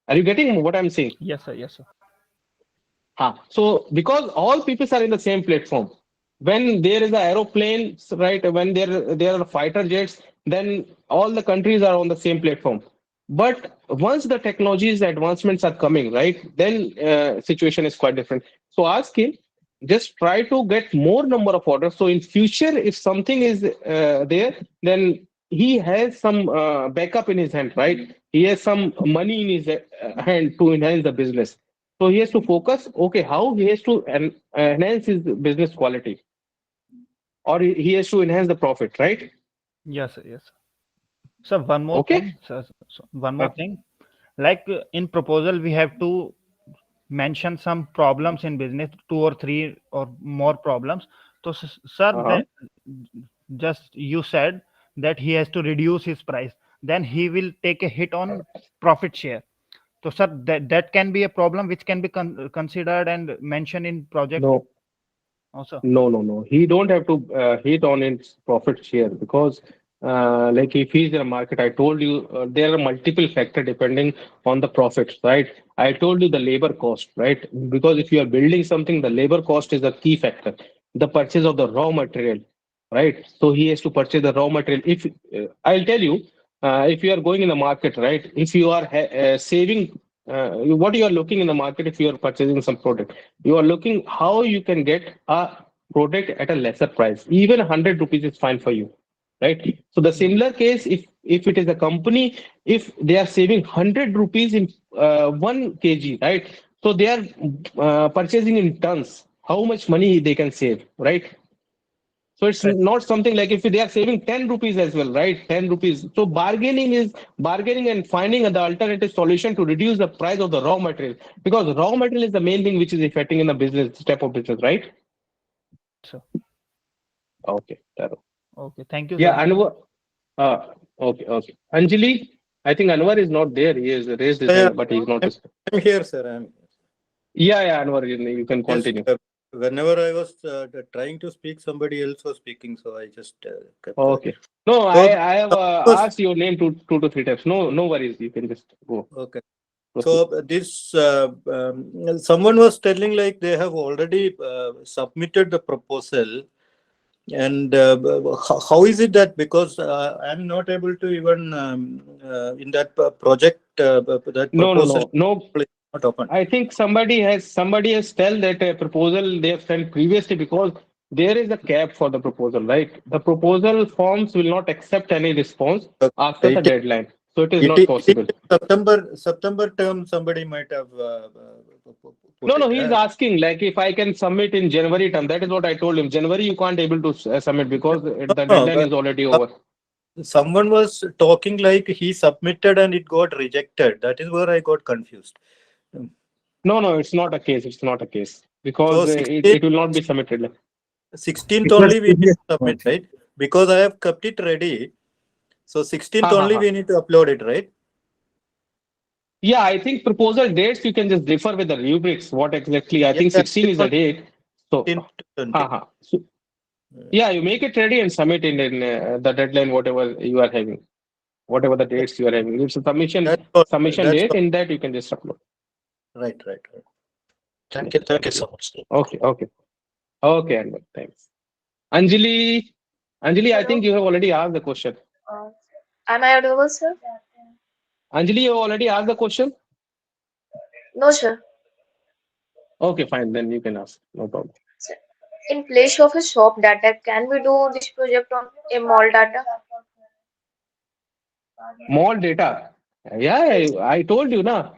Are you getting what I'm saying? Yes, sir. Yes, sir. So because all people are in the same platform, when there is a aeroplane, right? When there are fighter jets, then all the countries are on the same platform. But once the technologies advancements are coming, right, then situation is quite different. So ask him, just try to get more number of orders. So in future, if something is there, then he has some backup in his hand, right? He has some money in his hand to enhance the business. So he has to focus, okay, how he has to enhance his business quality, or he has to enhance the profit, right? Yes, sir. Yes, sir. So one more Okay. thing, sir. So one more thing. Like in proposal, we have to mention some problems in business, 2 or 3 or more problems. So, sir, Uh-huh. that just you said that he has to reduce his price, then he will take a hit on profit share. So, sir, that can be a problem which can be considered and mentioned in project No, also. no. He don't have to hit on its profit share because, like if he's in a market, I told you there are multiple factors depending on the profits, right? I told you the labor cost, right? Because if you are building something, the labor cost is a key factor. The purchase of the raw material, right? So he has to purchase the raw material. If I'll tell you, if you are going in the market, right? If you are saving, what you are looking in the market, if you are purchasing some product, you are looking how you can get a product at a lesser price. Even 100 rupees is fine for you, right? So the similar case, if it is a company, if they are saving 100 rupees in 1 kg, right? So they are purchasing in tons. How much money they can save, right? So it's not something like if they are saving 10 rupees as well, right? 10 rupees. So bargaining and finding the alternative solution to reduce the price of the raw material, because raw material is the main thing which is affecting in the business step of business, right? So, Okay. okay, thank you, Yeah, sir. Anwar. Okay. Anjali, I think Anwar is not there. He has raised his Yeah, hand, but he's not. I'm here, sir. Yeah, Anwar, you can Just continue. whenever I was trying to speak, somebody else was speaking, so I just kept quiet. Okay. No, So, I have asked your name two to three times. No worries. You can just go. okay. Proceed. So this someone was telling like they have already submitted the proposal, and how is it that because I'm not able to even in that project that proposal No. is not open. I think somebody has tell that a proposal they have sent previously, because there is a cap for the proposal, right? The proposal forms will not accept any response after the It, deadline, so it is it, not it is possible. September term. Somebody might have put No, it. he is asking like if I can submit in January term. That is what I told him. January you can't able to submit because the No, deadline but is already over. someone was talking like he submitted and it got rejected. That is where I got confused. No, it's not a case. It's not a case because So it will not be submitted. 16th It was only we need previous. to submit, right? Because I have kept it ready. So 16th Ha ha only ha. we need to upload it, right? Yeah, I think proposal dates you can just differ with the rubrics. What exactly? I Yes, think sir. 16 is the date. So, 15 to 20. so yeah, you make it ready and submit in the deadline, whatever you are having, whatever the dates you are having. It's a That's what. submission That's date. what. In that you can just upload. Right, right, right. Thank you so much. Okay, okay, okay, Anwar, thanks. Anjali, Anjali, I Hello. think you have already asked the question. Uh, am I audible, sir? Anjali, you have already asked the question. No, sir. Okay, fine. Then you can ask. No problem. Sir, in place of a shop data, can we do this project on a mall data? More data. Yeah, I told you, na.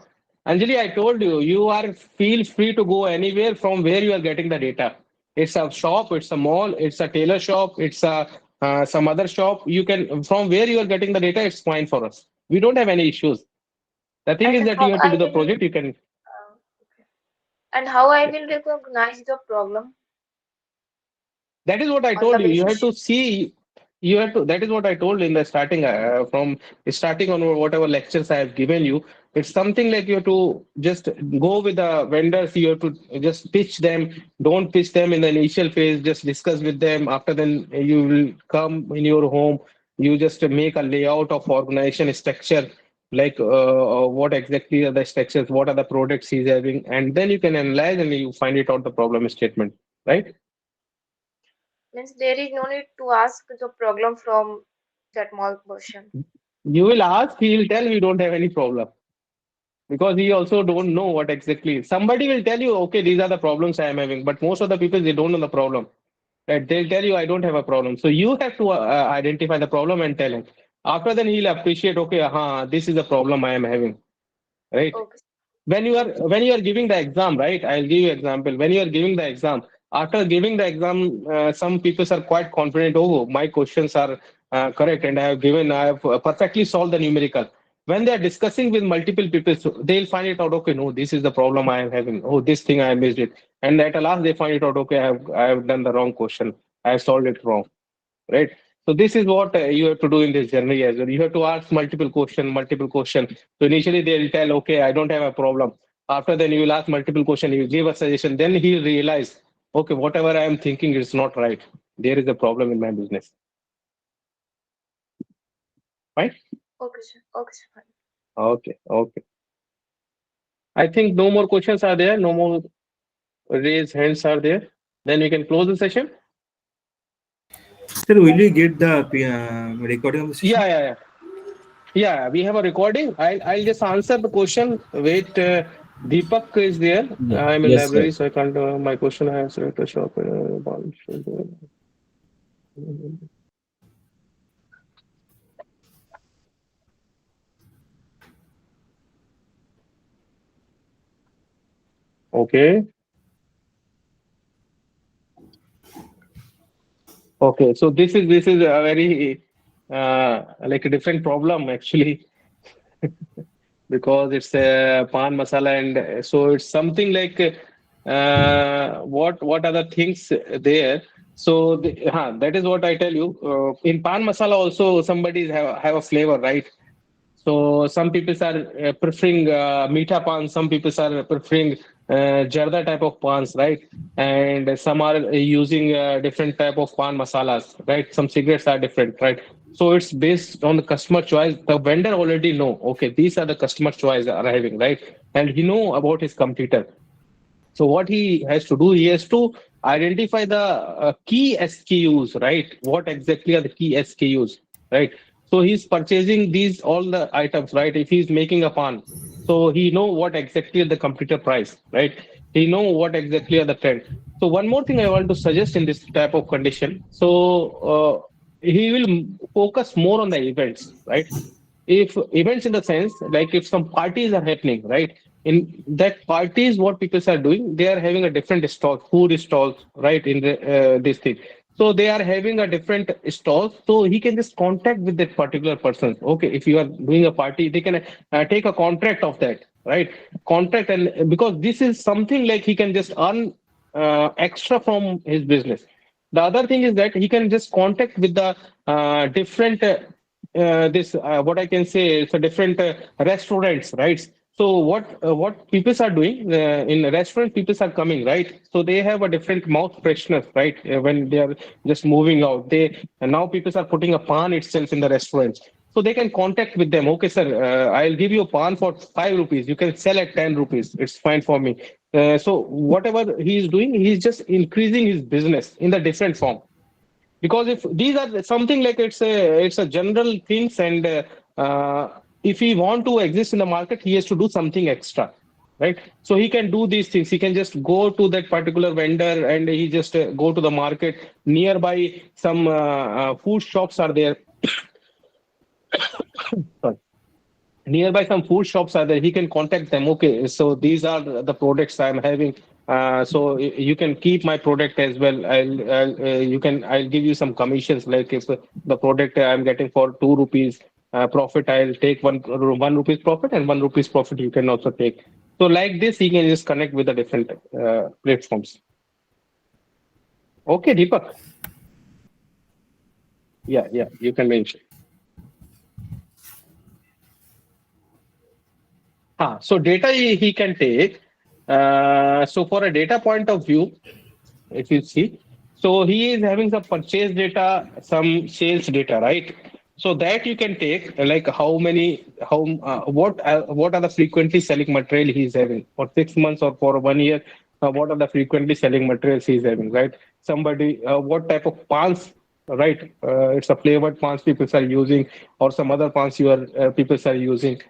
Anjali, I told you, you are feel free to go anywhere from where you are getting the data. It's a shop, it's a mall, it's a tailor shop, it's a some other shop. You can from where you are getting the data, it's fine for us. We don't have any issues. The thing is And that how you have to I do the will project. You can. and how I will recognize the problem That is what I on the told you. You have basis. to see. You have to. That is what I told in the starting. From starting on whatever lectures I have given you, it's something like you have to just go with the vendors. You have to just pitch them. Don't pitch them in the initial phase. Just discuss with them. After then, you will come in your home. You just make a layout of organization structure, like what exactly are the structures, what are the products he's having, and then you can analyze and you find it out the problem statement, right? Means there is no need to ask the problem from that mall person. You will ask, he will tell we don't have any problem because he also don't know what exactly. Somebody will tell you, okay, these are the problems I am having, but most of the people they don't know the problem. Right? They'll tell you I don't have a problem. So you have to identify the problem and tell him. After then he'll appreciate, okay, this is the problem I am having, right? Okay. When you are giving the exam, right? I'll give you example. When you are giving the exam, after giving the exam, some people are quite confident, oh, my questions are correct and I have perfectly solved the numerical. When they are discussing with multiple people, so they'll find it out, okay, no, this is the problem I am having, oh, this thing I missed it, and at last they find it out, okay, I have done the wrong question, I have solved it wrong, right? So this is what you have to do in this journey as well. You have to ask multiple question. So initially they'll tell, okay, I don't have a problem. After then you will ask multiple question, you give a suggestion, then he realize, okay, whatever I am thinking is not right. There is a problem in my business, right? Okay, sir. Okay, sir. Fine. Okay, okay. I think no more questions are there, no more raised hands are there. Then we can close the session. Sir, will you get the recording of the session? Yeah, yeah, yeah. Yeah, we have a recording. I'll just answer the question. Wait, Deepak is there. I'm in Yes, sir. library, so I can't. My question I answer at the shop. Okay. Okay. So this is a very like a different problem actually because it's a pan masala and so it's something like what are the things there. So that is what I tell you. In pan masala also somebody have a flavor, right? So some people are preferring meetha pans, some people are preferring jarda type of pans, right? And some are using different type of pan masalas, right? Some cigarettes are different, right? So it's based on the customer choice. The vendor already know, okay, these are the customer choice are having, right? And he know about his competitor. So what he has to do, he has to identify the key SKUs, right? What exactly are the key SKUs, right? So he's purchasing these all the items, right? If he's making a pan, so he know what exactly are the competitor price, right? He know what exactly are the trend. So one more thing I want to suggest in this type of condition. So he will focus more on the events, right? If events in the sense like if some parties are happening, right? In that parties, what people are doing, they are having a different stall, food stalls, right? In this thing, so they are having a different stall, so he can just contact with that particular person. Okay, if you are doing a party, they can take a contract of that, right? Contract, and because this is something like he can just earn extra from his business. The other thing is that he can just contact with the different this what I can say, it's a different restaurants, right? So what people are doing in a restaurant, people are coming, right? So they have a different mouth freshness, right? When they are just moving out, they and now people are putting a pan itself in the restaurants. So they can contact with them. Okay, sir, I'll give you a pan for 5 rupees. You can sell at 10 rupees. It's fine for me. So whatever he is doing, he's just increasing his business in the different form, because if these are something like it's a general things, and if he want to exist in the market, he has to do something extra, right? So he can do these things. He can just go to that particular vendor, and he just go to the market nearby. Some food shops are there. Sorry. Nearby some food shops are there. He can contact them. Okay, so these are the products I'm having. So you can keep my product as well. I'll give you some commissions. Like if the product I'm getting for 2 rupees profit, I'll take one rupees profit, and 1 rupees profit you can also take. So like this, he can just connect with the different platforms. Okay, Deepak. Yeah, you can mention. So data he can take. So for a data point of view, if you see, so he is having some purchase data, some sales data, right? So that you can take, like what are the frequently selling material he is having for 6 months or for 1 year. What are the frequently selling materials he is having, right? Somebody, what type of pans, right? It's a flavored pans people are using, or some other pans people are using.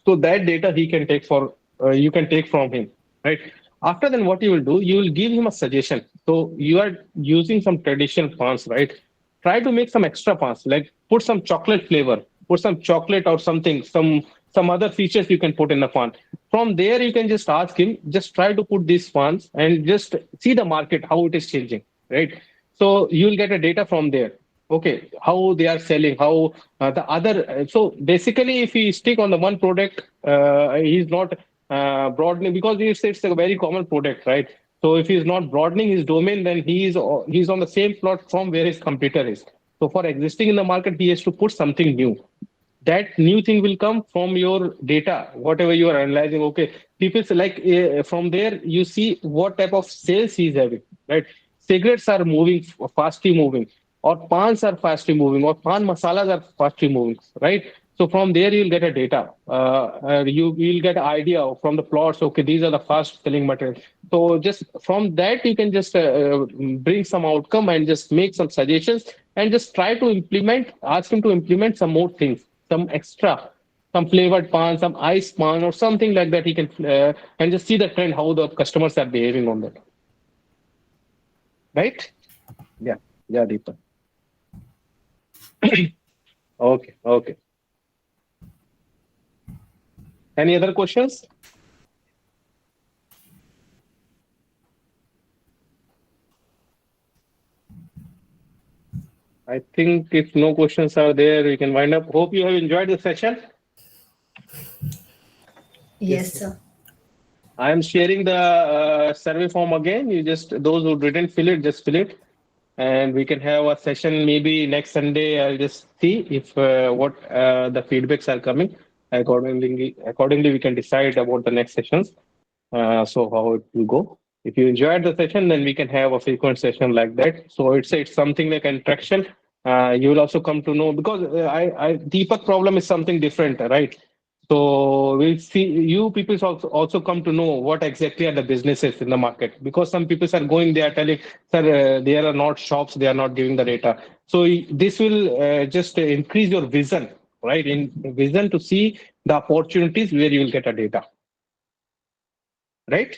So that data he can take for you can take from him, right? After then, what you will do, you will give him a suggestion. So you are using some traditional pans, right? Try to make some extra pans, like put some chocolate flavor, put some chocolate or something, some other features you can put in the pan. From there, you can just ask him, just try to put these pans and just see the market how it is changing, right? So you will get a data from there. Okay, how they are selling, how the other. So basically, if he stick on the one product, he's not broadening, because it's a very common product, right? So if he's not broadening his domain, then he's on the same platform where his competitor is. So for existing in the market, he has to put something new. That new thing will come from your data, whatever you are analyzing. Okay, people say, like from there you see what type of sales he's having, right? Cigarettes are moving, fastly moving, or pans are fastly moving, or pan masalas are fastly moving, right? So from there you'll get a data. You'll get an idea from the plots. Okay, these are the fast selling materials. So just from that you can just bring some outcome and just make some suggestions, and just try to implement. Ask him to implement some more things, some extra, some flavored pan, some ice pan, or something like that. He can and just see the trend, how the customers are behaving on that. Right? Yeah, Deepak. Okay. Any other questions? I think if no questions are there, we can wind up. Hope you have enjoyed the session. Yes, sir. I am sharing the survey form again. You just, those who didn't fill it, just fill it, and we can have a session maybe next Sunday. I'll just see if what the feedbacks are coming. Accordingly, we can decide about the next sessions. So how it will go. If you enjoyed the session, then we can have a frequent session like that. So it's something like interaction. You will also come to know, because I Deepak problem is something different, right? So we'll see, you people also come to know what exactly are the businesses in the market, because some people are going, they are telling, sir, there are not shops, they are not giving the data. So this will just increase your vision, right? In vision to see the opportunities where you will get a data, right?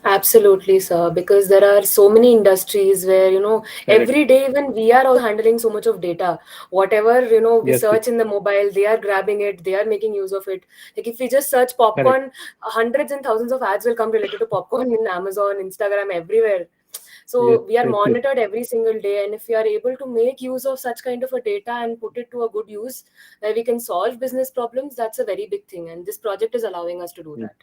Absolutely, sir. Because there are so many industries where, Correct. every day even we are all handling so much of data. Whatever, we Yes, search in the mobile, they are grabbing it, they are making use of it. Like if we just search correct. popcorn, hundreds and thousands of ads will come related to popcorn in Amazon, Instagram, everywhere. Yes, So we are yes, yes. monitored every single day. And if we are able to make use of such kind of a data and put it to a good use, where we can solve business problems, that's a very big thing. And this project is allowing us to do that.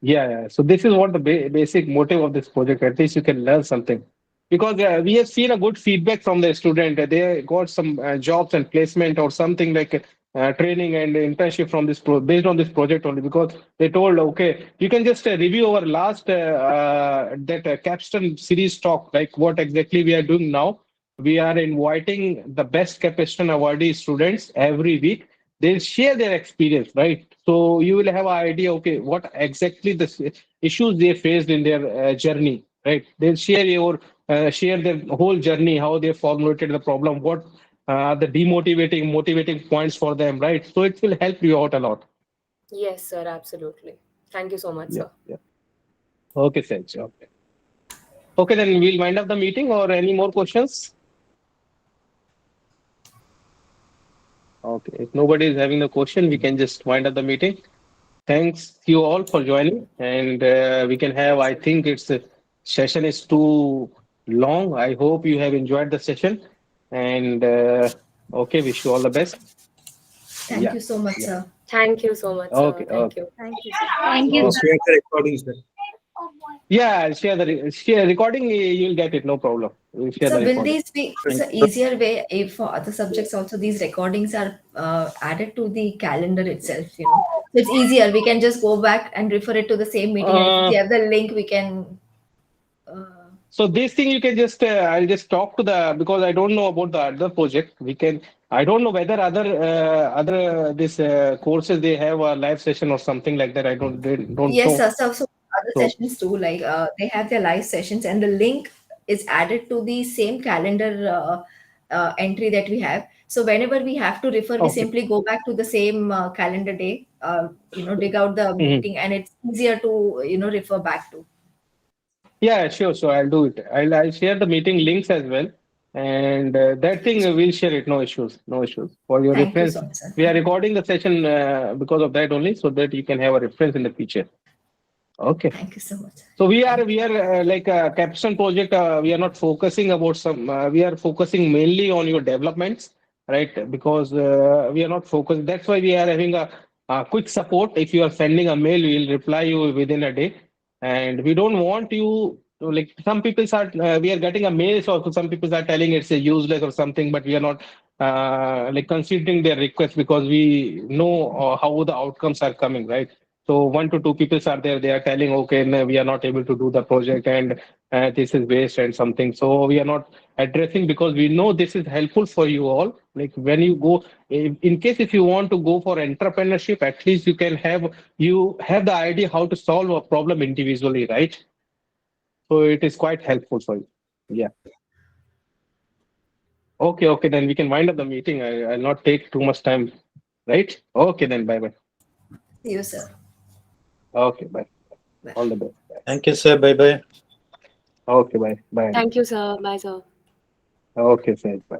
Yeah. So this is what the basic motive of this project. At least you can learn something, because we have seen a good feedback from the student. They got some jobs and placement or something, like training and internship from this based on this project only, because they told, okay, you can just review our last that Capstone series talk, like what exactly we are doing now. We are inviting the best Capstone awardee students every week. They'll share their experience, right? So you will have an idea, okay, what exactly the issues they faced in their journey, right? They'll share their whole journey, how they formulated the problem, what the demotivating, motivating points for them, right? So it will help you out a lot. Yes, sir, absolutely. Thank you so much, Yeah, sir. yeah. Okay, thanks. Okay. Okay, then we'll wind up the meeting, or any more questions? Okay, if nobody is having a question, we can just wind up the meeting. Thanks you all for joining, and we can have, I think it's session is too long. I hope you have enjoyed the session, and okay, wish you all the best. Thank Yeah, you so much, yeah. sir. Thank you so much, Okay, sir. Thank okay. you. Thank you, sir. Thank you, Okay. sir. Share the recording, sir. Yeah, I'll share the share recording. You'll get it, no problem. We'll share the So will recording. these be Thank so you. easier way if for other subjects also these recordings are added to the calendar itself, So it's easier. We can just go back and refer it to the same meeting, and if we Uh, have the link, we can. so this thing you can just I'll just talk to the, because I don't know about the other project. We can, I don't know whether other this courses they have a live session or something like that. I don't Yes, know. sir. So other So sessions too, like they have their live sessions, and the link is added to the same calendar entry that we have. So whenever we have to refer, we okay. simply go back to the same calendar day, dig out the Mhm. meeting, and it's easier to refer back to. Yeah, sure. So I'll do it. I'll share the meeting links as well, and that thing we'll share it. No issues. No issues. For your Thank you reference, so much, sir. we are recording the session because of that only, so that you can have a reference in the future. Okay. Thank you so much. So we are like a Capstone project. We are not focusing about some. We are focusing mainly on your developments, right? Because we are not focused. That's why we are having a quick support. If you are sending a mail, we will reply you within a day. And we don't want you to, like, some people are. We are getting a mail, so some people are telling it's a useless or something, but we are not like considering their request, because we know how the outcomes are coming, right? So 1 to 2 people are there. They are telling, okay, no, we are not able to do the project, and this is waste and something. So we are not addressing, because we know this is helpful for you all. Like when you go, in case if you want to go for entrepreneurship, at least you have the idea how to solve a problem individually, right? So it is quite helpful for you. Yeah. Okay, okay. Then we can wind up the meeting. I'll not take too much time, right? Okay, then bye bye. See you, sir. Okay, bye. All the best. Bye. Thank you, sir. Bye bye. Okay, bye. Bye. Thank you, sir. Bye, sir. Okay, sir. Bye.